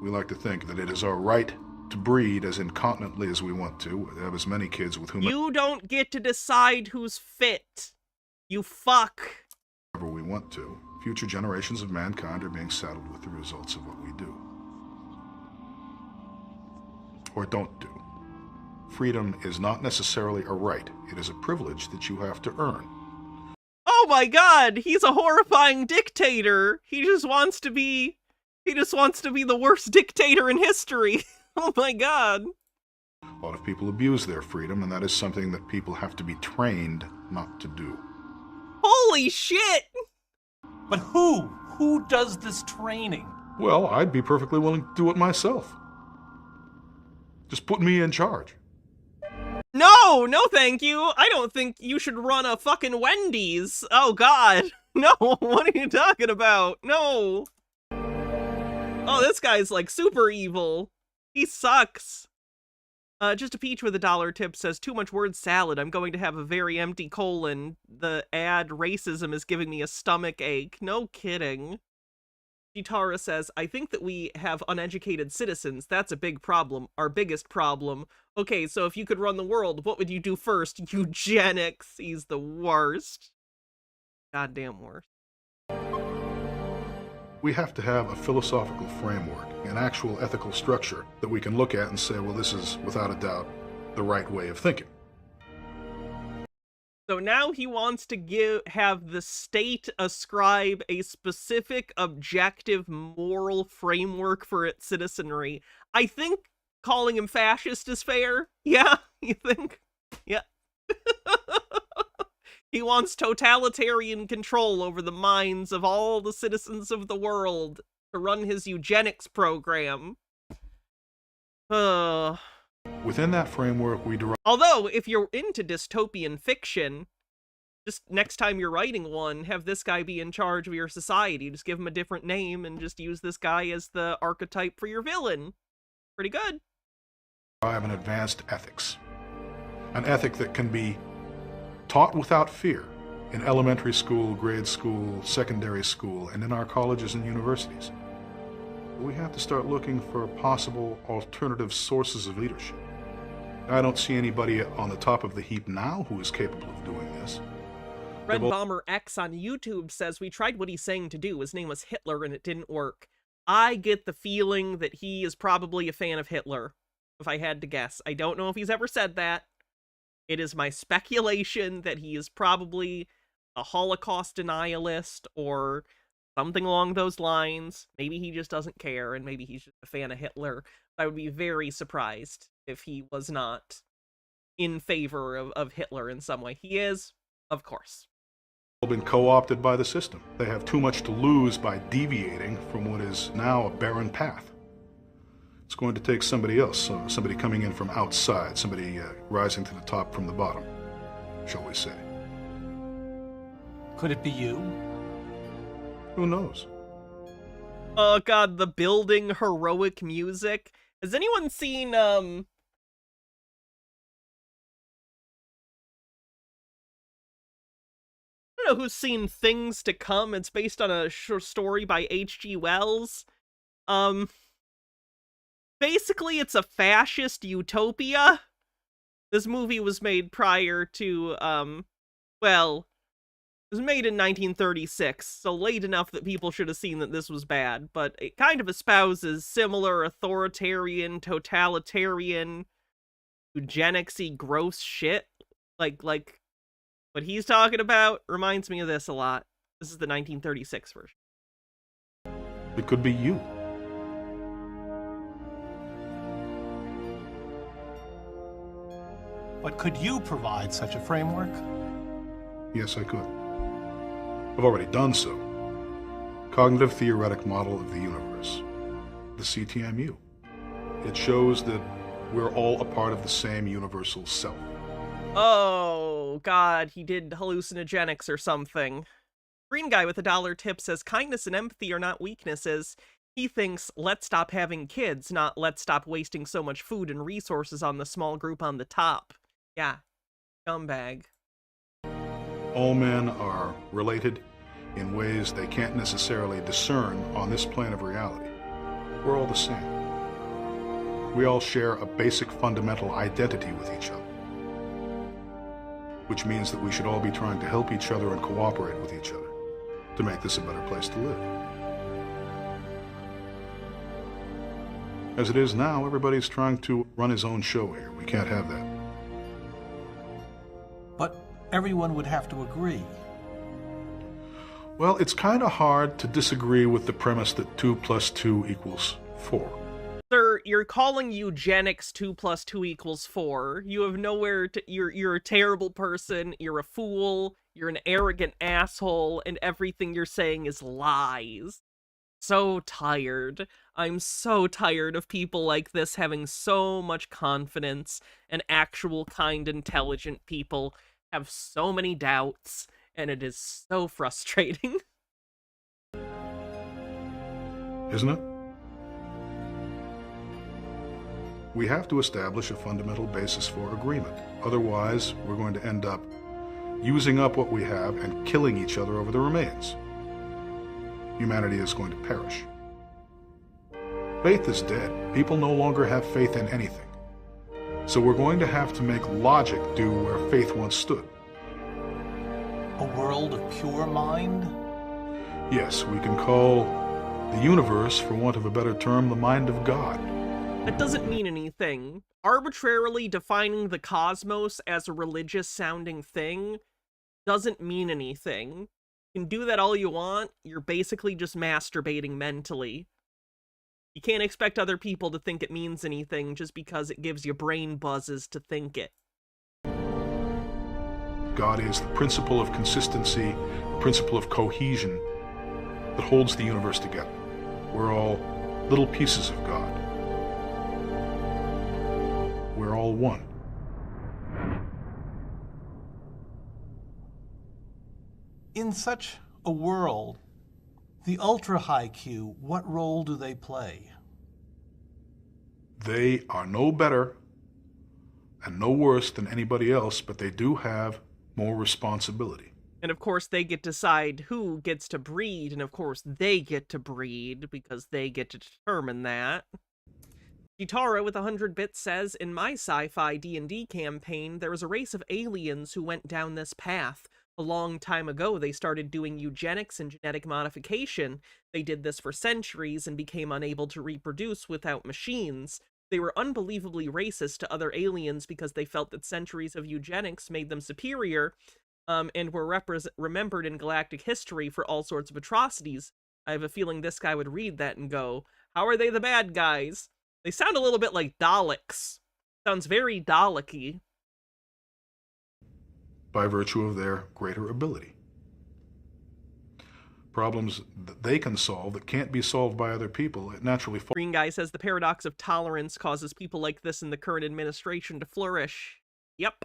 Speaker 13: We like to think that it is our right to breed as incontinently as we want to, have as many kids with whom...
Speaker 3: You don't get to decide who's fit. You fuck.
Speaker 13: ...whoever we want to. Future generations of mankind are being saddled with the results of what we do. Or don't do. Freedom is not necessarily a right. It is a privilege that you have to earn.
Speaker 3: Oh my god, he's a horrifying dictator. He just wants to be the worst dictator in history. Oh my god.
Speaker 13: A lot of people abuse their freedom, and that is something that people have to be trained not to do.
Speaker 3: Holy shit!
Speaker 12: But who? Who does this training?
Speaker 13: Well, I'd be perfectly willing to do it myself. Just put me in charge.
Speaker 3: No, thank you. I don't think you should run a fucking Wendy's. Oh god. No, what are you talking about? No. Oh, this guy's like super evil. He sucks. Just a Peach with a $1 tip says, too much word salad. I'm going to have a very empty colon. The ad racism is giving me a stomach ache. No kidding. Gitara says, I think that we have uneducated citizens. That's a big problem. Our biggest problem. Okay, so if you could run the world, what would you do first? Eugenics. He's the worst. Goddamn worst.
Speaker 13: We have to have a philosophical framework, an actual ethical structure that we can look at and say, well, this is, without a doubt, the right way of thinking.
Speaker 3: So now he wants to have the state ascribe a specific objective moral framework for its citizenry. I think calling him fascist is fair. Yeah, you think? Yeah. He wants totalitarian control over the minds of all the citizens of the world to run his eugenics program.
Speaker 13: Within that framework, we derive...
Speaker 3: Although, if you're into dystopian fiction, just next time you're writing one, have this guy be in charge of your society. Just give him a different name and just use this guy as the archetype for your villain. Pretty good.
Speaker 13: An advanced ethics. An ethic that can be taught without fear in elementary school, grade school, secondary school, and in our colleges and universities. We have to start looking for possible alternative sources of leadership. I don't see anybody on the top of the heap now who is capable of doing this.
Speaker 3: Red Bomber X on YouTube says, we tried what he's saying to do. His name was Hitler and it didn't work. I get the feeling that he is probably a fan of Hitler, if I had to guess. I don't know if he's ever said that. It is my speculation that he is probably a Holocaust denialist or something along those lines. Maybe he just doesn't care and maybe he's just a fan of Hitler. I would be very surprised if he was not in favor of Hitler in some way. He is, of course.
Speaker 13: Been co-opted by the system. They have too much to lose by deviating from what is now a barren path. It's going to take somebody else, somebody coming in from outside, somebody rising to the top from the bottom, shall we say.
Speaker 12: Could it be you?
Speaker 13: Who knows?
Speaker 3: Oh god, the building heroic music. Has anyone seen, I don't know who's seen Things to Come. It's based on a short story by H.G. Wells. Basically, it's a fascist utopia. This movie was made prior to, well, it was made in 1936, so late enough that people should have seen that this was bad, but it kind of espouses similar authoritarian, totalitarian, eugenics-y gross shit. Like, what he's talking about reminds me of this a lot. This is the 1936 version.
Speaker 13: It could be you.
Speaker 12: But could you provide such a framework?
Speaker 13: Yes, I could. I've already done so. Cognitive Theoretic Model of the Universe, the CTMU. It shows that we're all a part of the same universal self.
Speaker 3: Oh, God, he did hallucinogenics or something. Green guy with $1 tip says, kindness and empathy are not weaknesses. He thinks, let's stop having kids, not let's stop wasting so much food and resources on the small group on the top. Yeah, scumbag.
Speaker 13: All men are related in ways they can't necessarily discern on this plane of reality. We're all the same. We all share a basic fundamental identity with each other, which means that we should all be trying to help each other and cooperate with each other to make this a better place to live. As it is now, everybody's trying to run his own show here. We can't have that.
Speaker 12: But everyone would have to agree.
Speaker 13: Well, it's kind of hard to disagree with the premise that 2 + 2 = 4.
Speaker 3: Sir, you're calling eugenics 2 + 2 = 4. You have nowhere to... You're a terrible person, you're a fool, you're an arrogant asshole, and everything you're saying is lies. So tired. I'm so tired of people like this having so much confidence, and actual kind, intelligent people have so many doubts, and it is so frustrating.
Speaker 13: Isn't it? We have to establish a fundamental basis for agreement. Otherwise, we're going to end up using up what we have and killing each other over the remains. Humanity is going to perish. Faith is dead. People no longer have faith in anything. So we're going to have to make logic do where faith once stood.
Speaker 12: A world of pure mind?
Speaker 13: Yes, we can call the universe, for want of a better term, the mind of God.
Speaker 3: That doesn't mean anything. Arbitrarily defining the cosmos as a religious-sounding thing doesn't mean anything. You can do that all you want, you're basically just masturbating mentally. You can't expect other people to think it means anything just because it gives you brain buzzes to think it.
Speaker 13: God is the principle of consistency, the principle of cohesion that holds the universe together. We're all little pieces of God. We're all one.
Speaker 12: In such a world, the ultra high Q, what role do they play?
Speaker 13: They are no better and no worse than anybody else, but they do have more responsibility.
Speaker 3: And of course, they get to decide who gets to breed, and of course, they get to breed because they get to determine that. Gitara with 100 bits says, in my sci-fi D&D campaign, there was a race of aliens who went down this path. A long time ago, they started doing eugenics and genetic modification. They did this for centuries and became unable to reproduce without machines. They were unbelievably racist to other aliens because they felt that centuries of eugenics made them superior, and were remembered in galactic history for all sorts of atrocities. I have a feeling this guy would read that and go, how are they the bad guys? They sound a little bit like Daleks. Sounds very Dalek-y.
Speaker 13: By virtue of their greater ability. Problems that they can solve that can't be solved by other people, it naturally falls.
Speaker 3: Green guy says the paradox of tolerance causes people like this in the current administration to flourish. Yep.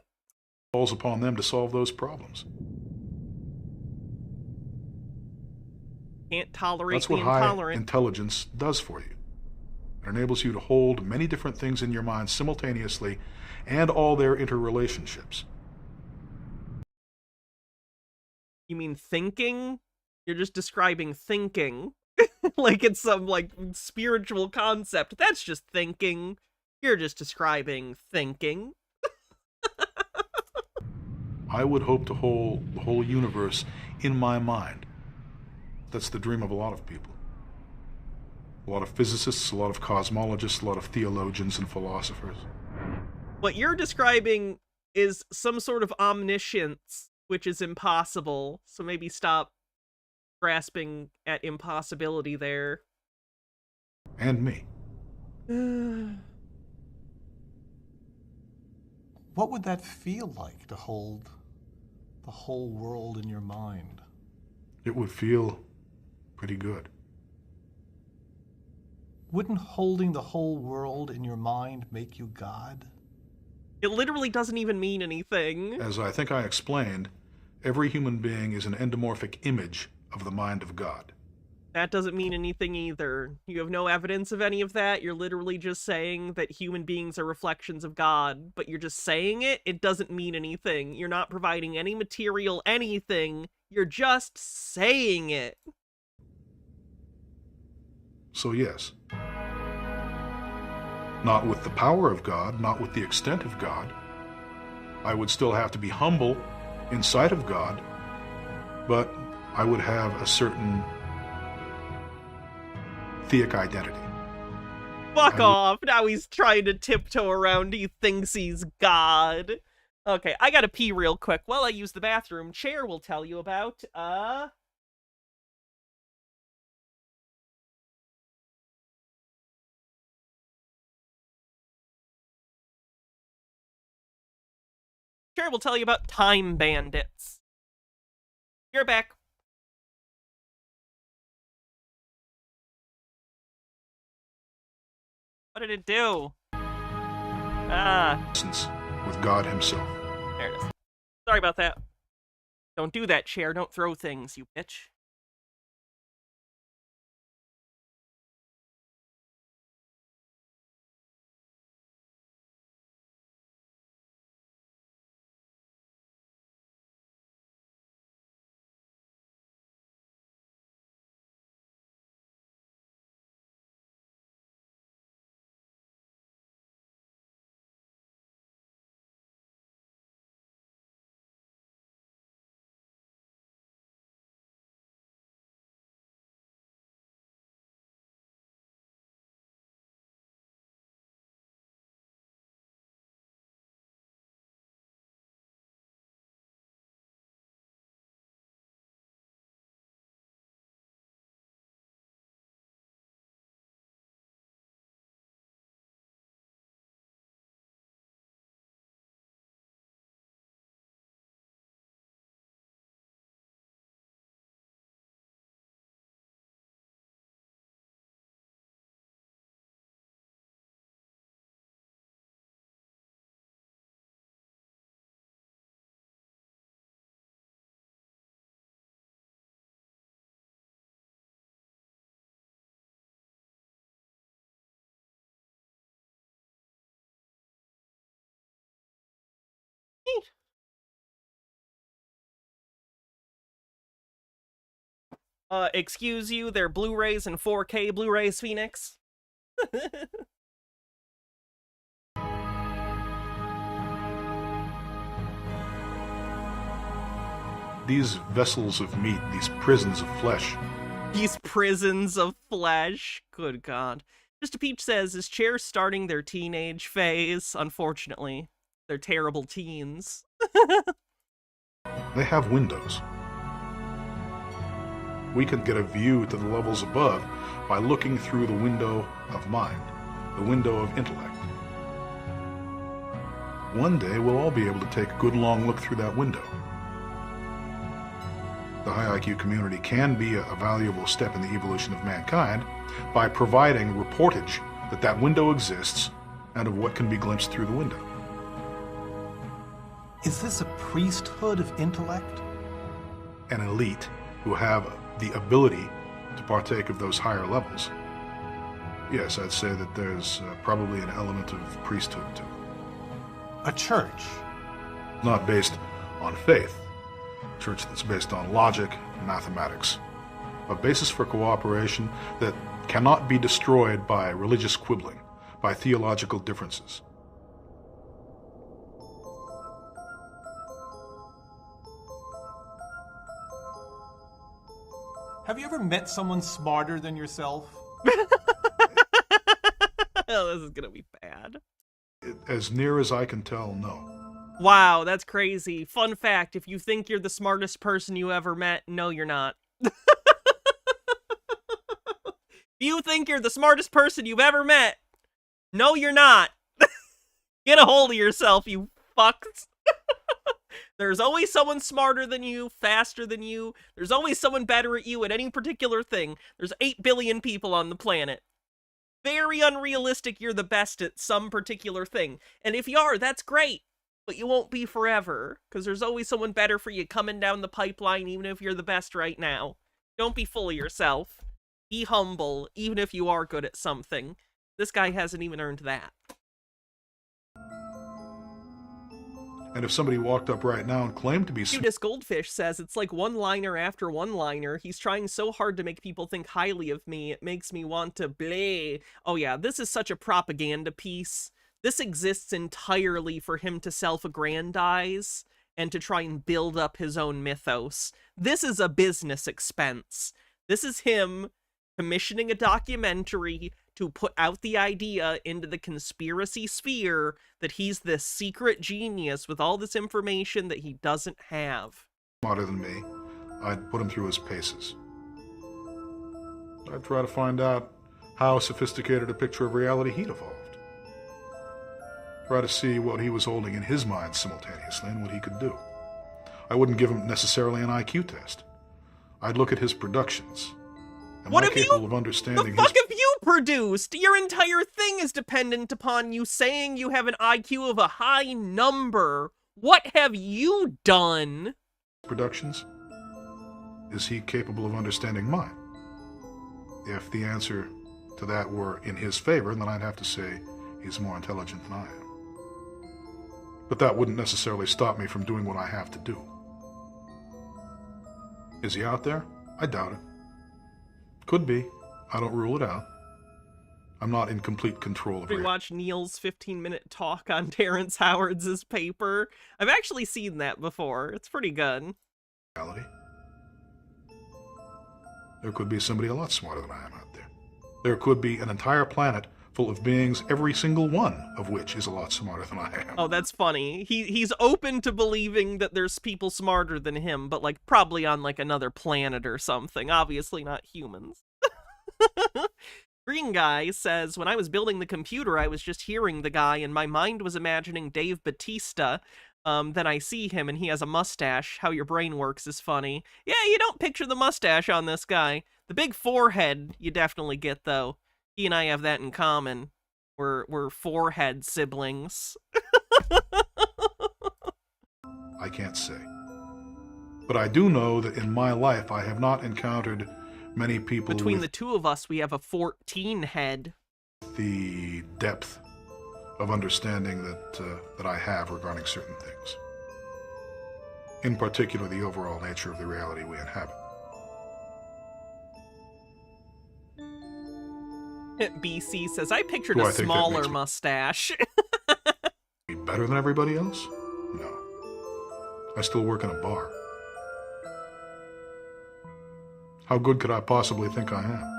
Speaker 13: Falls upon them to solve those problems.
Speaker 3: Can't tolerate
Speaker 13: That's
Speaker 3: the
Speaker 13: what high
Speaker 3: intolerant.
Speaker 13: intelligence does for you. It enables you to hold many different things in your mind simultaneously and all their interrelationships.
Speaker 3: You mean thinking? You're just describing thinking. Like it's some, like, spiritual concept. That's just thinking. You're just describing thinking.
Speaker 13: I would hope to hold the whole universe in my mind. That's the dream of a lot of people. A lot of physicists, a lot of cosmologists, a lot of theologians and philosophers.
Speaker 3: What you're describing is some sort of omniscience, which is impossible. So maybe stop grasping at impossibility there.
Speaker 13: And me.
Speaker 12: What would that feel like to hold the whole world in your mind?
Speaker 13: It would feel pretty good.
Speaker 12: Wouldn't holding the whole world in your mind make you God?
Speaker 3: It literally doesn't even mean anything.
Speaker 13: As I think I explained, every human being is an endomorphic image of the mind of God.
Speaker 3: That doesn't mean anything either. You have no evidence of any of that. You're literally just saying that human beings are reflections of God, but you're just saying it. It doesn't mean anything. You're not providing any material, anything. You're just saying it.
Speaker 13: So yes. Not with the power of God, not with the extent of God. I would still have to be humble in sight of God, but I would have a certain theistic identity.
Speaker 3: Fuck off. Now he's trying to tiptoe around. He thinks he's God. Okay, I gotta pee real quick. While I use the bathroom, Chair will tell you about, Chair will tell you about time bandits. You're back. What did it do?
Speaker 13: With God himself.
Speaker 3: There it is. Sorry about that. Don't do that, Chair. Don't throw things, you bitch. Excuse you, they're Blu-rays and 4K Blu-rays, Phoenix.
Speaker 13: These vessels of meat, these prisons of flesh.
Speaker 3: These prisons of flesh. Good God. Mr. Peach says, is Chair starting their teenage phase? Unfortunately, they're terrible teens.
Speaker 13: They have windows. We can get a view to the levels above by looking through the window of mind, the window of intellect. One day we'll all be able to take a good long look through that window. The high IQ community can be a valuable step in the evolution of mankind by providing reportage that that window exists and of what can be glimpsed through the window.
Speaker 12: Is this a priesthood of intellect?
Speaker 13: An elite who have the ability to partake of those higher levels. Yes, I'd say that there's probably an element of priesthood to it.
Speaker 12: A church?
Speaker 13: Not based on faith. A church that's based on logic and mathematics. A basis for cooperation that cannot be destroyed by religious quibbling, by theological differences.
Speaker 12: Have you ever met someone smarter than yourself?
Speaker 3: Oh, this is gonna be bad.
Speaker 13: As near as I can tell, no.
Speaker 3: Wow, that's crazy. Fun fact, if you think you're the smartest person you ever met, no, you're not. If you think you're the smartest person you've ever met, no, you're not. Get a hold of yourself, you fucks. There's always someone smarter than you, faster than you. There's always someone better at you at any particular thing. There's 8 billion people on the planet. Very unrealistic you're the best at some particular thing. And if you are, that's great. But you won't be forever, because there's always someone better for you coming down the pipeline, even if you're the best right now. Don't be full of yourself. Be humble, even if you are good at something. This guy hasn't even earned that.
Speaker 13: And if somebody walked up right now and claimed to be
Speaker 3: Judas Goldfish says, it's like one-liner after one-liner. He's trying so hard to make people think highly of me. It makes me want to bleh. Oh yeah, this is such a propaganda piece. This exists entirely for him to self-aggrandize and to try and build up his own mythos. This is a business expense. This is him commissioning a documentary to put out the idea into the conspiracy sphere that he's this secret genius with all this information that he doesn't have.
Speaker 13: Smarter than me, I'd put him through his paces. I'd try to find out how sophisticated a picture of reality he'd evolved. Try to see what he was holding in his mind simultaneously and what he could do. I wouldn't give him necessarily an IQ test. I'd look at his productions.
Speaker 3: What have
Speaker 13: capable of understanding
Speaker 3: the fuck have you produced? Your entire thing is dependent upon you saying you have an IQ of a high number. What have you done?
Speaker 13: Productions? Is he capable of understanding mine? If the answer to that were in his favor, then I'd have to say he's more intelligent than I am. But that wouldn't necessarily stop me from doing what I have to do. Is he out there? I doubt it. Could be. I don't rule it out. I'm not in complete control of it.
Speaker 3: Rewatch Neil's 15-minute talk on Terrence Howard's paper. I've actually seen that before. It's pretty good.
Speaker 13: Reality. There could be somebody a lot smarter than I am out there. There could be an entire planet full of beings, every single one of which is a lot smarter than I am.
Speaker 3: Oh, that's funny. He's open to believing that there's people smarter than him, but like probably on like another planet or something. Obviously not humans. Green Guy says, when I was building the computer, I was just hearing the guy and my mind was imagining Dave Bautista. Then I see him and he has a mustache. How your brain works is funny. Yeah, you don't picture the mustache on this guy. The big forehead you definitely get, though. He and I have that in common. We're forehead siblings.
Speaker 13: I can't say. But I do know that in my life I have not encountered many people
Speaker 3: Between
Speaker 13: with
Speaker 3: the two of us, we have a 14 head.
Speaker 13: The depth of understanding that I have regarding certain things. In particular, the overall nature of the reality we inhabit.
Speaker 3: BC says, I pictured
Speaker 13: Do I
Speaker 3: a
Speaker 13: think that
Speaker 3: smaller
Speaker 13: makes me-
Speaker 3: mustache.
Speaker 13: Be better than everybody else? No. I still work in a bar. How good could I possibly think I am?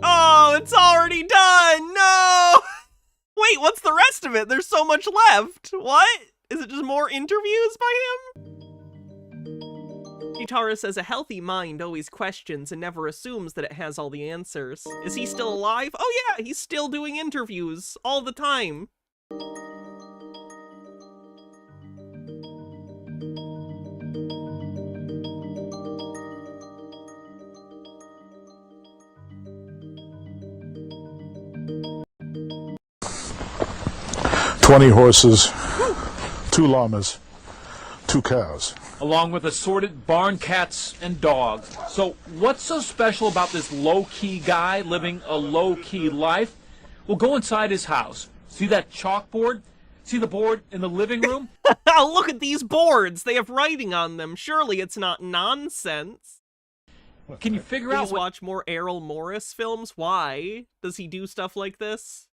Speaker 3: Oh, it's already done! No! Wait, what's the rest of it? There's so much left. What? Is it just more interviews by him? Kitara says a healthy mind always questions and never assumes that it has all the answers. Is he still alive? Oh yeah, he's still doing interviews all the time.
Speaker 13: "20 horses, 2 llamas, 2 cows."
Speaker 14: Along with assorted barn cats and dogs. So what's so special about this low-key guy living a low-key life? Well, go inside his house. See that chalkboard? See the board in the living room?
Speaker 3: Look at these boards. They have writing on them. Surely it's not nonsense.
Speaker 14: Can you figure out
Speaker 3: Please
Speaker 14: what
Speaker 3: watch more Errol Morris films? Why? Does he do stuff like this?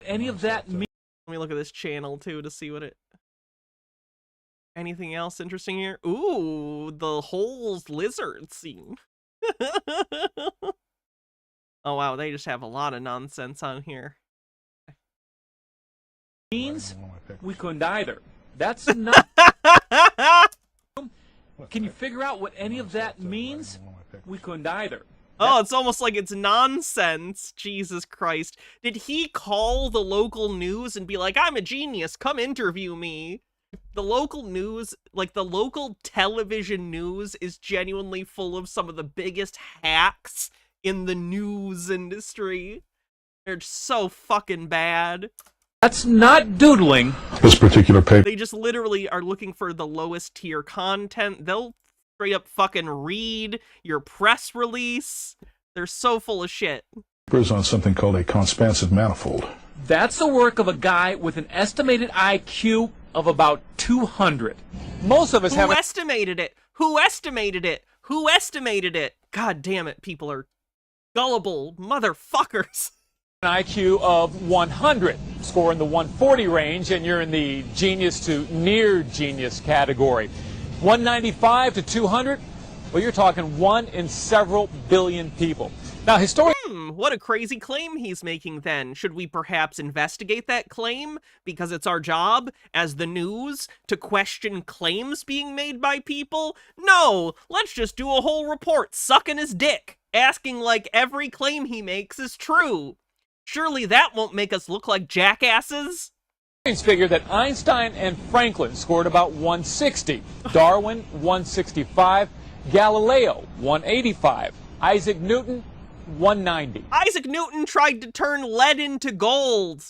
Speaker 14: any of that means?
Speaker 3: Let me look at this channel, too, to see what it... Anything else interesting here? Ooh, the holes lizard scene. Oh, wow, they just have a lot of nonsense on here.
Speaker 14: Means we couldn't either. That's not... Can you figure out what any of that means? We couldn't either.
Speaker 3: Oh, it's almost like it's nonsense. Jesus Christ. Did he call the local news and be like, I'm a genius, come interview me? The local news, like the local television news, is genuinely full of some of the biggest hacks in the news industry. They're so fucking bad.
Speaker 14: That's not doodling.
Speaker 13: This particular paper
Speaker 3: They just literally are looking for the lowest tier content. They'll straight up fucking read your press release. They're so full of shit.
Speaker 13: is on something called a conspansive manifold.
Speaker 14: That's the work of a guy with an estimated IQ of about 200. Most of us have
Speaker 3: Who estimated it? Who estimated it? Who estimated it? God damn it, people are gullible motherfuckers.
Speaker 14: an IQ of 100, score in the 140 range, and you're in the genius to near genius category. 195 to 200, well, you're talking 1 in several billion people. Now, historians...
Speaker 3: What a crazy claim he's making then. Should we perhaps investigate that claim? Because it's our job, as the news, to question claims being made by people? No! Let's just do a whole report sucking his dick, asking like every claim he makes is true. Surely that won't make us look like jackasses?
Speaker 14: figure that Einstein and Franklin scored about 160, Darwin 165, Galileo 185, Isaac Newton 190.
Speaker 3: Isaac Newton tried to turn lead into gold.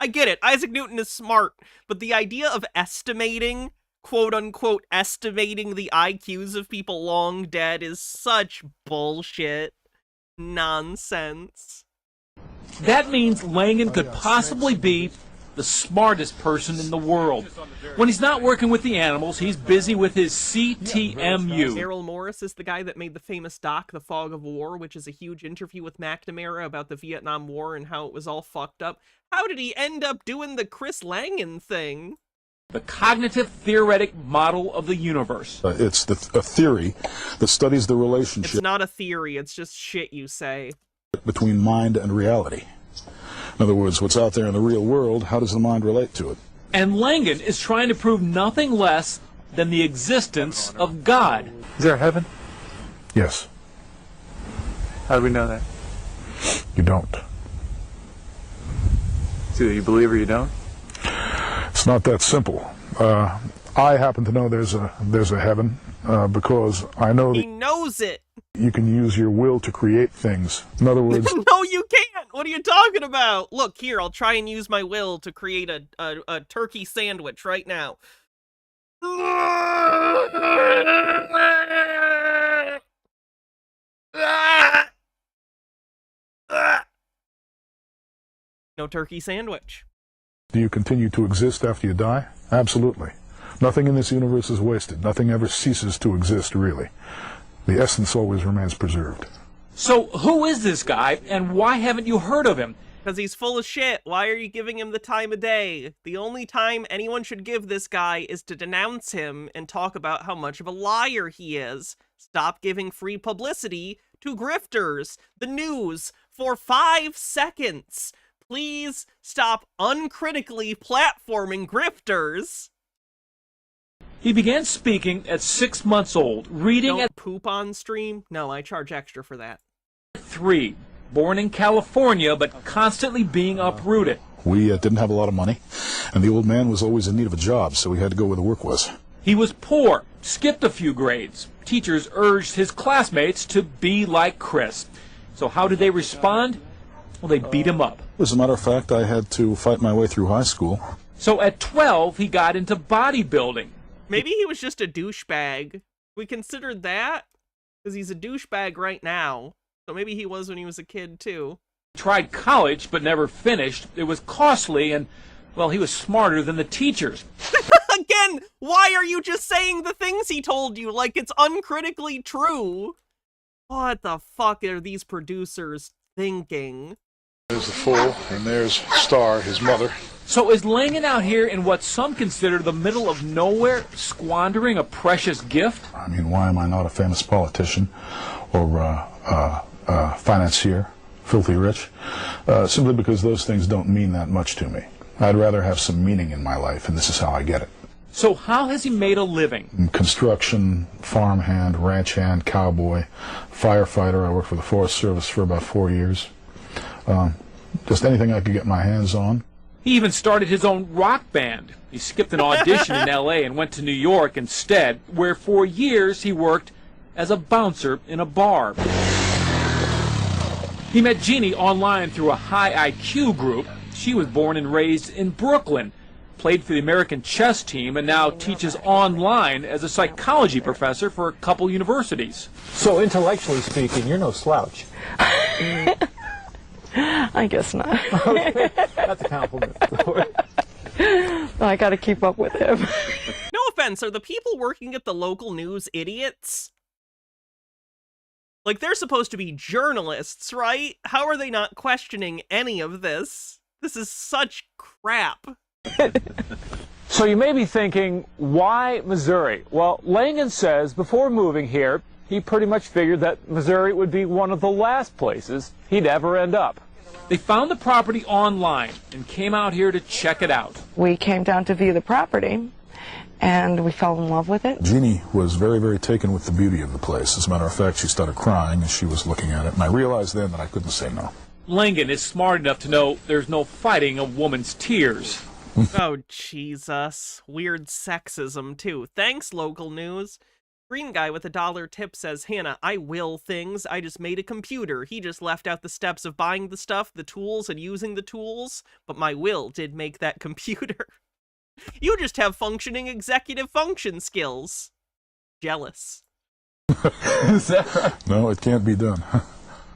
Speaker 3: I get it, Isaac Newton is smart, but the idea of estimating, quote-unquote, estimating the IQs of people long dead is such bullshit. Nonsense.
Speaker 14: That means Langan could possibly be the smartest person in the world. When he's not working with the animals, he's busy with his CTMU.
Speaker 3: Errol Morris is the guy that made the famous doc, The Fog of War, which is a huge interview with McNamara about the Vietnam War and how it was all fucked up. How did he end up doing the Chris Langan thing?
Speaker 14: The cognitive theoretic model of the universe.
Speaker 13: It's a theory that studies the relationship
Speaker 3: It's not a theory, it's just shit you say.
Speaker 13: between mind and reality. In other words, what's out there in the real world, how does the mind relate to it?
Speaker 14: And Langan is trying to prove nothing less than the existence of God.
Speaker 15: Is there a heaven?
Speaker 13: Yes.
Speaker 15: How do we know that?
Speaker 13: You don't.
Speaker 15: It's either you believe or you don't?
Speaker 13: It's not that simple. I happen to know there's a heaven because I know
Speaker 3: He
Speaker 13: that
Speaker 3: knows it!
Speaker 13: you can use your will to create things. In other words,
Speaker 3: No, you can't! What are you talking about? Look, here, I'll try and use my will to create a turkey sandwich right now. No turkey sandwich.
Speaker 13: Do you continue to exist after you die? Absolutely. Nothing in this universe is wasted. Nothing ever ceases to exist, really. The essence always remains preserved.
Speaker 14: So who is this guy, and why haven't you heard of him?
Speaker 3: Because he's full of shit. Why are you giving him the time of day? The only time anyone should give this guy is to denounce him and talk about how much of a liar he is. Stop giving free publicity to grifters. The news for 5 seconds. Please stop uncritically platforming grifters.
Speaker 14: He began speaking at 6 months old, reading
Speaker 3: Don't
Speaker 14: at
Speaker 3: poop on stream? No, I charge extra for that.
Speaker 14: 3. Born in California, but constantly being uprooted.
Speaker 13: We didn't have a lot of money, and the old man was always in need of a job, so we had to go where the work was.
Speaker 14: He was poor, skipped a few grades. Teachers urged his classmates to be like Chris. So how did they respond? Well, they beat him up.
Speaker 13: As a matter of fact, I had to fight my way through high school.
Speaker 14: So at 12, he got into bodybuilding.
Speaker 3: Maybe he was just a douchebag. We considered that? Because he's a douchebag right now. So maybe he was when he was a kid, too.
Speaker 14: Tried college, but never finished. It was costly, and, well, he was smarter than the teachers.
Speaker 3: Again, why are you just saying the things he told you like it's uncritically true? What the fuck are these producers thinking?
Speaker 13: There's the fool, and there's Star, his mother.
Speaker 14: So is Langan out here in what some consider the middle of nowhere, squandering a precious gift?
Speaker 13: I mean, why am I not a famous politician or financier, filthy rich? Simply because those things don't mean that much to me. I'd rather have some meaning in my life, and this is how I get it.
Speaker 14: So how has he made a living?
Speaker 13: Construction, farmhand, ranch hand, cowboy, firefighter. I worked for the Forest Service for about 4 years. Just anything I could get my hands on.
Speaker 14: He even started his own rock band. He skipped an audition in L.A. and went to New York instead, where for years he worked as a bouncer in a bar. He met Jeannie online through a high IQ group. She was born and raised in Brooklyn, played for the American chess team, and now teaches online as a psychology professor for a couple universities.
Speaker 16: So intellectually speaking, you're no slouch.
Speaker 17: I guess not.
Speaker 16: Okay. That's a compliment.
Speaker 17: I gotta keep up with him.
Speaker 3: No offense, are the people working at the local news idiots? Like, they're supposed to be journalists, right? How are they not questioning any of this? This is such crap.
Speaker 14: So you may be thinking, why Missouri? Well, Langan says before moving here, he pretty much figured that Missouri would be one of the last places he'd ever end up. They found the property online and came out here to check it out.
Speaker 17: We came down to view the property, and we fell in love with it.
Speaker 13: Jeannie was very, very taken with the beauty of the place. As a matter of fact, she started crying as she was looking at it, and I realized then that I couldn't say no.
Speaker 14: Langan is smart enough to know there's no fighting a woman's tears.
Speaker 3: Oh, Jesus. Weird sexism, too. Thanks, local news. Green guy with $1 tip says, Hannah, I will things. I just made a computer. He just left out the steps of buying the stuff, the tools, and using the tools. But my will did make that computer. You just have functioning executive function skills. Jealous.
Speaker 14: Is that right?
Speaker 13: No, it can't be done.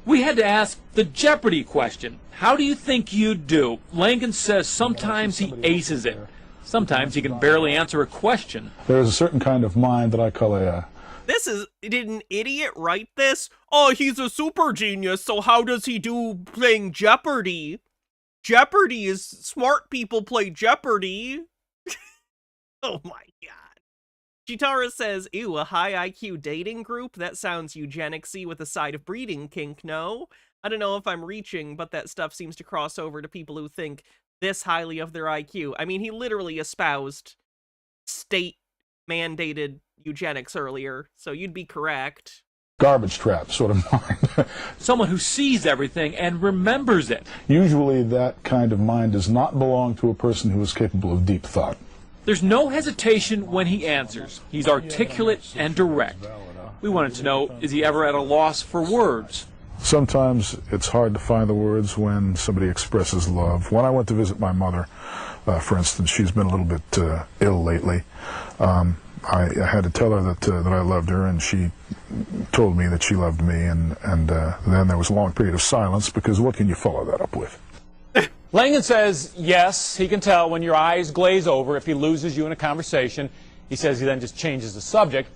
Speaker 14: We had to ask the Jeopardy question. How do you think you'd do? Langan says sometimes he aces it. Sometimes he can barely answer a question.
Speaker 13: There's a certain kind of mind that I call
Speaker 3: Did an idiot write this? Oh, he's a super genius, so how does he do playing Jeopardy? Jeopardy is smart people play Jeopardy. Oh my god. Chitara says, ew, a high IQ dating group? That sounds eugenicsy with a side of breeding kink, no? I don't know if I'm reaching, but that stuff seems to cross over to people who think this highly of their IQ. I mean, he literally espoused state-mandated eugenics earlier, so you'd be correct.
Speaker 13: Garbage trap sort of mind.
Speaker 14: Someone who sees everything and remembers it.
Speaker 13: Usually that kind of mind does not belong to a person who is capable of deep thought.
Speaker 14: There's no hesitation when he answers. He's articulate and direct. We wanted to know, is he ever at a loss for words?
Speaker 13: Sometimes it's hard to find the words when somebody expresses love. When I went to visit my mother, for instance, she's been a little bit ill lately. I had to tell her that I loved her, and she told me that she loved me, and then there was a long period of silence, because what can you follow that up with?
Speaker 14: Langan says, yes, he can tell when your eyes glaze over if he loses you in a conversation. He says he then just changes the subject.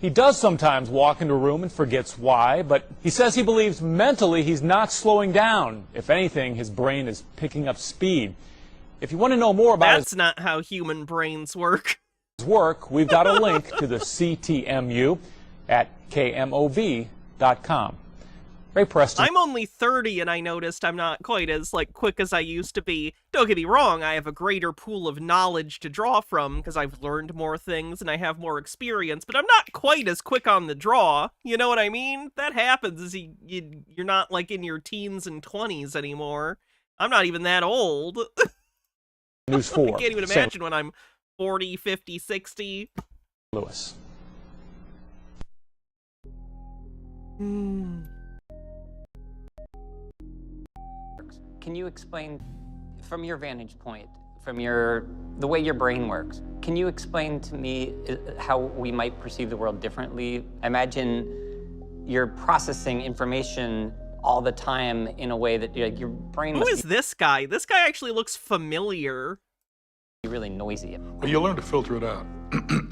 Speaker 14: He does sometimes walk into a room and forgets why, but he says he believes mentally he's not slowing down. If anything, his brain is picking up speed. If you want to know more about
Speaker 3: That's not how human brains work.
Speaker 14: his work, we've got a link to the CTMU at kmov.com. Ray Preston.
Speaker 3: I'm only 30 and I noticed I'm not quite as quick as I used to be. Don't get me wrong, I have a greater pool of knowledge to draw from because I've learned more things and I have more experience, but I'm not quite as quick on the draw. You know what I mean? That happens as you're not in your teens and 20s anymore. I'm not even that old.
Speaker 14: News 4.
Speaker 3: I can't even imagine when I'm 40, 50, 60.
Speaker 14: Lewis.
Speaker 18: Can you explain, from your vantage point, from the way your brain works, can you explain to me how we might perceive the world differently? I imagine you're processing information all the time in a way that your brain
Speaker 3: Who is this guy? This guy actually looks familiar.
Speaker 18: Be really noisy.
Speaker 13: Well, you learn to filter it out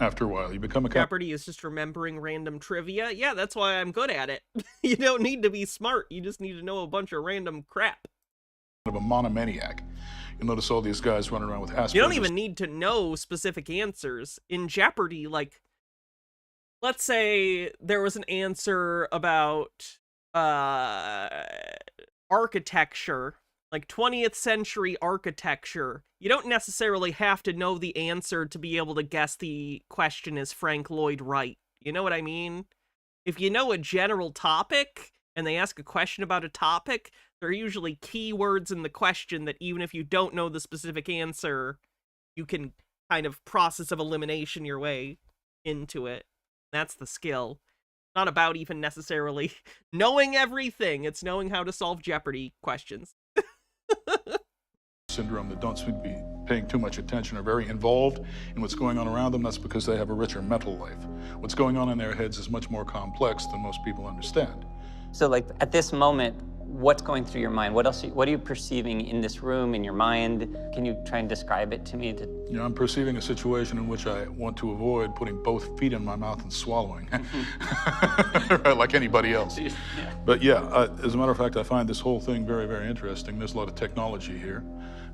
Speaker 13: after a while. You become a
Speaker 3: Jeopardy is just remembering random trivia. Yeah, that's why I'm good at it. You don't need to be smart. You just need to know a bunch of random crap.
Speaker 13: of a monomaniac. You'll notice all these guys running around with Asperger's.
Speaker 3: You don't even need to know specific answers. In Jeopardy, let's say there was an answer about architecture, 20th century architecture. You don't necessarily have to know the answer to be able to guess the question is Frank Lloyd Wright. You know what I mean? If you know a general topic and they ask a question about a topic, there are usually keywords in the question that even if you don't know the specific answer, you can kind of process of elimination your way into it. That's the skill. Not about even necessarily knowing everything. It's knowing how to solve Jeopardy questions.
Speaker 13: Syndrome that don't seem to be paying too much attention, are very involved in what's going on around them. That's because they have a richer mental life. What's going on in their heads is much more complex than most people understand.
Speaker 18: So at this moment, what's going through your mind? What are you perceiving in this room, in your mind? Can you try and describe it to me?
Speaker 13: I'm perceiving a situation in which I want to avoid putting both feet in my mouth and swallowing, right, like anybody else. Yeah. But yeah, as a matter of fact, I find this whole thing very, very interesting. There's a lot of technology here,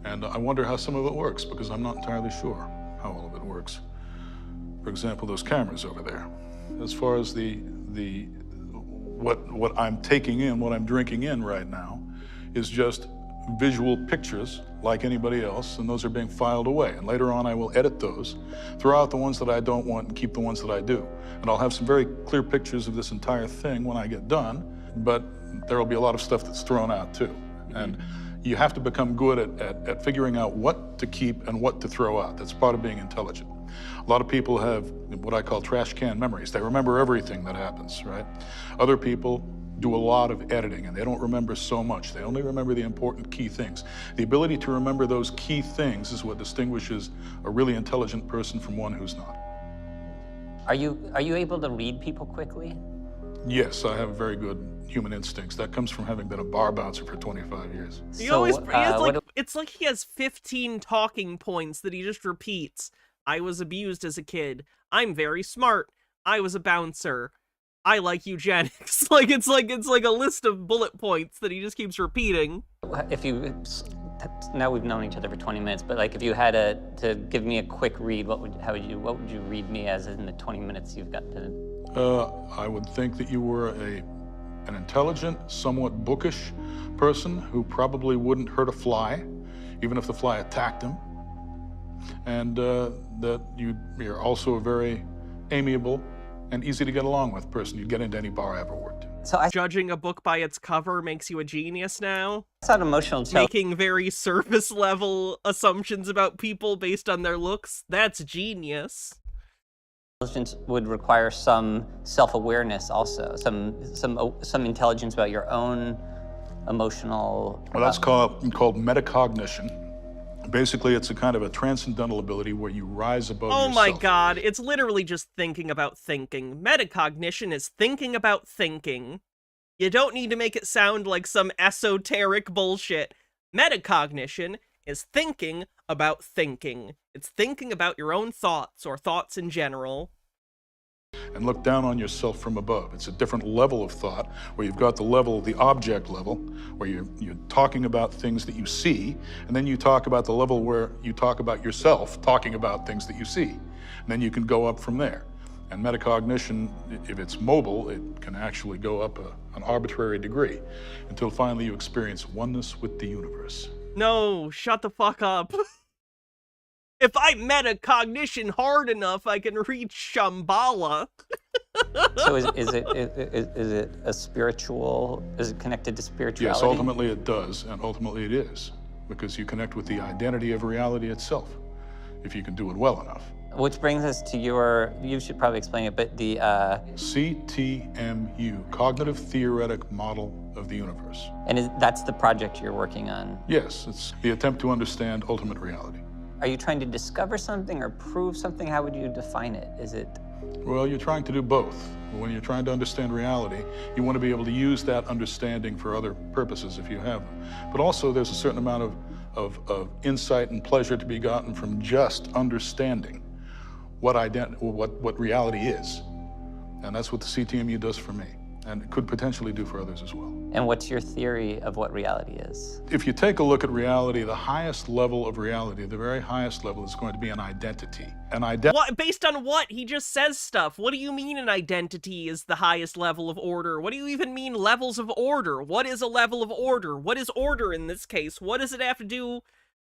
Speaker 13: and I wonder how some of it works, because I'm not entirely sure how all of it works. For example, those cameras over there. As far as what I'm taking in, what I'm drinking in right now, is just visual pictures like anybody else, and those are being filed away. And later on, I will edit those, throw out the ones that I don't want, and keep the ones that I do. And I'll have some very clear pictures of this entire thing when I get done, but there will be a lot of stuff that's thrown out too. And you have to become good at figuring out what to keep and what to throw out. That's part of being intelligent. A lot of people have what I call trash can memories. They remember everything that happens, right? Other people do a lot of editing, and they don't remember so much. They only remember the important key things. The ability to remember those key things is what distinguishes a really intelligent person from one who's not.
Speaker 18: Are you able to read people quickly?
Speaker 13: Yes, I have very good human instincts. That comes from having been a bar bouncer for 25 years.
Speaker 3: It's like he has 15 talking points that he just repeats. I was abused as a kid. I'm very smart. I was a bouncer. I like eugenics. It's like a list of bullet points that he just keeps repeating.
Speaker 18: Now we've known each other for 20 minutes, but if you had to give me a quick read, what would you read me as in the 20 minutes you've got to?
Speaker 13: I would think that you were an intelligent, somewhat bookish person who probably wouldn't hurt a fly, even if the fly attacked him. And that you're also a very amiable and easy to get along with person. You'd get into any bar I ever worked in.
Speaker 3: So judging a book by its cover makes you a genius now?
Speaker 18: It's not emotional.
Speaker 3: Making very surface level assumptions about people based on their looks? That's genius.
Speaker 18: Intelligence would require some self-awareness also, some intelligence about your own emotional...
Speaker 13: Well, that's called metacognition. Basically, it's a kind of a transcendental ability where you rise above yourself.
Speaker 3: Oh my god, it's literally just thinking about thinking. Metacognition is thinking about thinking. You don't need to make it sound like some esoteric bullshit. Metacognition is thinking about thinking. It's thinking about your own thoughts or thoughts in general.
Speaker 13: And look down on yourself from above. It's a different level of thought, where you've got the level, the object level, where you're talking about things that you see, and then you talk about the level where you talk about yourself talking about things that you see. And then you can go up from there. And metacognition, if it's mobile, it can actually go up an arbitrary degree until finally you experience oneness with the universe.
Speaker 3: No, shut the fuck up. If I metacognition hard enough, I can reach Shambhala.
Speaker 18: So is it a spiritual, is it connected to spirituality?
Speaker 13: Yes, ultimately it does, and ultimately it is, because you connect with the identity of reality itself, if you can do it well enough.
Speaker 18: Which brings us to you should probably explain it, but the...
Speaker 13: CTMU, Cognitive Theoretic Model of the Universe.
Speaker 18: And that's the project you're working on?
Speaker 13: Yes, it's the attempt to understand ultimate reality.
Speaker 18: Are you trying to discover something or prove something? How would you define it? Is it...
Speaker 13: Well, you're trying to do both. When you're trying to understand reality, you want to be able to use that understanding for other purposes if you have them. But also there's a certain amount of insight and pleasure to be gotten from just understanding what reality is. And that's what the CTMU does for me, and it could potentially do for others as well.
Speaker 18: And what's your theory of what reality is?
Speaker 13: If you take a look at reality, the highest level of reality, the very highest level, is going to be an identity.
Speaker 3: What? Based on what? He just says stuff. What do you mean an identity is the highest level of order? What do you even mean levels of order? What is a level of order? What is order in this case? What does it have to do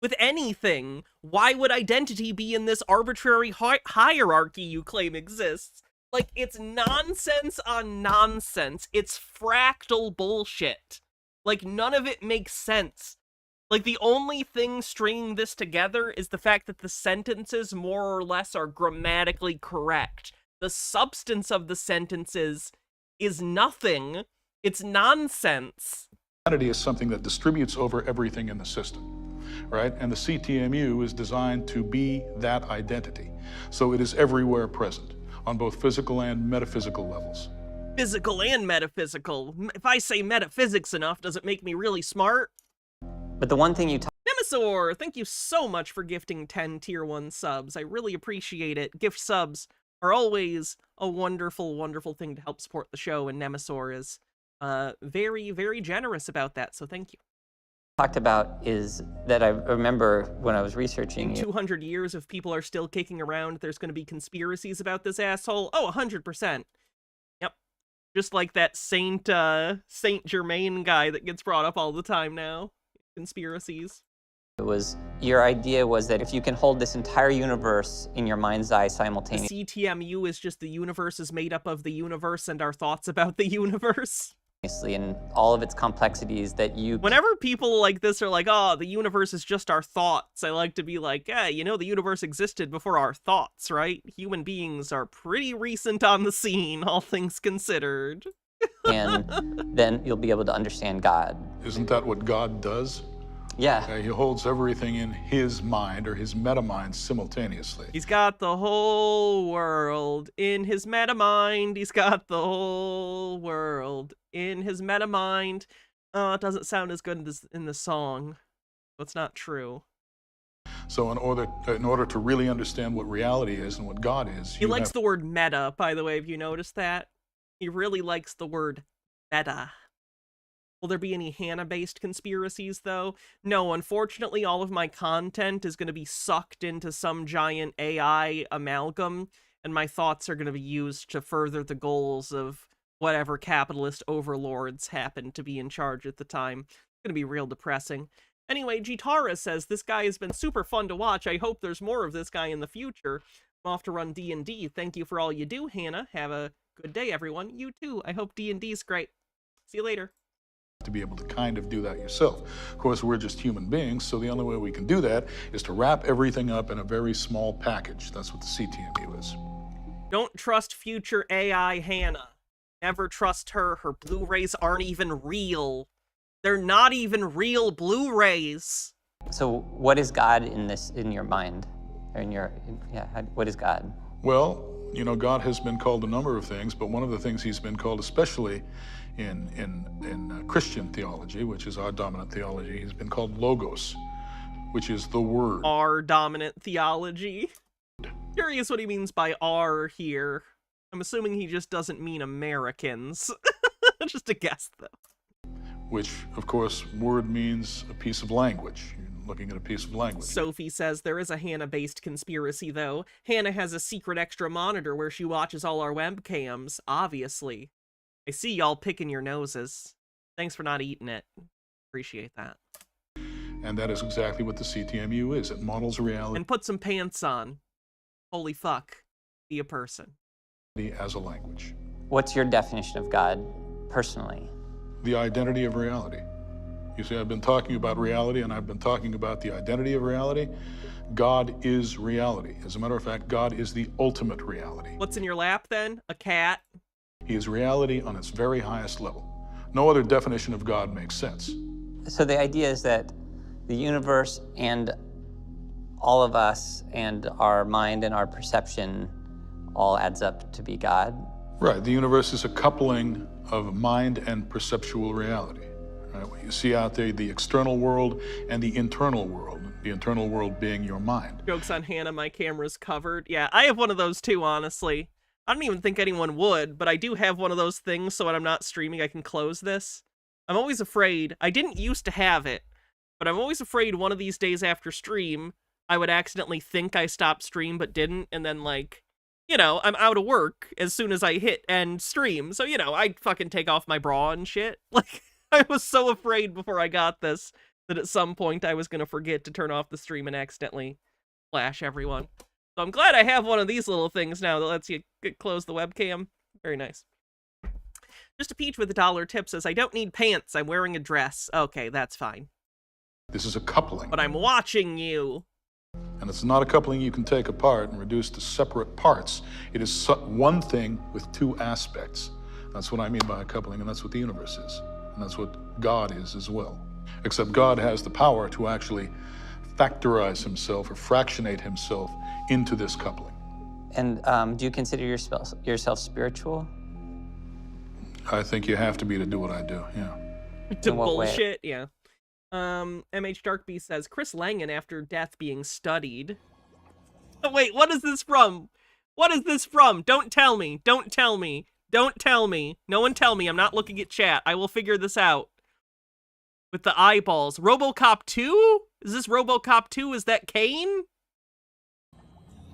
Speaker 3: with anything? Why would identity be in this arbitrary hierarchy you claim exists? Like, it's nonsense on nonsense. It's fractal bullshit. Like, none of it makes sense. Like, the only thing stringing this together is the fact that the sentences more or less are grammatically correct. The substance of the sentences is nothing. It's nonsense.
Speaker 13: Identity is something that distributes over everything in the system, right? And the CTMU is designed to be that identity. So it is everywhere present, on both physical and metaphysical levels.
Speaker 3: Physical and metaphysical. If I say metaphysics enough, does it make me really smart?
Speaker 18: But the one thing you
Speaker 3: Nemesaur, thank you so much for gifting 10 tier 1 subs. I really appreciate it. Gift subs are always a wonderful, wonderful thing to help support the show, and Nemesaur is very, very generous about that, so thank you.
Speaker 18: talked about is that I remember when I was researching.
Speaker 3: In 200 years, if people are still kicking around, there's going to be conspiracies about this asshole. Oh, 100%. Yep. Just like that Saint Germain guy that gets brought up all the time now. Conspiracies.
Speaker 18: Your idea was that if you can hold this entire universe in your mind's eye simultaneously.
Speaker 3: The CTMU is just the universe is made up of the universe and our thoughts about the universe.
Speaker 18: And all of its complexities that you...
Speaker 3: Whenever people like this are like, oh, the universe is just our thoughts, I like to be like, yeah, you know, the universe existed before our thoughts, right? Human beings are pretty recent on the scene, all things considered.
Speaker 18: And then you'll be able to understand God.
Speaker 13: Isn't that what God does?
Speaker 18: Yeah.
Speaker 13: He holds everything in his mind or his meta-mind simultaneously.
Speaker 3: He's got the whole world in his meta-mind. He's got the whole world in his meta-mind. Oh, it doesn't sound as good as in the song. That's not true.
Speaker 13: So in order to really understand what reality is and what God is...
Speaker 3: He likes the word meta, by the way, have you noticed that? He really likes the word meta. Will there be any Hannah-based conspiracies, though? No, unfortunately, all of my content is going to be sucked into some giant AI amalgam, and my thoughts are going to be used to further the goals of whatever capitalist overlords happen to be in charge at the time. It's going to be real depressing. Anyway, Jitara says, this guy has been super fun to watch. I hope there's more of this guy in the future. I'm off to run D&D. Thank you for all you do, Hannah. Have a good day, everyone. You too. I hope D&D's great. See you later.
Speaker 13: To be able to kind of do that yourself. Of course, we're just human beings, so the only way we can do that is to wrap everything up in a very small package. That's what the CTMU is.
Speaker 3: Don't trust future AI Hannah. Never trust her. Her Blu-rays aren't even real. They're not even real Blu-rays.
Speaker 18: So what is God in your mind? Or what is God?
Speaker 13: Well, You know, God has been called a number of things, but one of the things he's been called, especially in Christian theology, which is our dominant theology, he's been called logos, which is the word.
Speaker 3: Our dominant theology. Curious what he means by "our" here. I'm assuming he just doesn't mean Americans. Just a guess, though.
Speaker 13: Which, of course, word means a piece of language. You're looking at a piece of language.
Speaker 3: Sophie says there is a Hannah-based conspiracy, though. Hannah has a secret extra monitor where she watches all our webcams, obviously. I see y'all picking your noses. Thanks for not eating it. Appreciate that.
Speaker 13: And that is exactly what the CTMU is. It models reality.
Speaker 3: And put some pants on. Holy fuck. Be a person.
Speaker 13: As a language.
Speaker 18: What's your definition of God, personally?
Speaker 13: The identity of reality. You see, I've been talking about reality, and I've been talking about the identity of reality. God is reality. As a matter of fact, God is the ultimate reality.
Speaker 3: What's in your lap, then? A cat?
Speaker 13: He is reality on its very highest level. No other definition of God makes sense.
Speaker 18: So the idea is that the universe and all of us and our mind and our perception all adds up to be God?
Speaker 13: Right. The universe is a coupling of mind and perceptual reality. Right? What you see out there, the external world and the internal world. The internal world being your mind.
Speaker 3: Jokes on Hannah, my camera's covered. Yeah, I have one of those too, honestly. I don't even think anyone would, but I do have one of those things, so when I'm not streaming, I can close this. I'm always afraid. I didn't used to have it, but I'm always afraid one of these days after stream, I would accidentally think I stopped stream but didn't, and then, like, you know, I'm out of work as soon as I hit end stream. So, you know, I'd fucking take off my bra and shit. Like, I was so afraid before I got this that at some point I was going to forget to turn off the stream and accidentally flash everyone. So I'm glad I have one of these little things now that lets you close the webcam. Very nice. Just a Peach with $1 tip says, I don't need pants. I'm wearing a dress. Okay, that's fine.
Speaker 13: This is a coupling.
Speaker 3: But I'm watching you.
Speaker 13: And it's not a coupling you can take apart and reduce to separate parts. It is one thing with two aspects. That's what I mean by a coupling, and that's what the universe is. And that's what God is as well. Except God has the power to actually factorize himself or fractionate himself into this coupling.
Speaker 18: And do you consider yourself spiritual?
Speaker 13: I think you have to be to do what I do, yeah.
Speaker 3: To bullshit, yeah. MH Darkbeast says, Chris Langan after death being studied. Oh, wait, what is this from? What is this from? Don't tell me. Don't tell me. Don't tell me. No one tell me. I'm not looking at chat. I will figure this out. With the eyeballs. RoboCop 2? Is this RoboCop 2? Is that Kane?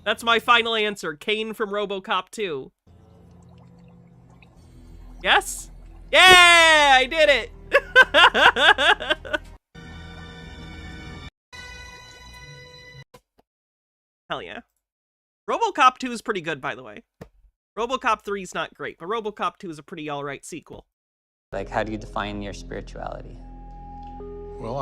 Speaker 3: That's my final answer. Kane from RoboCop 2. Yes? Yeah! I did it! Hell yeah. RoboCop 2 is pretty good, by the way. RoboCop 3 is not great, but RoboCop 2 is a pretty alright sequel.
Speaker 18: Like, how do you define your spirituality?
Speaker 13: Well,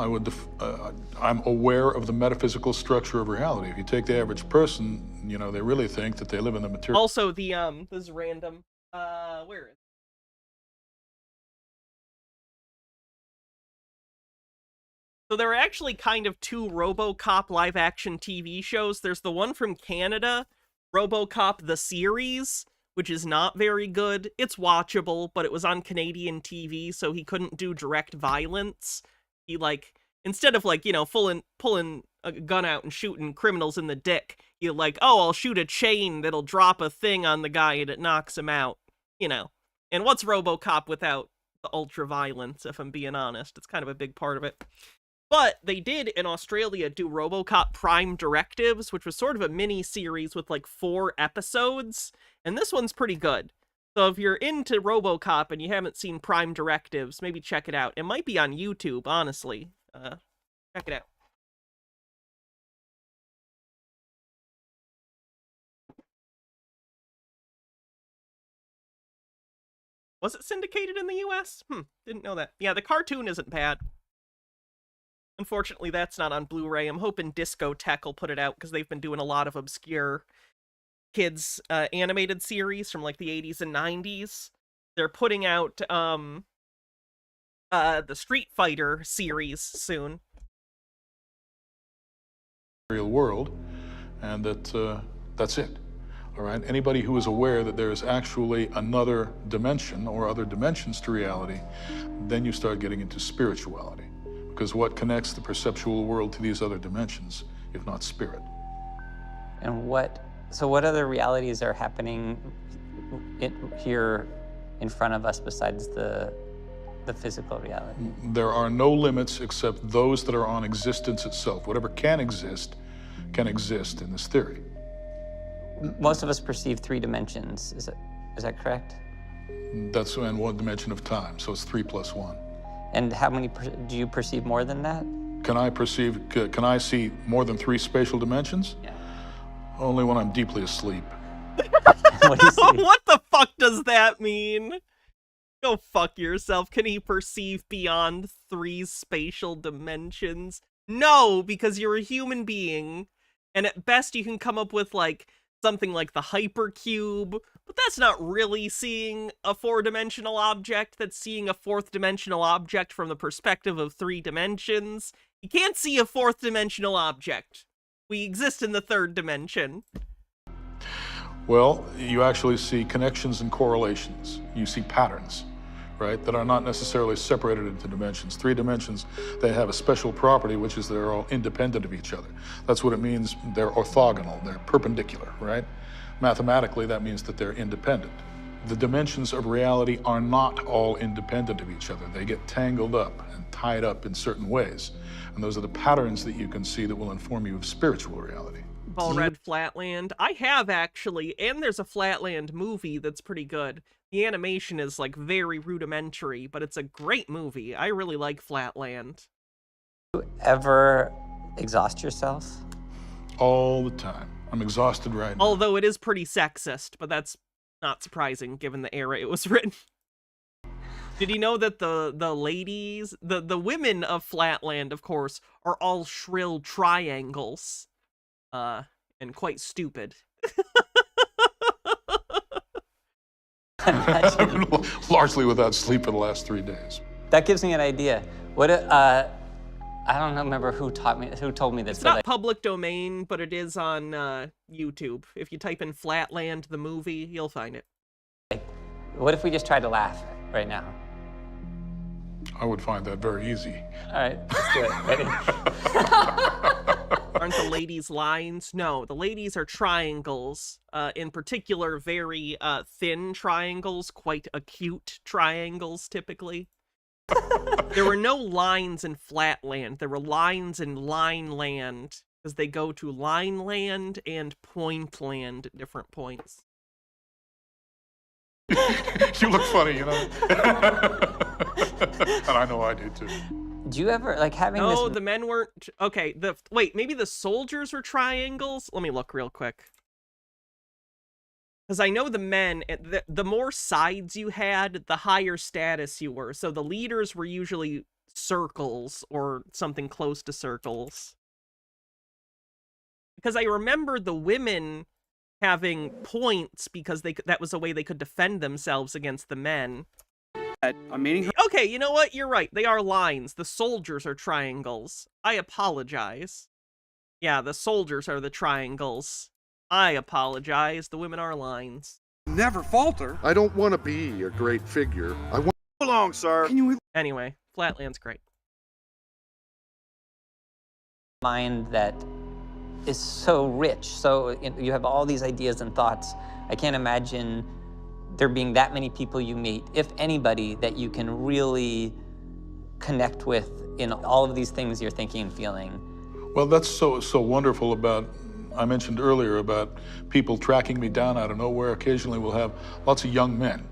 Speaker 13: I'm aware of the metaphysical structure of reality. If you take the average person, you know, they really think that they live in the material.
Speaker 3: Also, the, this is random. Where is it? So there are actually kind of two RoboCop live-action TV shows. There's the one from Canada, RoboCop the series, which is not very good. It's watchable, but it was on Canadian TV, so he couldn't do direct violence. He, like, instead of, like, you know, pulling a gun out and shooting criminals in the dick, you're like, oh, I'll shoot a chain that'll drop a thing on the guy and it knocks him out, you know. And what's RoboCop without the ultra-violence, if I'm being honest? It's kind of a big part of it. But they did, in Australia, do RoboCop Prime Directives, which was sort of a mini-series with, like, 4 episodes. And this one's pretty good. So if you're into RoboCop and you haven't seen Prime Directives, maybe check it out. It might be on YouTube, honestly. Check it out. Was it syndicated in the US? Didn't know that. Yeah, the cartoon isn't bad. Unfortunately, that's not on Blu-ray. I'm hoping Discotech will put it out, because they've been doing a lot of obscure kids animated series from, like, the 80s and 90s. They're putting out the Street Fighter series soon.
Speaker 13: Real world, and that's it. All right, anybody who is aware that there is actually another dimension or other dimensions to reality, then you start getting into spirituality. Because what connects the perceptual world to these other dimensions, if not spirit?
Speaker 18: And what other realities are happening here in front of us besides the physical reality?
Speaker 13: There are no limits except those that are on existence itself. Whatever can exist in this theory.
Speaker 18: Most of us perceive 3 dimensions. Is that correct?
Speaker 13: That's in 1 dimension of time, so it's 3 plus 1.
Speaker 18: And how many do you perceive more than that?
Speaker 13: Can I see more than 3 spatial dimensions?
Speaker 18: Yeah.
Speaker 13: Only when I'm deeply asleep.
Speaker 3: What the fuck does that mean? Go fuck yourself. Can he perceive beyond 3 spatial dimensions? No, because you're a human being, and at best you can come up with like something like the hypercube, but that's not really seeing a 4-dimensional object. That's seeing a 4th-dimensional object from the perspective of 3 dimensions. You can't see a 4th-dimensional object. We exist in the 3rd dimension.
Speaker 13: Well, you actually see connections and correlations. You see patterns, right, that are not necessarily separated into dimensions. 3 dimensions, they have a special property, which is they're all independent of each other. That's what it means. They're orthogonal, they're perpendicular, right? Mathematically, that means that they're independent. The dimensions of reality are not all independent of each other. They get tangled up and tied up in certain ways. And those are the patterns that you can see that will inform you of spiritual reality.
Speaker 3: Ball Red Flatland. I have actually, and there's a Flatland movie that's pretty good. The animation is like very rudimentary, but it's a great movie. I really like Flatland.
Speaker 18: Do you ever exhaust yourself?
Speaker 13: All the time. I'm exhausted right now.
Speaker 3: Although it is pretty sexist, but that's not surprising given the era it was written. Did you know that the ladies, the women of Flatland, of course, are all shrill triangles? And quite stupid.
Speaker 13: Largely without sleep for the last 3 days.
Speaker 18: That gives me an idea. What I don't remember who told me this.
Speaker 3: It's not public domain, but it is on YouTube. If you type in Flatland the movie, you'll find it.
Speaker 18: What if we just tried to laugh right now?
Speaker 13: I would find that very easy.
Speaker 18: All right, let's do it. Ready?
Speaker 3: Aren't the ladies lines? No, the ladies are triangles. In particular, very thin triangles, quite acute triangles, typically. There were no lines in Flatland. There were lines in Lineland, as they go to Lineland and Pointland at different points.
Speaker 13: You look funny, you know? And I know I do too.
Speaker 18: Do you ever, like, having this...
Speaker 3: No, the men weren't... Okay, wait, maybe the soldiers were triangles? Let me look real quick. Because I know the men, the more sides you had, the higher status you were. So the leaders were usually circles or something close to circles. Because I remember the women having points because that was a way they could defend themselves against the men.
Speaker 19: I'm meaning.
Speaker 3: Okay, you know what? You're right. They are lines. The soldiers are triangles. I apologize. Yeah, the soldiers are the triangles. I apologize. The women are lines.
Speaker 19: Never falter.
Speaker 20: I don't want to be a great figure. I want.
Speaker 19: Hold on, sir. Can you...
Speaker 3: Anyway, Flatland's great.
Speaker 18: Mind that is so rich. So you have all these ideas and thoughts. I can't imagine there being that many people you meet, if anybody, that you can really connect with in all of these things you're thinking and feeling.
Speaker 13: Well, that's so wonderful about, I mentioned earlier about people tracking me down out of nowhere. Occasionally we'll have lots of young men,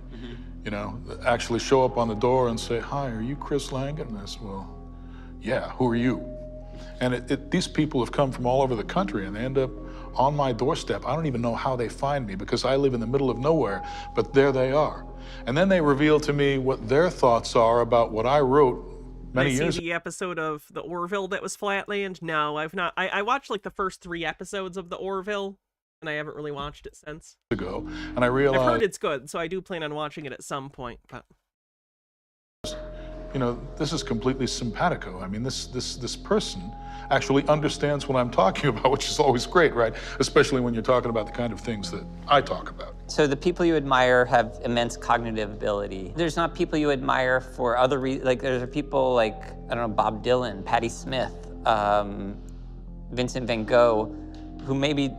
Speaker 13: you know, actually show up on the door and say, "Hi, are you Chris Langan?" And I said, "Well, yeah, who are you?" And these people have come from all over the country and they end up on my doorstep. I don't even know how they find me because I live in the middle of nowhere, but there they are. And then they reveal to me what their thoughts are about what I wrote many years ago.
Speaker 3: The episode of the Orville that was Flatland? No, I've not. I watched like the first 3 episodes of the Orville, and I haven't really watched it since.
Speaker 13: And I realized...
Speaker 3: I've heard it's good, so I do plan on watching it at some point. But
Speaker 13: this is completely simpatico. I mean, this person actually understands what I'm talking about, which is always great, right? Especially when you're talking about the kind of things that I talk about.
Speaker 18: So the people you admire have immense cognitive ability. There's not people you admire for other reasons. Like, there's people like, I don't know, Bob Dylan, Patti Smith, Vincent van Gogh, who maybe,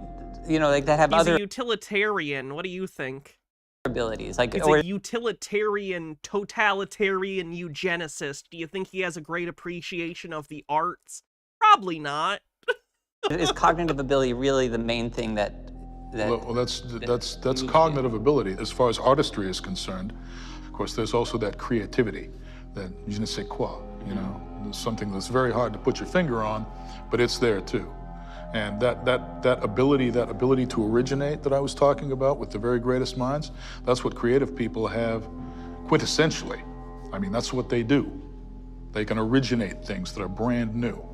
Speaker 18: like that have
Speaker 3: He's
Speaker 18: other
Speaker 3: a utilitarian. What do you think?
Speaker 18: abilities. Like,
Speaker 3: He's a utilitarian, totalitarian eugenicist. Do you think he has a great appreciation of the arts? Probably not.
Speaker 18: Is cognitive ability really the main thing that
Speaker 13: well, that's cognitive ability. As far as artistry is concerned, of course, there's also that creativity, that je ne sais quoi, something that's very hard to put your finger on, but it's there too. And that ability to originate that I was talking about with the very greatest minds, that's what creative people have quintessentially. I mean, that's what they do. They can originate things that are brand new.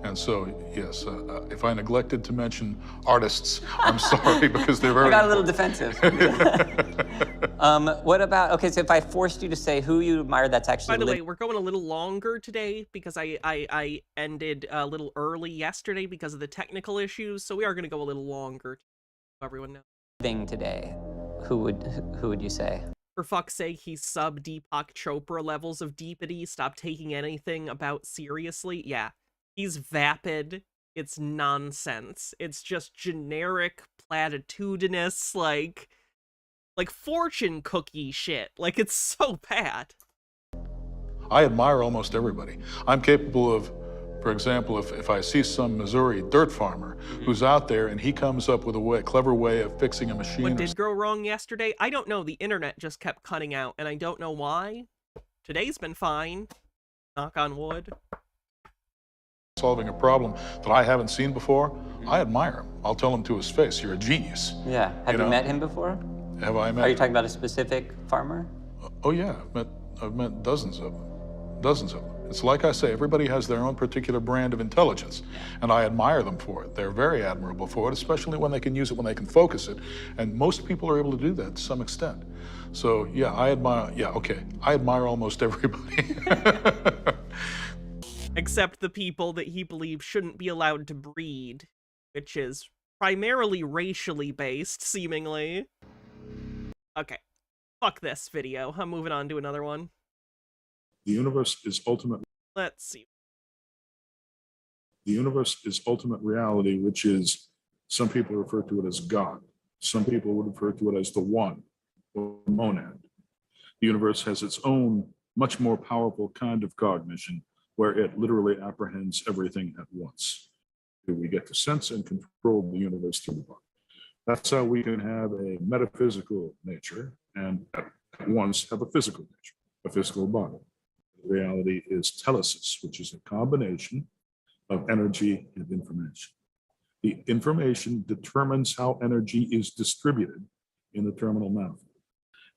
Speaker 13: And so, yes, if I neglected to mention artists, I'm sorry, because they're very
Speaker 18: I got a little defensive. What about, okay, so if I forced you to say who you admire that's actually...
Speaker 3: By the way, we're going a little longer today because I ended a little early yesterday because of the technical issues, so we are going to go a little longer, so everyone knows.
Speaker 18: Thing today, who would you say?
Speaker 3: For fuck's sake, he's sub Deepak Chopra levels of deepity. Stop taking anything about seriously. Yeah. He's vapid. It's nonsense. It's just generic, platitudinous, like fortune cookie shit. Like, it's so bad.
Speaker 13: I admire almost everybody. I'm capable of, for example, if I see some Missouri dirt farmer who's out there and he comes up with a clever way of fixing a machine.
Speaker 3: What did go wrong yesterday? I don't know. The internet just kept cutting out, and I don't know why. Today's been fine. Knock on wood.
Speaker 13: Solving a problem that I haven't seen before, I admire him. I'll tell him to his face, you're a genius.
Speaker 18: Yeah. Have you met him before?
Speaker 13: Have I met
Speaker 18: Are you talking about a specific farmer?
Speaker 13: Oh yeah, I've met dozens of them. It's like I say, everybody has their own particular brand of intelligence, and I admire them for it. They're very admirable for it, especially when they can use it, when they can focus it, and most people are able to do that to some extent. So yeah, I admire almost everybody.
Speaker 3: Except the people that he believes shouldn't be allowed to breed, which is primarily racially based, seemingly. Okay. Fuck this video. I'm moving on to another one.
Speaker 13: The universe is ultimate.
Speaker 3: Let's see.
Speaker 13: The universe is ultimate reality, which is, some people refer to it as God. Some people would refer to it as the one, or monad. The universe has its own, much more powerful kind of cognition, where it literally apprehends everything at once. We get to sense and control the universe through the body. That's how we can have a metaphysical nature and at once have a physical nature, a physical body. Reality is telesis, which is a combination of energy and information. The information determines how energy is distributed in the terminal manifold.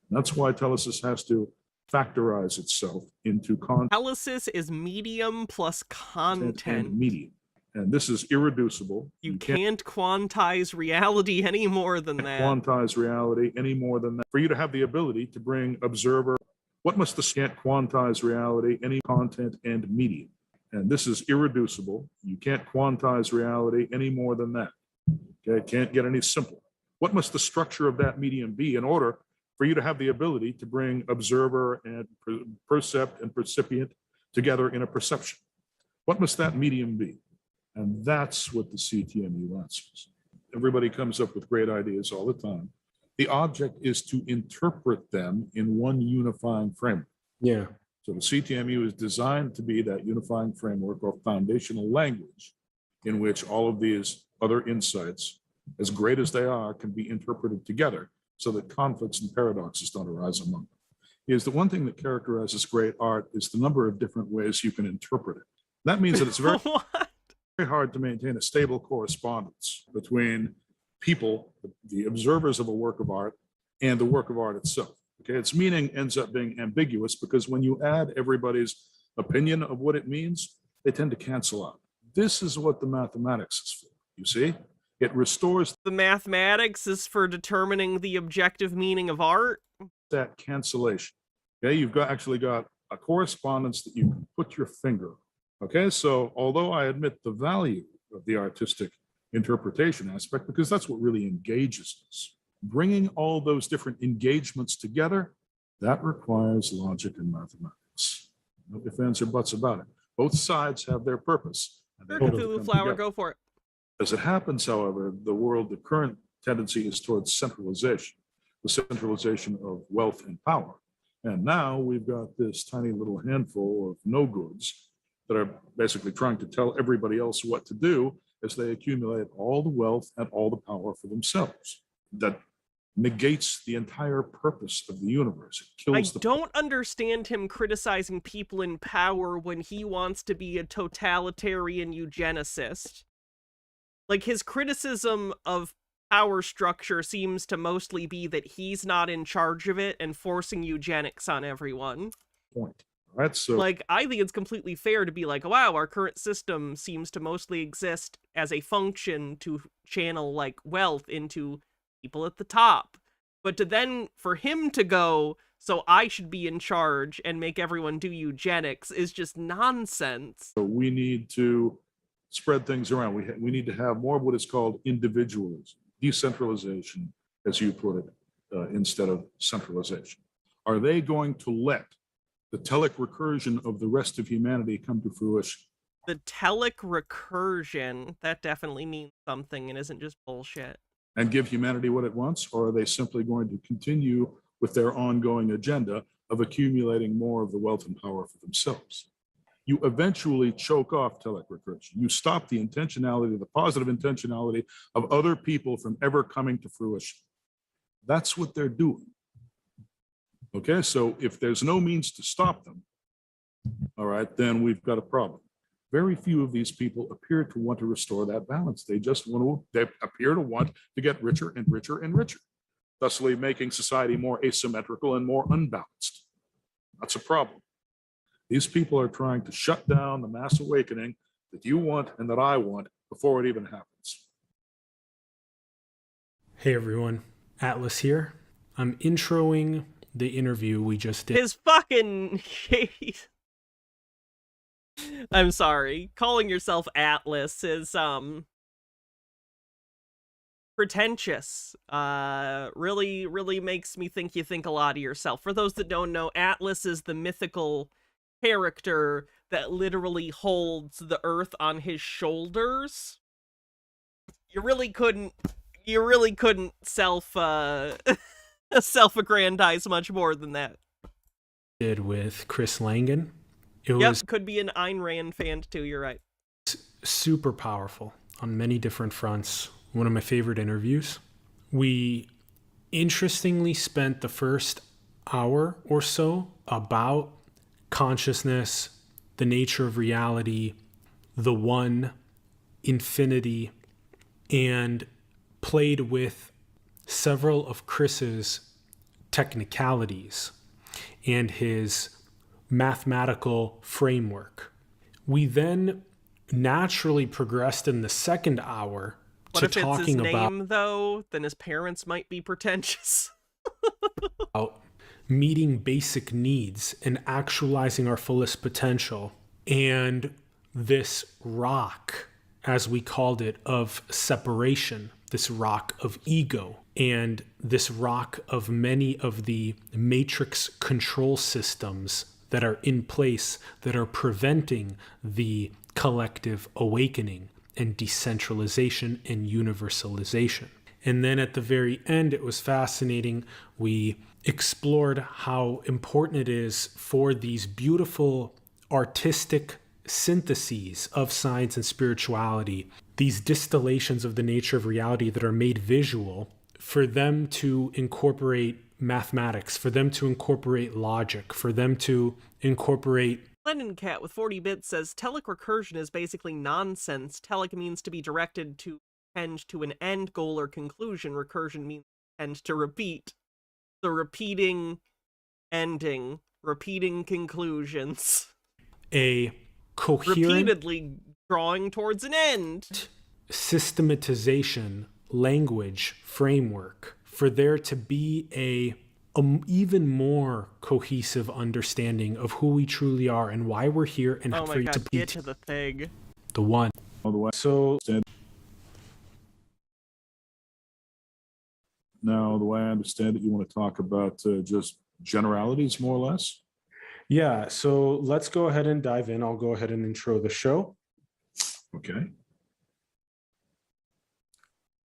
Speaker 13: And that's why telesis has to factorize itself into content.
Speaker 3: Telesis is medium plus content.
Speaker 13: And medium. And this is irreducible.
Speaker 3: You can't quantize reality any more than that.
Speaker 13: Quantize reality any more than that. For you to have the ability to bring observer, what must the can't quantize reality, any content and medium? And this is irreducible. You can't quantize reality any more than that. Okay, it can't get any simpler. What must the structure of that medium be in order for you to have the ability to bring observer and percept and percipient together in a perception? What must that medium be? And that's what the CTMU answers. Everybody comes up with great ideas all the time. The object is to interpret them in one unifying framework.
Speaker 2: Yeah.
Speaker 13: So the CTMU is designed to be that unifying framework or foundational language in which all of these other insights, as great as they are, can be interpreted together so that conflicts and paradoxes don't arise among them. Is the one thing that characterizes great art is the number of different ways you can interpret it. That means that it's very, very hard to maintain a stable correspondence between people, the observers of a work of art, and the work of art itself. Okay, its meaning ends up being ambiguous because when you add everybody's opinion of what it means, they tend to cancel out. This is what the mathematics is for, you see? It restores...
Speaker 3: The mathematics is for determining the objective meaning of art?
Speaker 13: That cancellation. Okay, you've actually got
Speaker 1: a correspondence that you can put your finger on. Okay, so although I admit the value of the artistic interpretation aspect, because that's what really engages us, bringing all those different engagements together, that requires logic and mathematics. No ifs, ands, or buts about it. Both sides have their purpose. And they
Speaker 3: Sure,
Speaker 1: both
Speaker 3: Cthulhu
Speaker 1: come
Speaker 3: Flower,
Speaker 1: together.
Speaker 3: go for it.
Speaker 1: As it happens, however, the current tendency is towards centralization, the centralization of wealth and power. And now we've got this tiny little handful of no-goods that are basically trying to tell everybody else what to do as they accumulate all the wealth and all the power for themselves. That negates the entire purpose of the universe. It kills
Speaker 3: I don't understand him criticizing people in power when he wants to be a totalitarian eugenicist. Like, his criticism of power structure seems to mostly be that he's not in charge of it and forcing eugenics on everyone.
Speaker 1: Point. Right, so
Speaker 3: like, I think it's completely fair to be like, wow, our current system seems to mostly exist as a function to channel, like, wealth into people at the top. But to then, for him to go, so I should be in charge and make everyone do eugenics is just nonsense.
Speaker 1: So we need to spread things around. We need to have more of what is called individualism, decentralization, as you put it, instead of centralization. Are they going to let the telic recursion of the rest of humanity come to fruition?
Speaker 3: The telic recursion, that definitely means something and isn't just bullshit.
Speaker 1: And give humanity what it wants? Or are they simply going to continue with their ongoing agenda of accumulating more of the wealth and power for themselves? You eventually choke off telic recursion. You stop the intentionality, the positive intentionality of other people from ever coming to fruition. That's what they're doing. Okay, so if there's no means to stop them, all right, then we've got a problem. Very few of these people appear to want to restore that balance. They appear to want to get richer and richer and richer, thusly making society more asymmetrical and more unbalanced. That's a problem. These people are trying to shut down the mass awakening that you want and that I want before it even happens.
Speaker 21: Hey everyone, Atlas here. I'm introing the interview we just did.
Speaker 3: His fucking... I'm sorry. Calling yourself Atlas is, pretentious. Really makes me think you think a lot of yourself. For those that don't know, Atlas is the mythical character that literally holds the earth on his shoulders. You really couldn't self-aggrandize much more than that.
Speaker 21: Did with Chris Langan. It
Speaker 3: Yep,
Speaker 21: was
Speaker 3: could be an Ayn Rand fan too, you're right.
Speaker 21: super powerful on many different fronts. One of my favorite interviews. We interestingly spent the first hour or so about consciousness, the nature of reality, the one, infinity, and played with several of Chris's technicalities and his mathematical framework. We then naturally progressed in the second hour
Speaker 3: What
Speaker 21: to
Speaker 3: if it's his
Speaker 21: talking
Speaker 3: name, though? Then his parents might be pretentious.
Speaker 21: about meeting basic needs and actualizing our fullest potential. And this rock, as we called it, of separation, this rock of ego, and this rock of many of the matrix control systems that are in place that are preventing the collective awakening and decentralization and universalization. And then at the very end, it was fascinating. We explored how important it is for these beautiful artistic syntheses of science and spirituality, these distillations of the nature of reality that are made visual, for them to incorporate mathematics, for them to incorporate logic, for them to incorporate...
Speaker 3: Lennon Cat with 40 bits says, telic recursion is basically nonsense. Telic means to be directed to tend to an end goal or conclusion. Recursion means tend to repeat. The repeating ending, repeating conclusions.
Speaker 21: A coherent...
Speaker 3: Repeatedly drawing towards an end.
Speaker 21: Systematization, language, framework, for there to be a an even more cohesive understanding of who we truly are and why we're here, and
Speaker 3: Oh
Speaker 21: for
Speaker 3: my
Speaker 21: you to
Speaker 3: god,
Speaker 21: be
Speaker 3: get to the thing.
Speaker 21: the one.
Speaker 1: So now, the way I understand it, you want to talk about just generalities, more or less?
Speaker 21: Yeah, so let's go ahead and dive in. I'll go ahead and intro the show.
Speaker 1: Okay.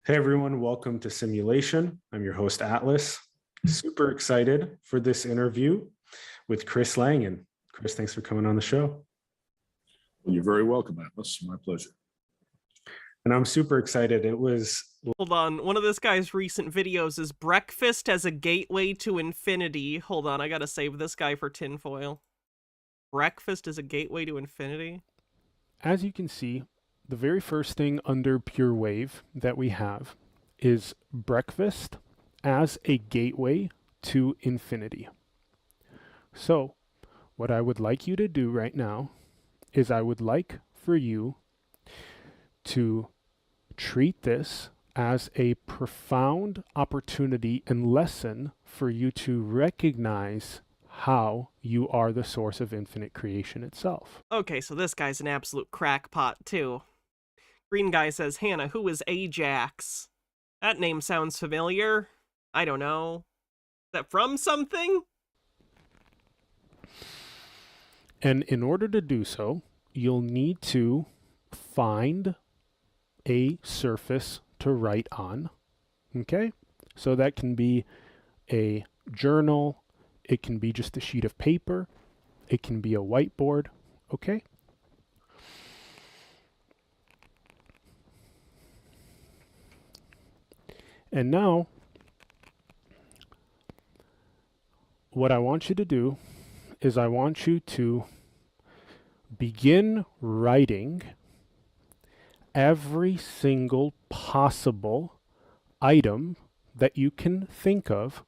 Speaker 21: Hey everyone, welcome to Simulation. I'm your host, Atlas. Super excited for this interview with Chris Langan. Chris, thanks for coming on the show.
Speaker 1: Well, you're very welcome, Atlas. My pleasure.
Speaker 21: And I'm super excited. It was...
Speaker 3: Hold on, one of this guy's recent videos is breakfast as a gateway to infinity. Hold on, I gotta save this guy for tinfoil. Breakfast as a gateway to infinity?
Speaker 21: As you can see, the very first thing under Pure Wave that we have is breakfast as a gateway to infinity. So, what I would like you to do right now is I would like for you to treat this as a profound opportunity and lesson for you to recognize how you are the source of infinite creation itself.
Speaker 3: Okay, so this guy's an absolute crackpot, too. Green guy says, Hannah, who is Ajax? That name sounds familiar. I don't know. Is that from something?
Speaker 21: And in order to do so, you'll need to find a surface to write on. Okay? So that can be a journal, it can be just a sheet of paper, it can be a whiteboard. Okay? And now, what I want you to do is I want you to begin writing every single possible item that you can think of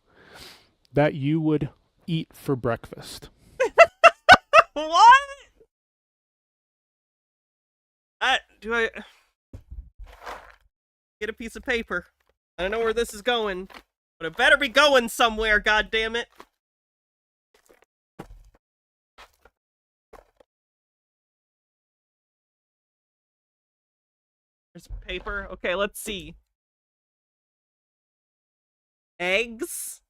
Speaker 21: that you would eat for breakfast.
Speaker 3: What? Do I get a piece of paper? I don't know where this is going, but it better be going somewhere, goddammit. There's paper. Okay, let's see. Eggs.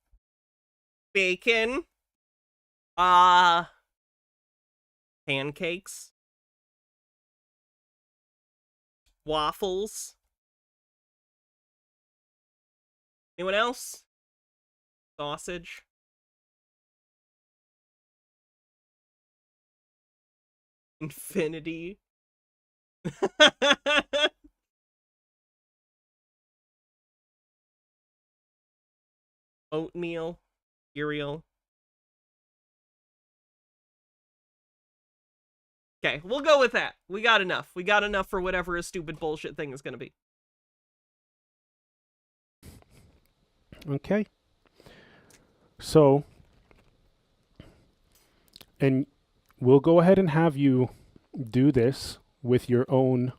Speaker 3: Bacon. Pancakes. Waffles. Anyone else? Sausage. Infinity. Oatmeal. Cereal. Okay, we'll go with that. We got enough. We got enough for whatever a stupid bullshit thing is going to be.
Speaker 21: Okay. So, and we'll go ahead and have you do this with your own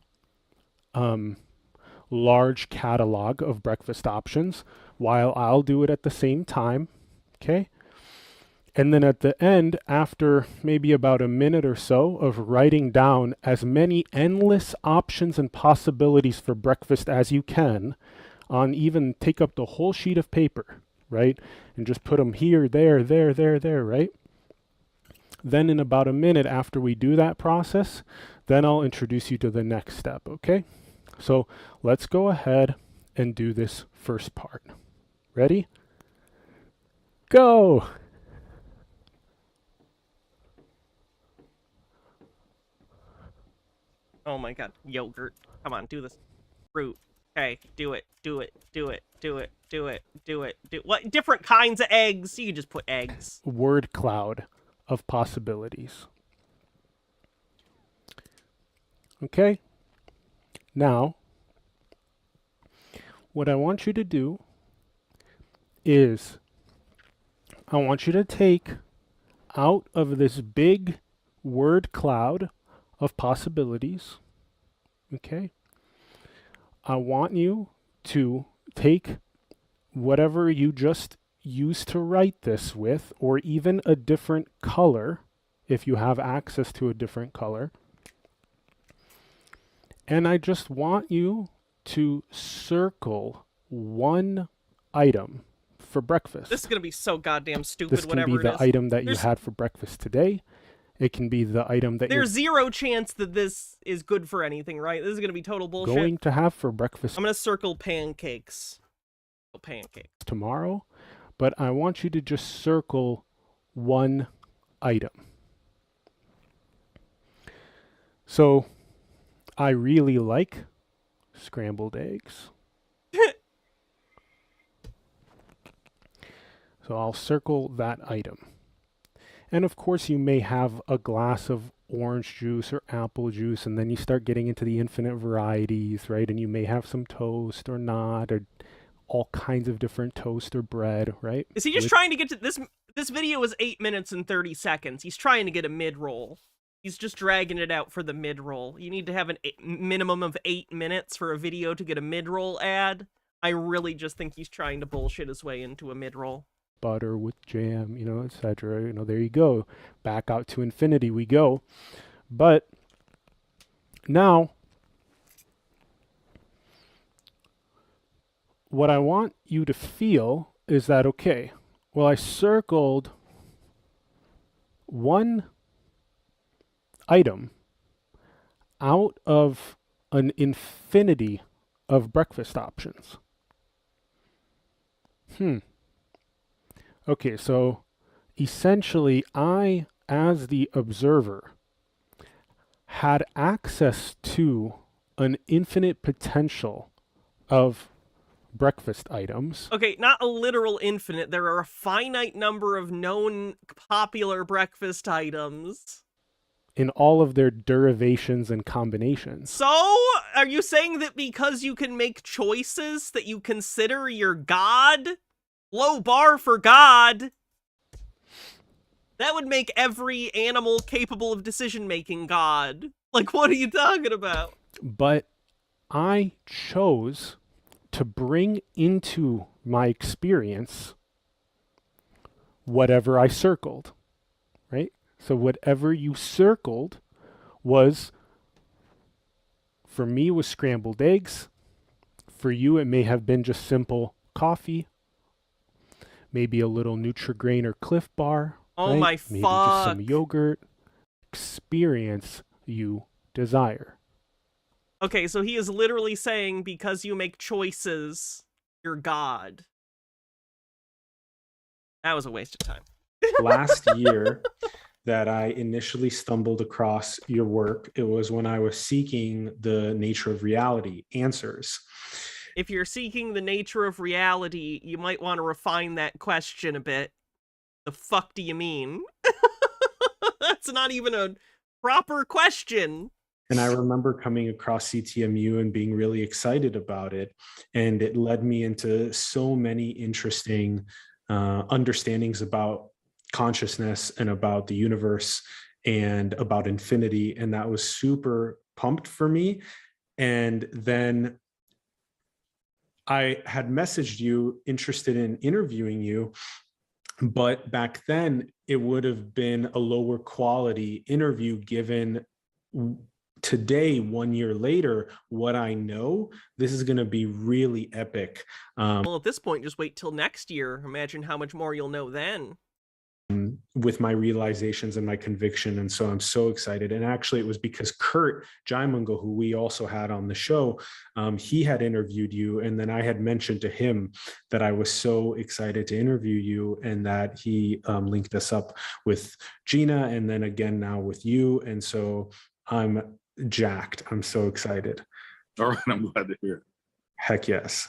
Speaker 21: large catalog of breakfast options while I'll do it at the same time. Okay. And then at the end, after maybe about a minute or so of writing down as many endless options and possibilities for breakfast as you can, on even take up the whole sheet of paper, right? And just put them here, there, right? Then in about a minute after we do that process, then I'll introduce you to the next step, okay? So let's go ahead and do this first part. Ready? Go!
Speaker 3: Oh my god. Yogurt. Come on, do this. Fruit. Okay, do it. What different kinds of eggs? You can just put eggs.
Speaker 21: Word cloud of possibilities. Okay? Now, what I want you to do is I want you to take out of this big word cloud of possibilities, okay? I want you to take whatever you just use to write this with, or even a different color, if you have access to a different color. And I just want you to circle one item for breakfast.
Speaker 3: This is going to be so goddamn stupid,
Speaker 21: This can
Speaker 3: whatever
Speaker 21: be the
Speaker 3: it is.
Speaker 21: item that you had for breakfast today. It can be the item that
Speaker 3: There's zero chance that this is good for anything, right? This is going to be total bullshit.
Speaker 21: going to have for breakfast
Speaker 3: I'm going to circle pancakes. Pancakes.
Speaker 21: tomorrow, but I want you to just circle one item. So I really like scrambled eggs. So I'll circle that item. And of course you may have a glass of orange juice or apple juice, and then you start getting into the infinite varieties, right? And you may have some toast or not, or all kinds of different toast or bread, right?
Speaker 3: Is he just trying to get to this? This video is 8 minutes and 30 seconds. He's trying to get a mid-roll. He's just dragging it out for the mid-roll. You need to have a minimum of 8 minutes for a video to get a mid-roll ad. I really just think he's trying to bullshit his way into a mid-roll.
Speaker 21: Butter with jam, you know, etc. You know, there you go. Back out to infinity we go. But now, what I want you to feel is that, okay, well, I circled one item out of an infinity of breakfast options. Okay, so essentially I, as the observer, had access to an infinite potential of breakfast items.
Speaker 3: Okay, not a literal infinite. There are a finite number of known popular breakfast items.
Speaker 21: In all of their derivations and combinations.
Speaker 3: So, are you saying that because you can make choices that you consider your God? Low bar for God. That would make every animal capable of decision-making God. Like, what are you talking about?
Speaker 21: But I chose to bring into my experience whatever I circled, right? So whatever you circled was, for me, was scrambled eggs. For you, it may have been just simple coffee. Maybe a little Nutri-Grain or Cliff Bar.
Speaker 3: Oh
Speaker 21: right?
Speaker 3: my
Speaker 21: Maybe just some
Speaker 3: fuck.
Speaker 21: yogurt. Experience you desire.
Speaker 3: Okay, so he is literally saying because you make choices, you're God. That was a waste of time.
Speaker 21: Last year that I initially stumbled across your work, it was when I was seeking the nature of reality answers.
Speaker 3: If you're seeking the nature of reality, you might want to refine that question a bit. The fuck do you mean? That's not even a proper question.
Speaker 21: And I remember coming across CTMU and being really excited about it. And it led me into so many interesting understandings about consciousness and about the universe and about infinity. And that was super pumped for me. And then I had messaged you interested in interviewing you, but back then it would have been a lower quality interview given today, 1 year later, what I know. This is going to be really epic.
Speaker 3: Well, at this point, just wait till next year. Imagine how much more you'll know then.
Speaker 21: With my realizations and my conviction. And so I'm so excited. And actually it was because Kurt Jaimungal, who we also had on the show, he had interviewed you. And then I had mentioned to him that I was so excited to interview you and that he linked us up with Gina and then again now with you. And so I'm jacked. I'm so excited.
Speaker 13: All right, I'm glad to hear it.
Speaker 21: Heck yes.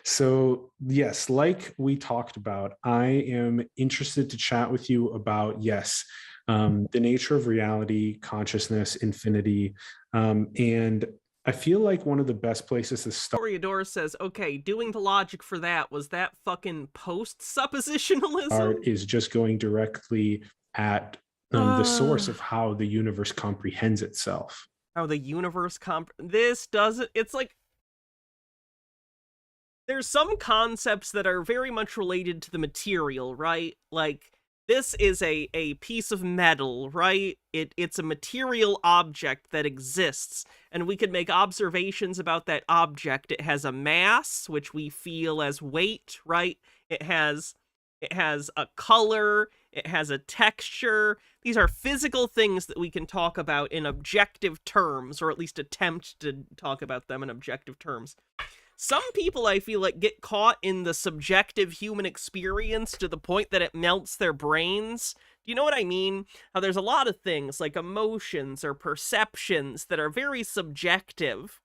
Speaker 21: So yes, like we talked about, I am interested to chat with you about, yes, the nature of reality, consciousness, infinity. And I feel like one of the best places to start.
Speaker 3: Toreador says, okay, doing the logic for that, was that fucking post-suppositionalism?
Speaker 21: Is just going directly at the source of how the universe comprehends itself.
Speaker 3: How the universe this doesn't, it's like, there's some concepts that are very much related to the material, right? Like, this is a piece of metal, right? It's a material object that exists, and we could make observations about that object. It has a mass, which we feel as weight, right? It has a color, it has a texture. These are physical things that we can talk about in objective terms, or at least attempt to talk about them in objective terms. Some people, I feel like, get caught in the subjective human experience to the point that it melts their brains. Do you know what I mean? How there's a lot of things, like emotions or perceptions, that are very subjective,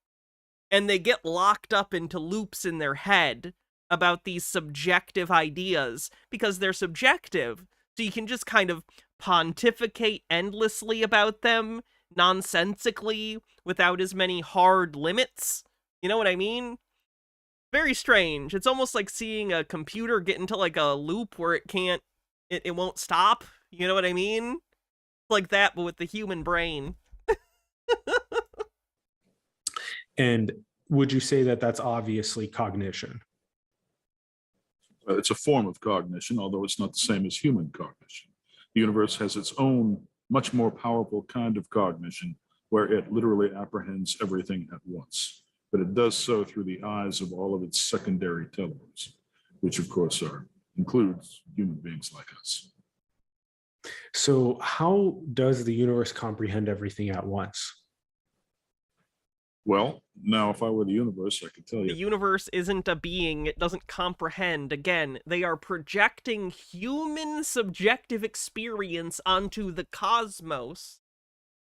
Speaker 3: and they get locked up into loops in their head about these subjective ideas, because they're subjective, so you can just kind of pontificate endlessly about them, nonsensically, without as many hard limits. You know what I mean? Very strange. It's almost like seeing a computer get into like a loop where it won't stop. You know what I mean? Like that, but with the human brain.
Speaker 21: And would you say that that's obviously cognition?
Speaker 13: It's a form of cognition, although it's not the same as human cognition. The universe has its own, much more powerful kind of cognition, where it literally apprehends everything at once. But it does so through the eyes of all of its secondary tellers, which of course includes human beings like us.
Speaker 21: So how does the universe comprehend everything at once?
Speaker 13: Well, now if I were the universe, I could tell you.
Speaker 3: The universe isn't a being, it doesn't comprehend. Again, they are projecting human subjective experience onto the cosmos.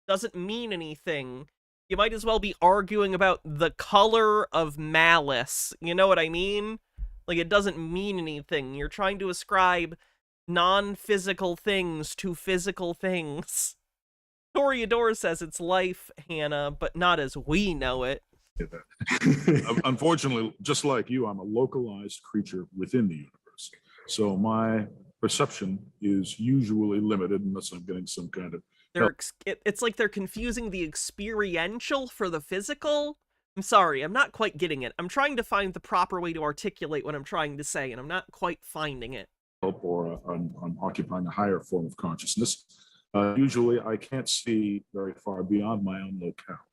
Speaker 3: Doesn't mean anything. You might as well be arguing about the color of malice. You know what I mean? Like, it doesn't mean anything. You're trying to ascribe non-physical things to physical things. Toreador says it's life, Hannah, but not as we know it.
Speaker 13: Unfortunately, just like you, I'm a localized creature within the universe. So my perception is usually limited unless I'm getting some kind of
Speaker 3: It's like they're confusing the experiential for the physical. I'm sorry, I'm not quite getting it. I'm trying to find the proper way to articulate what I'm trying to say, and I'm not quite finding it.
Speaker 13: Or I'm occupying a higher form of consciousness. Usually I can't see very far beyond my own locale.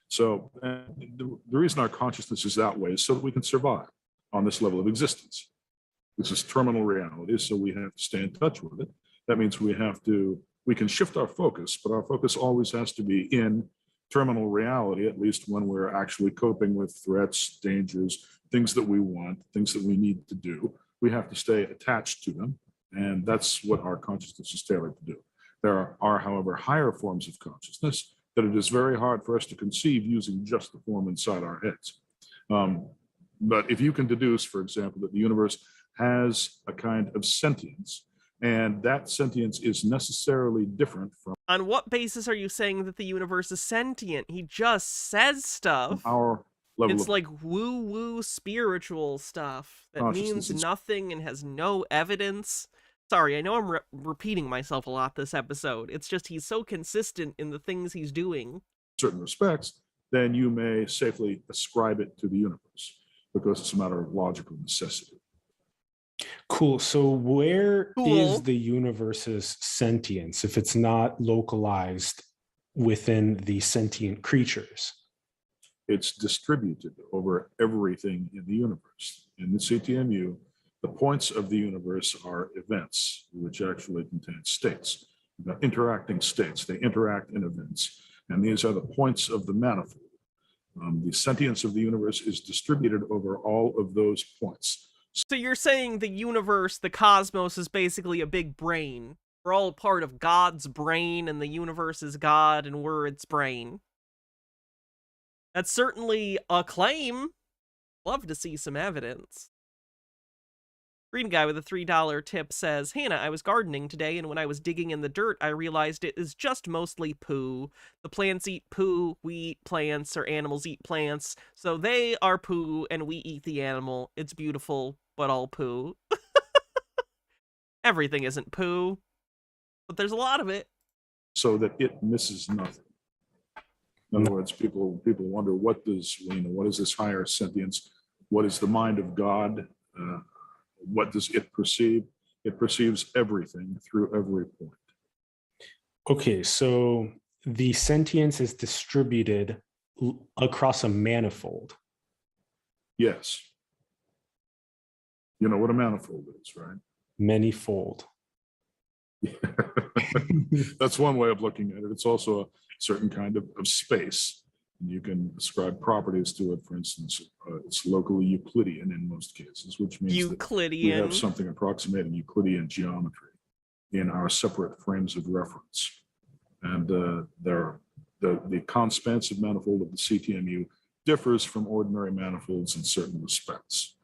Speaker 13: So the reason our consciousness is that way is so that we can survive on this level of existence. This is terminal reality, so we have to stay in touch with it. That means we can shift our focus, but our focus always has to be in terminal reality, at least when we're actually coping with threats, dangers, things that we want, things that we need to do. We have to stay attached to them, and that's what our consciousness is tailored to do. There are, however, higher forms of consciousness that it is very hard for us to conceive using just the form inside our heads. But if you can deduce, for example, that the universe has a kind of sentience, and that sentience is necessarily different from...
Speaker 3: On what basis are you saying that the universe is sentient? He just says stuff.
Speaker 13: Our level
Speaker 3: It's like woo-woo spiritual stuff that means nothing and has no evidence. Sorry, I know I'm repeating myself a lot this episode. It's just he's so consistent in the things he's doing.
Speaker 13: certain respects, then you may safely ascribe it to the universe because it's a matter of logical necessity.
Speaker 21: Cool. So where is the universe's sentience if it's not localized within the sentient creatures?
Speaker 13: It's distributed over everything in the universe. In the CTMU, the points of the universe are events, which actually contain states, interacting states. They interact in events, and these are the points of the manifold. The sentience of the universe is distributed over all of those points.
Speaker 3: So you're saying the universe, the cosmos, is basically a big brain. We're all part of God's brain, and the universe is God, and we're its brain. That's certainly a claim. Love to see some evidence. Green guy with a $3 tip says, Hannah, I was gardening today, and when I was digging in the dirt, I realized it is just mostly poo. The plants eat poo, we eat plants, or animals eat plants. So they are poo, and we eat the animal. It's beautiful, but all poo. Everything isn't poo, but there's a lot of it.
Speaker 13: So that it misses nothing. In other words, people wonder what is this higher sentience? What is the mind of God? What does it perceive? It perceives everything through every point.
Speaker 21: Okay, so the sentience is distributed across a manifold.
Speaker 13: Yes. You know what a manifold is, right?
Speaker 21: Manyfold.
Speaker 13: That's one way of looking at it. It's also a certain kind of space. And you can ascribe properties to it. For instance, it's locally Euclidean in most cases, which means that we have something approximating Euclidean geometry in our separate frames of reference. And the conspansive manifold of the CTMU differs from ordinary manifolds in certain respects.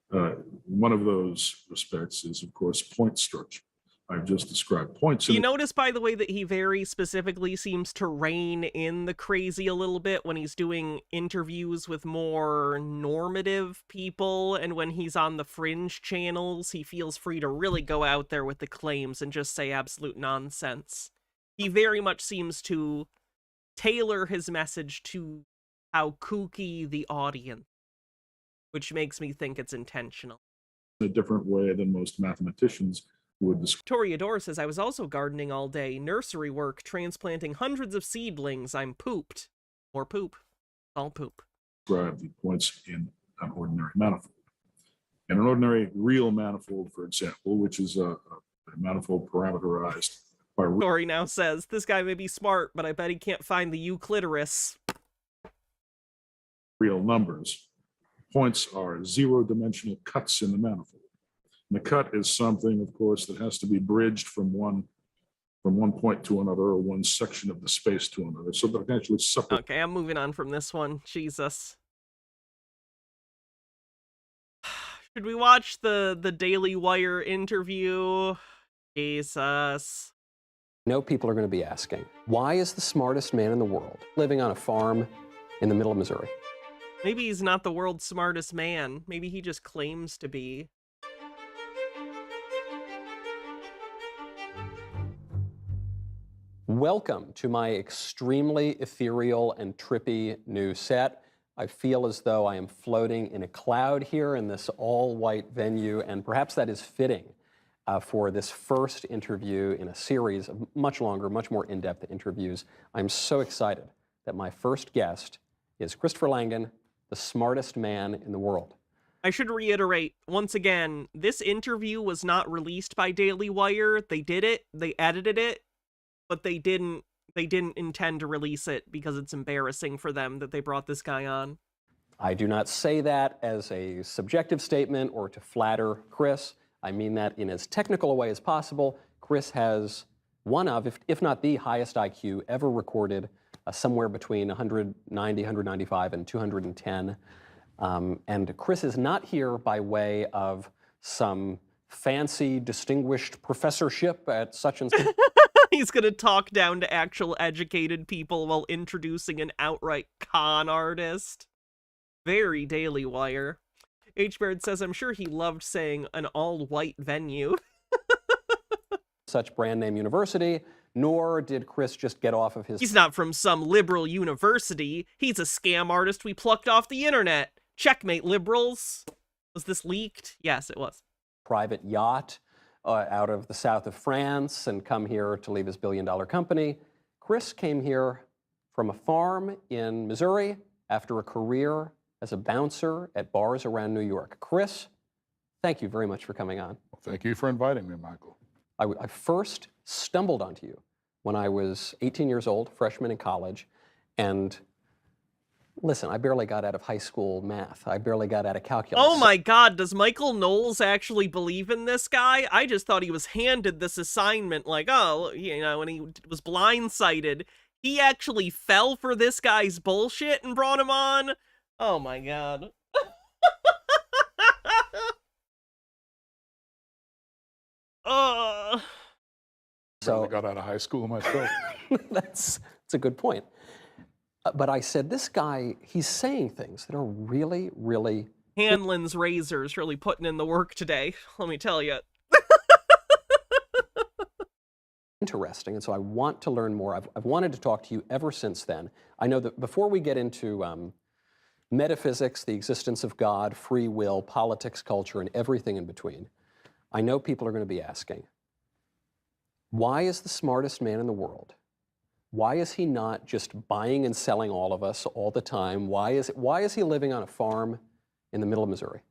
Speaker 13: One of those respects is, of course, point structure. I've just described points.
Speaker 3: You notice, by the way, that he very specifically seems to rein in the crazy a little bit when he's doing interviews with more normative people, and when he's on the fringe channels, he feels free to really go out there with the claims and just say absolute nonsense. He very much seems to tailor his message to how kooky the audience, which makes me think it's intentional.
Speaker 13: In a different way than most mathematicians would describe.
Speaker 3: Toreador says, I was also gardening all day, nursery work, transplanting hundreds of seedlings. I'm pooped. More poop. All poop.
Speaker 13: Describe the points in an ordinary manifold. In an ordinary real manifold, for example, which is a manifold parameterized by...
Speaker 3: Tori now says, this guy may be smart, but I bet he can't find the Euclideris.
Speaker 13: Real numbers. Points are zero-dimensional cuts in the manifold. And the cut is something, of course, that has to be bridged from one point to another, or one section of the space to another, so that it can actually separate.
Speaker 3: Okay, I'm moving on from this one. Jesus. Should we watch the Daily Wire interview? Jesus.
Speaker 4: I know people are going to be asking, why is the smartest man in the world living on a farm in the middle of Missouri?
Speaker 3: Maybe he's not the world's smartest man. Maybe he just claims to be.
Speaker 4: Welcome to my extremely ethereal and trippy new set. I feel as though I am floating in a cloud here in this all-white venue, and perhaps that is fitting for this first interview in a series of much longer, much more in-depth interviews. I'm so excited that my first guest is Christopher Langan, the smartest man in the world.
Speaker 3: I should reiterate, once again, this interview was not released by Daily Wire. They did it, they edited it, but they didn't intend to release it because it's embarrassing for them that they brought this guy on.
Speaker 4: I do not say that as a subjective statement or to flatter Chris. I mean that in as technical a way as possible. Chris has one of, if not the highest IQ ever recorded, somewhere between 190, 195, and 210. And Chris is not here by way of some fancy, distinguished professorship at such and such.
Speaker 3: He's gonna talk down to actual educated people while introducing an outright con artist. Very Daily Wire. H-Baird says, I'm sure he loved saying an all-white venue.
Speaker 4: Such brand name university, nor did Chris just get off of his...
Speaker 3: He's not from some liberal university. He's a scam artist we plucked off the internet. Checkmate, liberals. Was this leaked? Yes, it was.
Speaker 4: Private yacht out of the south of France and come here to leave his billion-dollar company. Chris came here from a farm in Missouri after a career as a bouncer at bars around New York. Chris, thank you very much for coming on.
Speaker 1: Well, thank you for inviting me, Michael.
Speaker 4: I first stumbled onto you when I was 18 years old, freshman in college, and listen, I barely got out of high school math. I barely got out of calculus.
Speaker 3: Oh my God, does Michael Knowles actually believe in this guy? I just thought he was handed this assignment like, oh, you know, when he was blindsided. He actually fell for this guy's bullshit and brought him on? Oh my God.
Speaker 1: So I got out of high school myself.
Speaker 4: That's a good point. But I said, this guy, he's saying things that are really, really...
Speaker 3: Hanlon's razors really putting in the work today, let me tell you.
Speaker 4: Interesting, and so I want to learn more. I've wanted to talk to you ever since then. I know that before we get into metaphysics, the existence of God, free will, politics, culture, and everything in between, I know people are going to be asking, why is the smartest man in the world, why is he not just buying and selling all of us all the time? Why is he living on a farm in the middle of Missouri?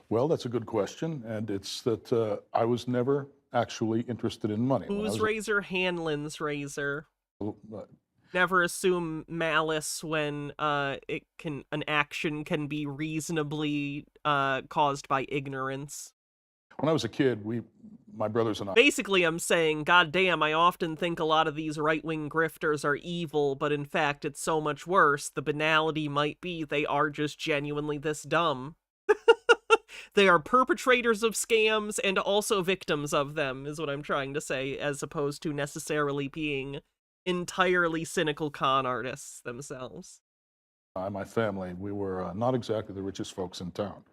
Speaker 13: Well, that's a good question, and it's that I was never actually interested in money.
Speaker 3: Whose razor? Hanlon's razor.
Speaker 13: Uh,
Speaker 3: Never assume malice when an action can be reasonably caused by ignorance.
Speaker 13: When I was a kid, my brothers and I...
Speaker 3: Basically, I'm saying, goddamn, I often think a lot of these right-wing grifters are evil, but in fact, it's so much worse. The banality might be they are just genuinely this dumb. They are perpetrators of scams and also victims of them, is what I'm trying to say, as opposed to necessarily being entirely cynical con artists themselves.
Speaker 13: My family, we were not exactly the richest folks in town.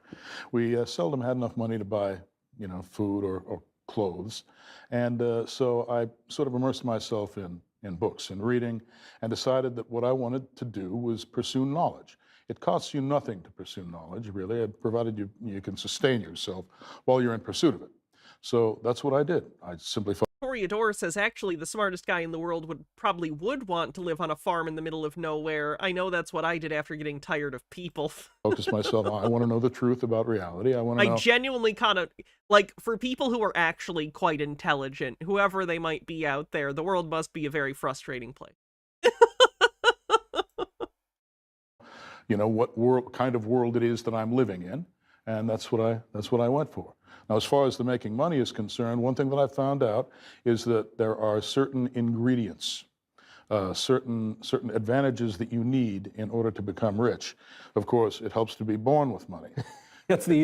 Speaker 13: We seldom had enough money to buy, food or clothes. And so I sort of immersed myself in books and reading and decided that what I wanted to do was pursue knowledge. It costs you nothing to pursue knowledge, really, provided you can sustain yourself while you're in pursuit of it. So that's what I did. I simply
Speaker 3: Toreador says, actually, the smartest guy in the world would want to live on a farm in the middle of nowhere. I know that's what I did after getting tired of people.
Speaker 13: focus myself on, I want to know the truth about reality. I
Speaker 3: genuinely kind of, like, for people who are actually quite intelligent, whoever they might be out there, the world must be a very frustrating place.
Speaker 13: What kind of world it is that I'm living in, and that's what I went for. Now, as far as the making money is concerned, one thing that I found out is that there are certain ingredients, certain advantages that you need in order to become rich. Of course, it helps to be born with money.
Speaker 4: That's the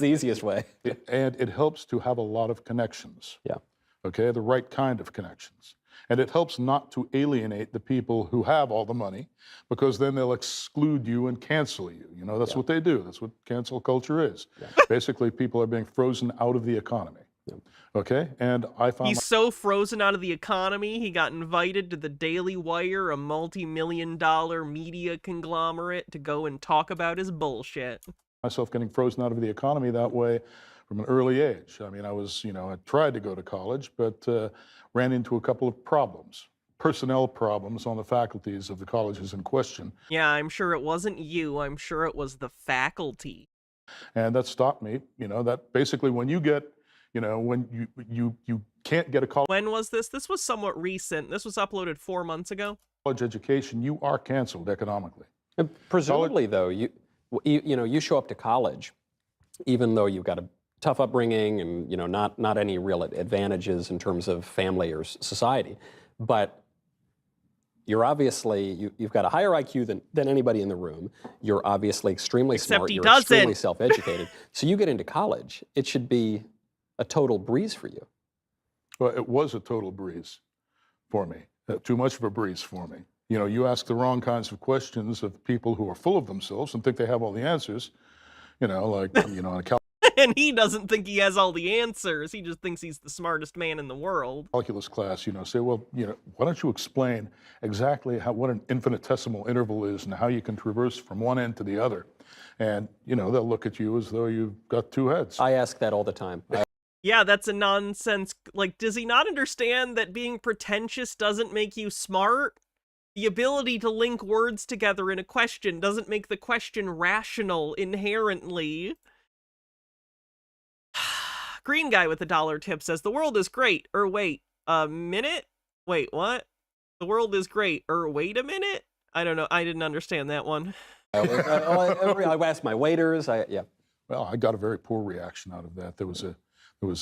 Speaker 4: easiest way.
Speaker 13: And it helps to have a lot of connections.
Speaker 4: Yeah.
Speaker 13: Okay, the right kind of connections. And it helps not to alienate the people who have all the money, because then they'll exclude you and cancel you. That's what they do. That's what cancel culture is. Yeah. Basically, people are being frozen out of the economy. Yeah. Okay, and I found
Speaker 3: he's so frozen out of the economy, he got invited to the Daily Wire, a multi-million-dollar media conglomerate, to go and talk about his bullshit.
Speaker 13: Myself getting frozen out of the economy that way from an early age. I mean, I tried to go to college, but ran into a couple of problems, personnel problems on the faculties of the colleges in question.
Speaker 3: Yeah, I'm sure it wasn't you. I'm sure it was the faculty.
Speaker 13: And that stopped me. That basically when you get, when you can't get a college.
Speaker 3: When was this? This was somewhat recent. This was uploaded 4 months ago.
Speaker 13: College education, you are canceled economically.
Speaker 4: And presumably, though, you show up to college, even though you've got a tough upbringing and not any real advantages in terms of family or society, but you're obviously you've got a higher IQ than anybody in the room. You're obviously extremely smart. You're extremely self-educated. So you get into college, it should be a total breeze for you.
Speaker 13: Well, it was a total breeze for me. Too much of a breeze for me. You ask the wrong kinds of questions of people who are full of themselves and think they have all the answers.
Speaker 3: And he doesn't think he has all the answers. He just thinks he's the smartest man in the world.
Speaker 13: Calculus class, say, well, why don't you explain exactly what an infinitesimal interval is and how you can traverse from one end to the other? And, they'll look at you as though you've got two heads.
Speaker 4: I ask that all the time.
Speaker 3: Yeah, that's a nonsense. Like, does he not understand that being pretentious doesn't make you smart? The ability to link words together in a question doesn't make the question rational inherently. Green guy with the $1 tip says, the world is great. Wait a minute? Wait, what? The world is great. Wait a minute? I don't know. I didn't understand that one.
Speaker 4: I asked my waiters.
Speaker 13: Well, I got a very poor reaction out of that. There was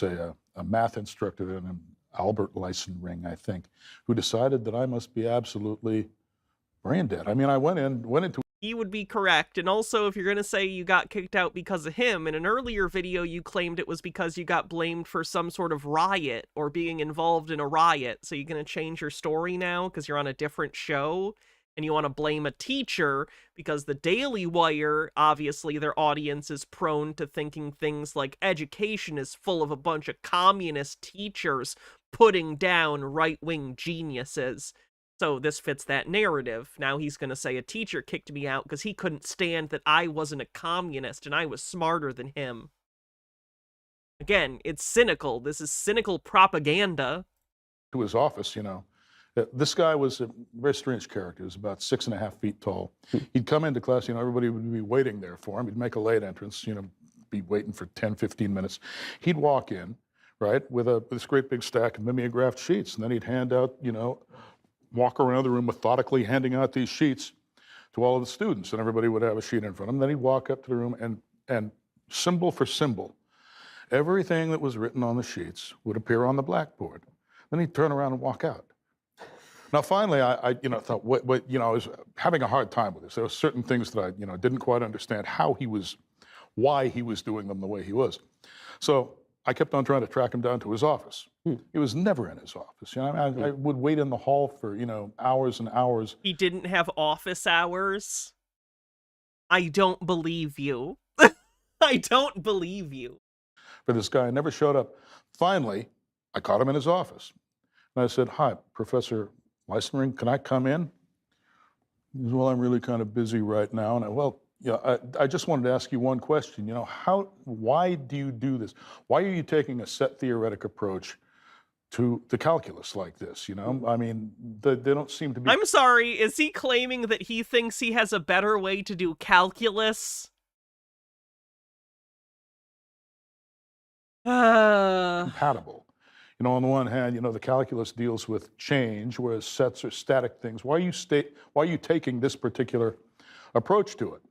Speaker 13: a math instructor in Albert Ring, I think, who decided that I must be absolutely brain dead. I mean, I went into.
Speaker 3: He would be correct. And also, if you're going to say you got kicked out because of him, in an earlier video you claimed it was because you got blamed for some sort of riot or being involved in a riot. So you're going to change your story now because you're on a different show and you want to blame a teacher because the Daily Wire, obviously their audience is prone to thinking things like education is full of a bunch of communist teachers putting down right-wing geniuses. So this fits that narrative. Now he's going to say a teacher kicked me out because he couldn't stand that I wasn't a communist and I was smarter than him. Again, it's cynical. This is cynical propaganda.
Speaker 1: To his office, you know. This guy was a very strange character. He was about 6.5 feet tall. He'd come into class, you know, everybody would be waiting there for him. He'd make a late entrance, you know, be waiting for 10, 15 minutes. He'd walk in, right, with this great big stack of mimeographed sheets, and then he'd hand out, you know, walk around the room methodically handing out these sheets to all of the students, and everybody would have a sheet in front of him. Then he'd walk up to the room and symbol for symbol, everything that was written on the sheets would appear on the blackboard. Then he'd turn around and walk out. Now, finally, I you know, thought, you know, I was having a hard time with this. There were certain things that I, you know, didn't quite understand why he was doing them the way he was. So I kept on trying to track him down to his office. He was never in his office. You know, I would wait in the hall for, you know, hours and hours.
Speaker 3: He didn't have office hours? I don't believe you. I don't believe you.
Speaker 1: For this guy, never showed up. Finally, I caught him in his office. And I said, "Hi, Professor Weissenring, can I come in?" He said, "Well, I'm really kind of busy right now." And I just wanted to ask you one question. You know, why do you do this? Why are you taking a set theoretic approach to calculus like this? You know, I mean, they don't seem to be.
Speaker 3: I'm sorry, is he claiming that he thinks he has a better way to do calculus?
Speaker 1: Compatible. You know, on the one hand, you know, the calculus deals with change, whereas sets are static things. Why are you taking this particular approach to it?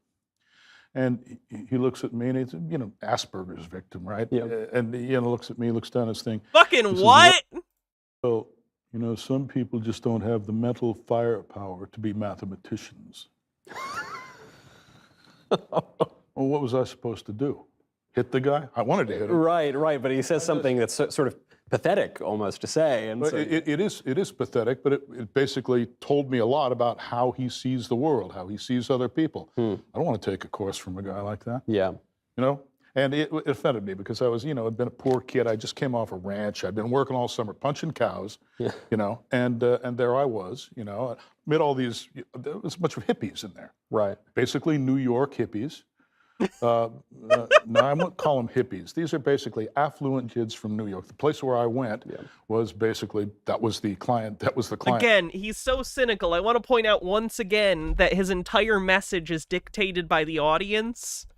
Speaker 1: And he looks at me, and he's, you know, Asperger's victim, right? Yeah. And you know, looks at me, looks down his thing.
Speaker 3: Fucking what?
Speaker 1: Well, you know, some people just don't have the mental firepower to be mathematicians. Well, what was I supposed to do? Hit the guy? I wanted to hit him.
Speaker 4: Right. But he says something that's sort of pathetic almost to say. And so,
Speaker 1: it is pathetic, but it basically told me a lot about how he sees the world, how he sees other people. I don't want to take a course from a guy like that.
Speaker 4: Yeah.
Speaker 1: You know? And it offended me because I was, you know, I'd been a poor kid. I just came off a ranch. I'd been working all summer punching cows, you know, and there I was, you know, amid all these, there was a bunch of hippies in there.
Speaker 4: Right.
Speaker 1: Basically New York hippies. No, I won't call them hippies. These are basically affluent kids from New York. The place where I went was basically, that was the client.
Speaker 3: Again, he's so cynical. I want to point out once again that his entire message is dictated by the audience.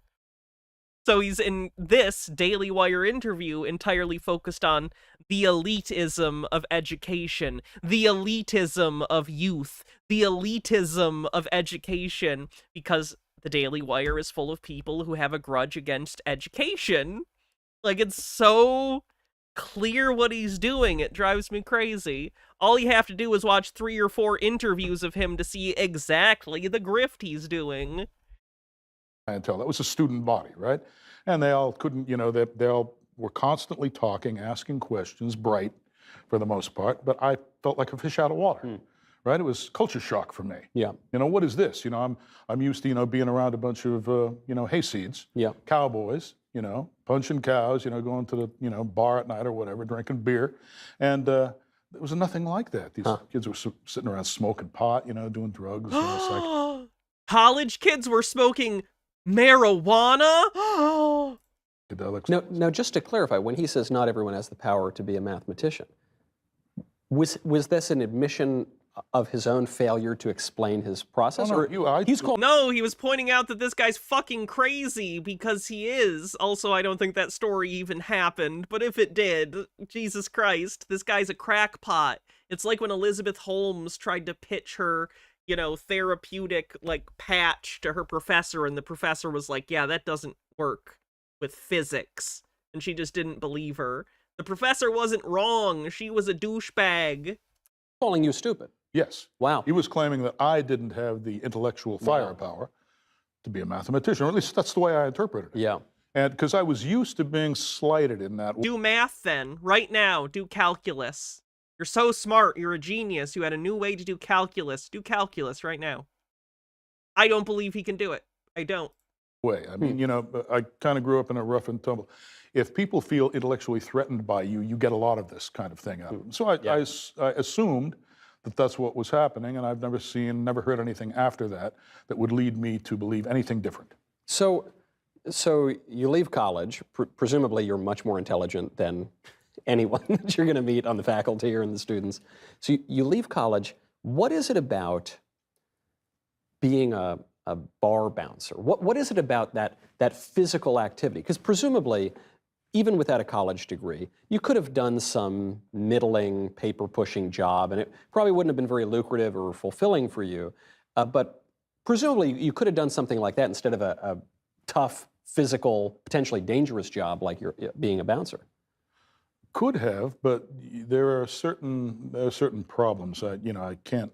Speaker 3: So he's in this Daily Wire interview entirely focused on the elitism of education, the elitism of youth, the elitism of education, because the Daily Wire is full of people who have a grudge against education. Like, it's so clear what he's doing. It drives me crazy. All you have to do is watch 3 or 4 interviews of him to see exactly the grift he's doing.
Speaker 1: Clientele. That was a student body, right? And they all couldn't, you know, they all were constantly talking, asking questions, bright for the most part, but I felt like a fish out of water. Right? It was culture shock for me.
Speaker 4: Yeah.
Speaker 1: You know, what is this? You know, I'm used to, you know, being around a bunch of, you know, hayseeds, cowboys, you know, punching cows, you know, going to the, you know, bar at night or whatever, drinking beer. And there was nothing like that. These kids were sitting around smoking pot, you know, doing drugs. You know, it's like,
Speaker 3: college kids were smoking marijuana?
Speaker 4: Now, just to clarify, when he says not everyone has the power to be a mathematician, was this an admission of his own failure to explain his process?
Speaker 1: No,
Speaker 3: No, he was pointing out that this guy's fucking crazy, because he is. Also, I don't think that story even happened, but if it did, Jesus Christ, this guy's a crackpot. It's like when Elizabeth Holmes tried to pitch her, you know, therapeutic, like, patch to her professor, and the professor was like, yeah, that doesn't work with physics. And she just didn't believe her. The professor wasn't wrong. She was a douchebag.
Speaker 4: Calling you stupid.
Speaker 1: Yes.
Speaker 4: Wow.
Speaker 1: He was claiming that I didn't have the intellectual firepower to be a mathematician, or at least that's the way I interpreted it.
Speaker 4: Yeah.
Speaker 1: And because I was used to being slighted in that way.
Speaker 3: Do math then. Right now, do calculus. You're so smart. You're a genius. You had a new way to do calculus. Do calculus right now. I don't believe he can do it. I don't.
Speaker 1: I mean, you know, I kind of grew up in a rough and tumble. If people feel intellectually threatened by you, you get a lot of this kind of thing out of them. So I assumed that that's what was happening, and I've never heard anything after that that would lead me to believe anything different.
Speaker 4: So you leave college. Presumably, you're much more intelligent than anyone that you're going to meet on the faculty or in the students. So you leave college. What is it about being a bar bouncer? What is it about that physical activity? Because presumably, even without a college degree, you could have done some middling, paper-pushing job, and it probably wouldn't have been very lucrative or fulfilling for you. But presumably, you could have done something like that instead of a tough, physical, potentially dangerous job like you're being a bouncer.
Speaker 1: Could have, but there are certain problems. I can't.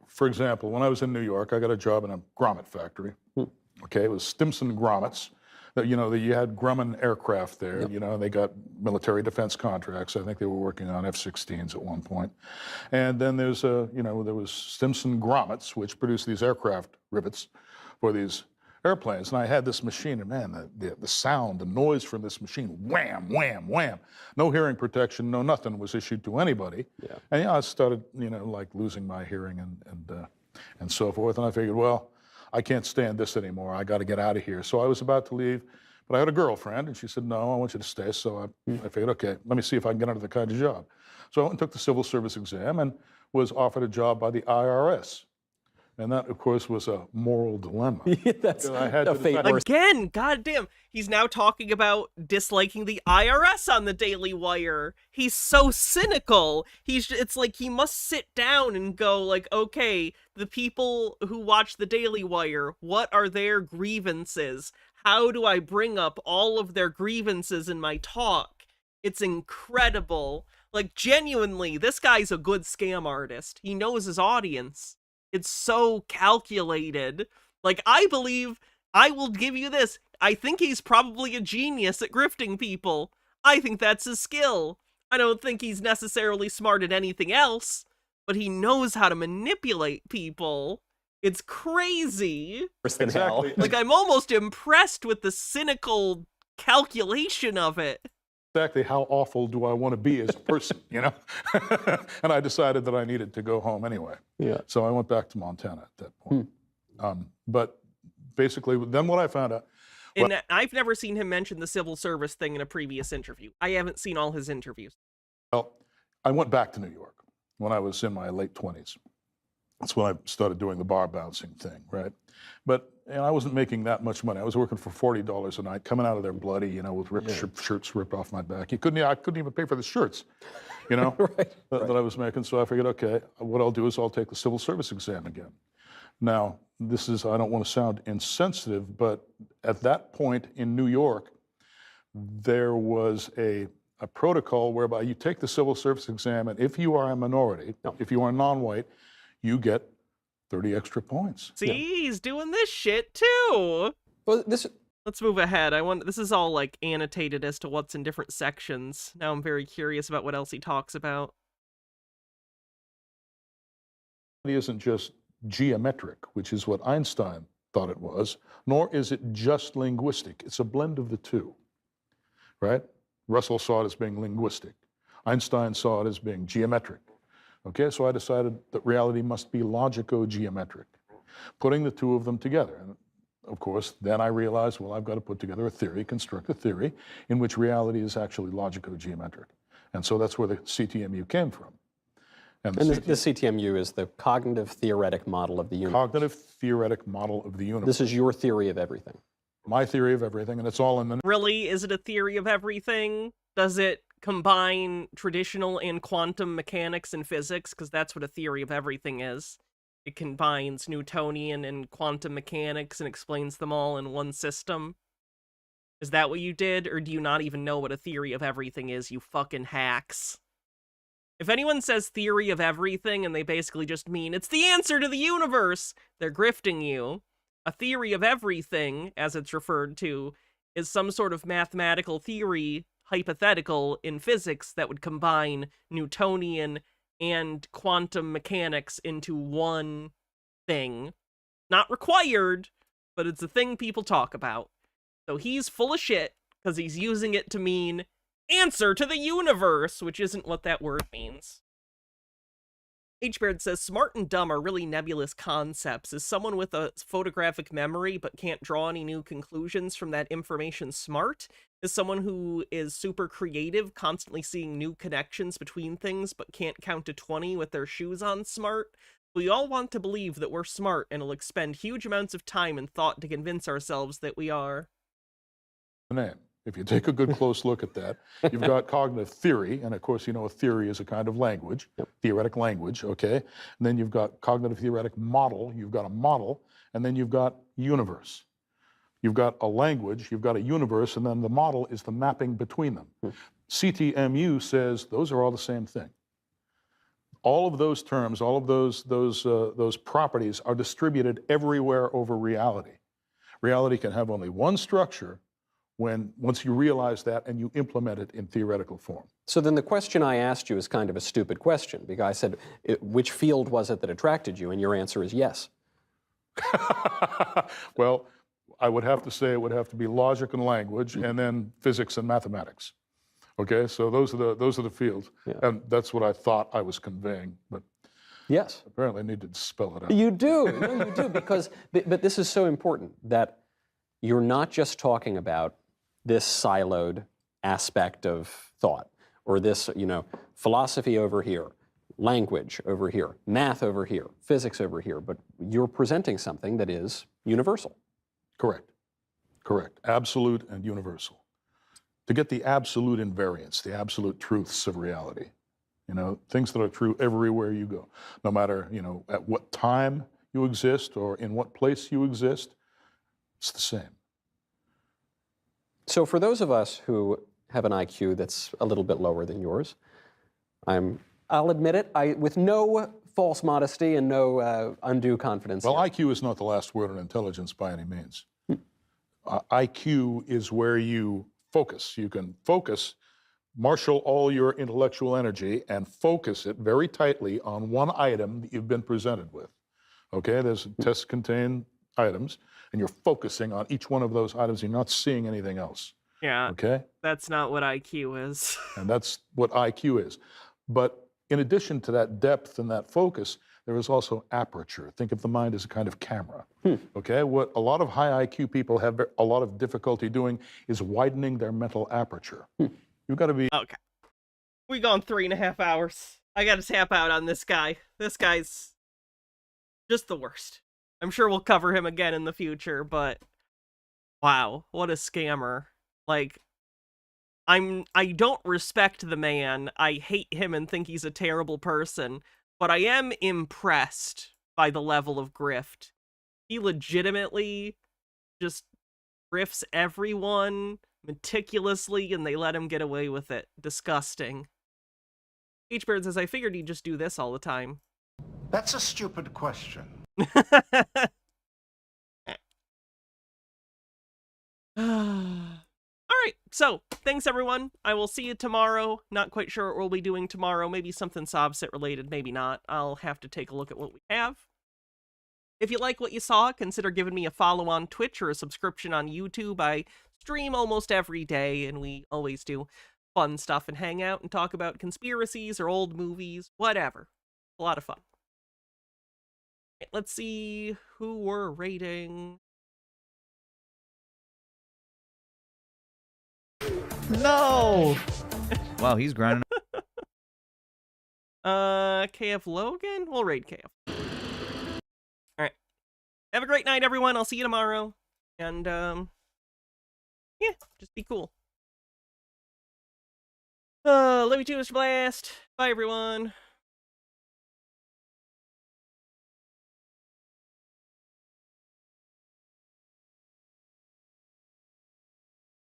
Speaker 1: For example, when I was in New York, I got a job in a grommet factory. Okay, it was Stimson grommets. You had Grumman aircraft there. Yep. They got military defense contracts. I think they were working on F-16s at one point. And then there was Stimson grommets, which produced these aircraft rivets for these airplanes. And I had this machine, and man, the sound, the noise from this machine, wham, wham, wham. No hearing protection, no nothing was issued to anybody. Yeah. And I started, like losing my hearing and so forth. And I figured, well, I can't stand this anymore. I got to get out of here. So I was about to leave, but I had a girlfriend, and she said, no, I want you to stay. So I figured, okay, let me see if I can get into the kind of job. So I went and took the civil service exam and was offered a job by the IRS. And that, of course, was a moral dilemma.
Speaker 4: That's
Speaker 1: I had to
Speaker 4: fate
Speaker 1: decide.
Speaker 3: Again, goddamn, he's now talking about disliking the IRS on the Daily Wire. He's so cynical. It's like he must sit down and go like, okay, the people who watch the Daily Wire, what are their grievances? How do I bring up all of their grievances in my talk? It's incredible. Like, genuinely, this guy's a good scam artist. He knows his audience. It's so calculated. Like, I will give you this. I think he's probably a genius at grifting people. I think that's his skill. I don't think he's necessarily smart at anything else, but he knows how to manipulate people. It's crazy.
Speaker 4: Exactly.
Speaker 3: Like, I'm almost impressed with the cynical calculation of it.
Speaker 1: Exactly how awful do I want to be as a person, And I decided that I needed to go home anyway.
Speaker 4: Yeah.
Speaker 1: So I went back to Montana at that point. But basically, then what I found out...
Speaker 3: And I've never seen him mention the civil service thing in a previous interview. I haven't seen all his interviews.
Speaker 1: Well, I went back to New York when I was in my late 20s. That's when I started doing the bar bouncing thing, right? But I wasn't making that much money. I was working for $40 a night, coming out of there bloody, with shirts ripped off my back. I couldn't even pay for the shirts, that I was making. So I figured, okay, what I'll do is I'll take the civil service exam again. Now, I don't want to sound insensitive, but at that point in New York, there was a protocol whereby you take the civil service exam, and if you are a minority, if you are non-white, you get 30 extra points.
Speaker 3: See, he's doing this shit too.
Speaker 4: Well,
Speaker 3: Let's move ahead. This is all like annotated as to what's in different sections. Now I'm very curious about what else he talks about.
Speaker 1: It isn't just geometric, which is what Einstein thought it was, nor is it just linguistic. It's a blend of the two, right? Russell saw it as being linguistic. Einstein saw it as being geometric. Okay, so I decided that reality must be logico-geometric, putting the two of them together. And of course, then I realized, well, I've got to put together a theory, construct a theory in which reality is actually logico-geometric. And so that's where the CTMU came from.
Speaker 4: And the CTMU is the cognitive theoretic model of the universe.
Speaker 1: Cognitive theoretic model of the universe.
Speaker 4: This is your theory of everything.
Speaker 1: My theory of everything, and it's all in the...
Speaker 3: Really? Is it a theory of everything? Does it combine traditional and quantum mechanics and physics? Because that's what a theory of everything is. It combines Newtonian and quantum mechanics and explains them all in one system. Is that what you did? Or do you not even know what a theory of everything is, you fucking hacks? If anyone says theory of everything and they basically just mean it's the answer to the universe, they're grifting you. A theory of everything, as it's referred to, is some sort of mathematical theory, hypothetical, in physics that would combine Newtonian and quantum mechanics into one thing. Not required, but it's a thing people talk about. So he's full of shit, because he's using it to mean answer to the universe, which isn't what that word means. H-Beard says, smart and dumb are really nebulous concepts. Is someone with a photographic memory but can't draw any new conclusions from that information smart? Is someone who is super creative, constantly seeing new connections between things but can't count to 20 with their shoes on smart? We all want to believe that we're smart and will expend huge amounts of time and thought to convince ourselves that we are.
Speaker 1: Name. If you take a good close look at that, you've got cognitive theory, and of course, you know, a theory is a kind of language, theoretic language, okay? And then you've got cognitive theoretic model, you've got a model, and then you've got universe. You've got a language, you've got a universe, and then the model is the mapping between them. CTMU says those are all the same thing. All of those terms, all of those properties are distributed everywhere over reality. Reality can have only one structure once you realize that and you implement it in theoretical form.
Speaker 4: So then the question I asked you is kind of a stupid question, because I said, which field was it that attracted you? And your answer is yes.
Speaker 1: Well, I would have to say it would have to be logic and language, and then physics and mathematics. Okay, so those are the fields, and that's what I thought I was conveying, but
Speaker 4: yes,
Speaker 1: apparently I need to spell it out.
Speaker 4: You do, no, you do, because but this is so important that you're not just talking about this siloed aspect of thought, or this, you know, philosophy over here, language over here, math over here, physics over here, but you're presenting something that is universal.
Speaker 1: Correct. Correct. Absolute and universal. To get the absolute invariance, the absolute truths of reality, you know, things that are true everywhere you go, no matter, you know, at what time you exist or in what place you exist, it's the same.
Speaker 4: So for those of us who have an IQ that's a little bit lower than yours, I'll admit it, with no false modesty and no undue confidence.
Speaker 1: Well, IQ is not the last word on intelligence by any means. IQ is where you focus. You can focus, marshal all your intellectual energy and focus it very tightly on one item that you've been presented with. Okay, there's tests contain items, and you're focusing on each one of those items. You're not seeing anything else.
Speaker 3: Yeah.
Speaker 1: Okay?
Speaker 3: That's not what IQ is.
Speaker 1: And that's what IQ is. But in addition to that depth and that focus, there is also aperture. Think of the mind as a kind of camera. Okay? What a lot of high IQ people have a lot of difficulty doing is widening their mental aperture. You've got to be...
Speaker 3: Okay. We gone 3.5 hours. I gotta tap out on this guy. This guy's just the worst. I'm sure we'll cover him again in the future, but wow, what a scammer. Like, I don't respect the man. I hate him and think he's a terrible person, but I am impressed by the level of grift. He legitimately just grifts everyone meticulously, and they let him get away with it. Disgusting. H-Bird says, I figured he'd just do this all the time.
Speaker 7: That's a stupid question.
Speaker 3: Alright, so, thanks everyone. I will see you tomorrow. Not quite sure what we'll be doing tomorrow. Maybe something Sobset related, maybe not. I'll have to take a look at what we have. If you like what you saw, consider giving me a follow on Twitch or a subscription on YouTube. I stream almost every day, and we always do fun stuff and hang out and talk about conspiracies or old movies, whatever. A lot of fun. Let's see who we're rating.
Speaker 22: No! Wow, he's grinding.
Speaker 3: KF Logan? We'll raid KF. Alright. Have a great night, everyone. I'll see you tomorrow. And, yeah, just be cool. Love you too, Mr. Blast. Bye, everyone.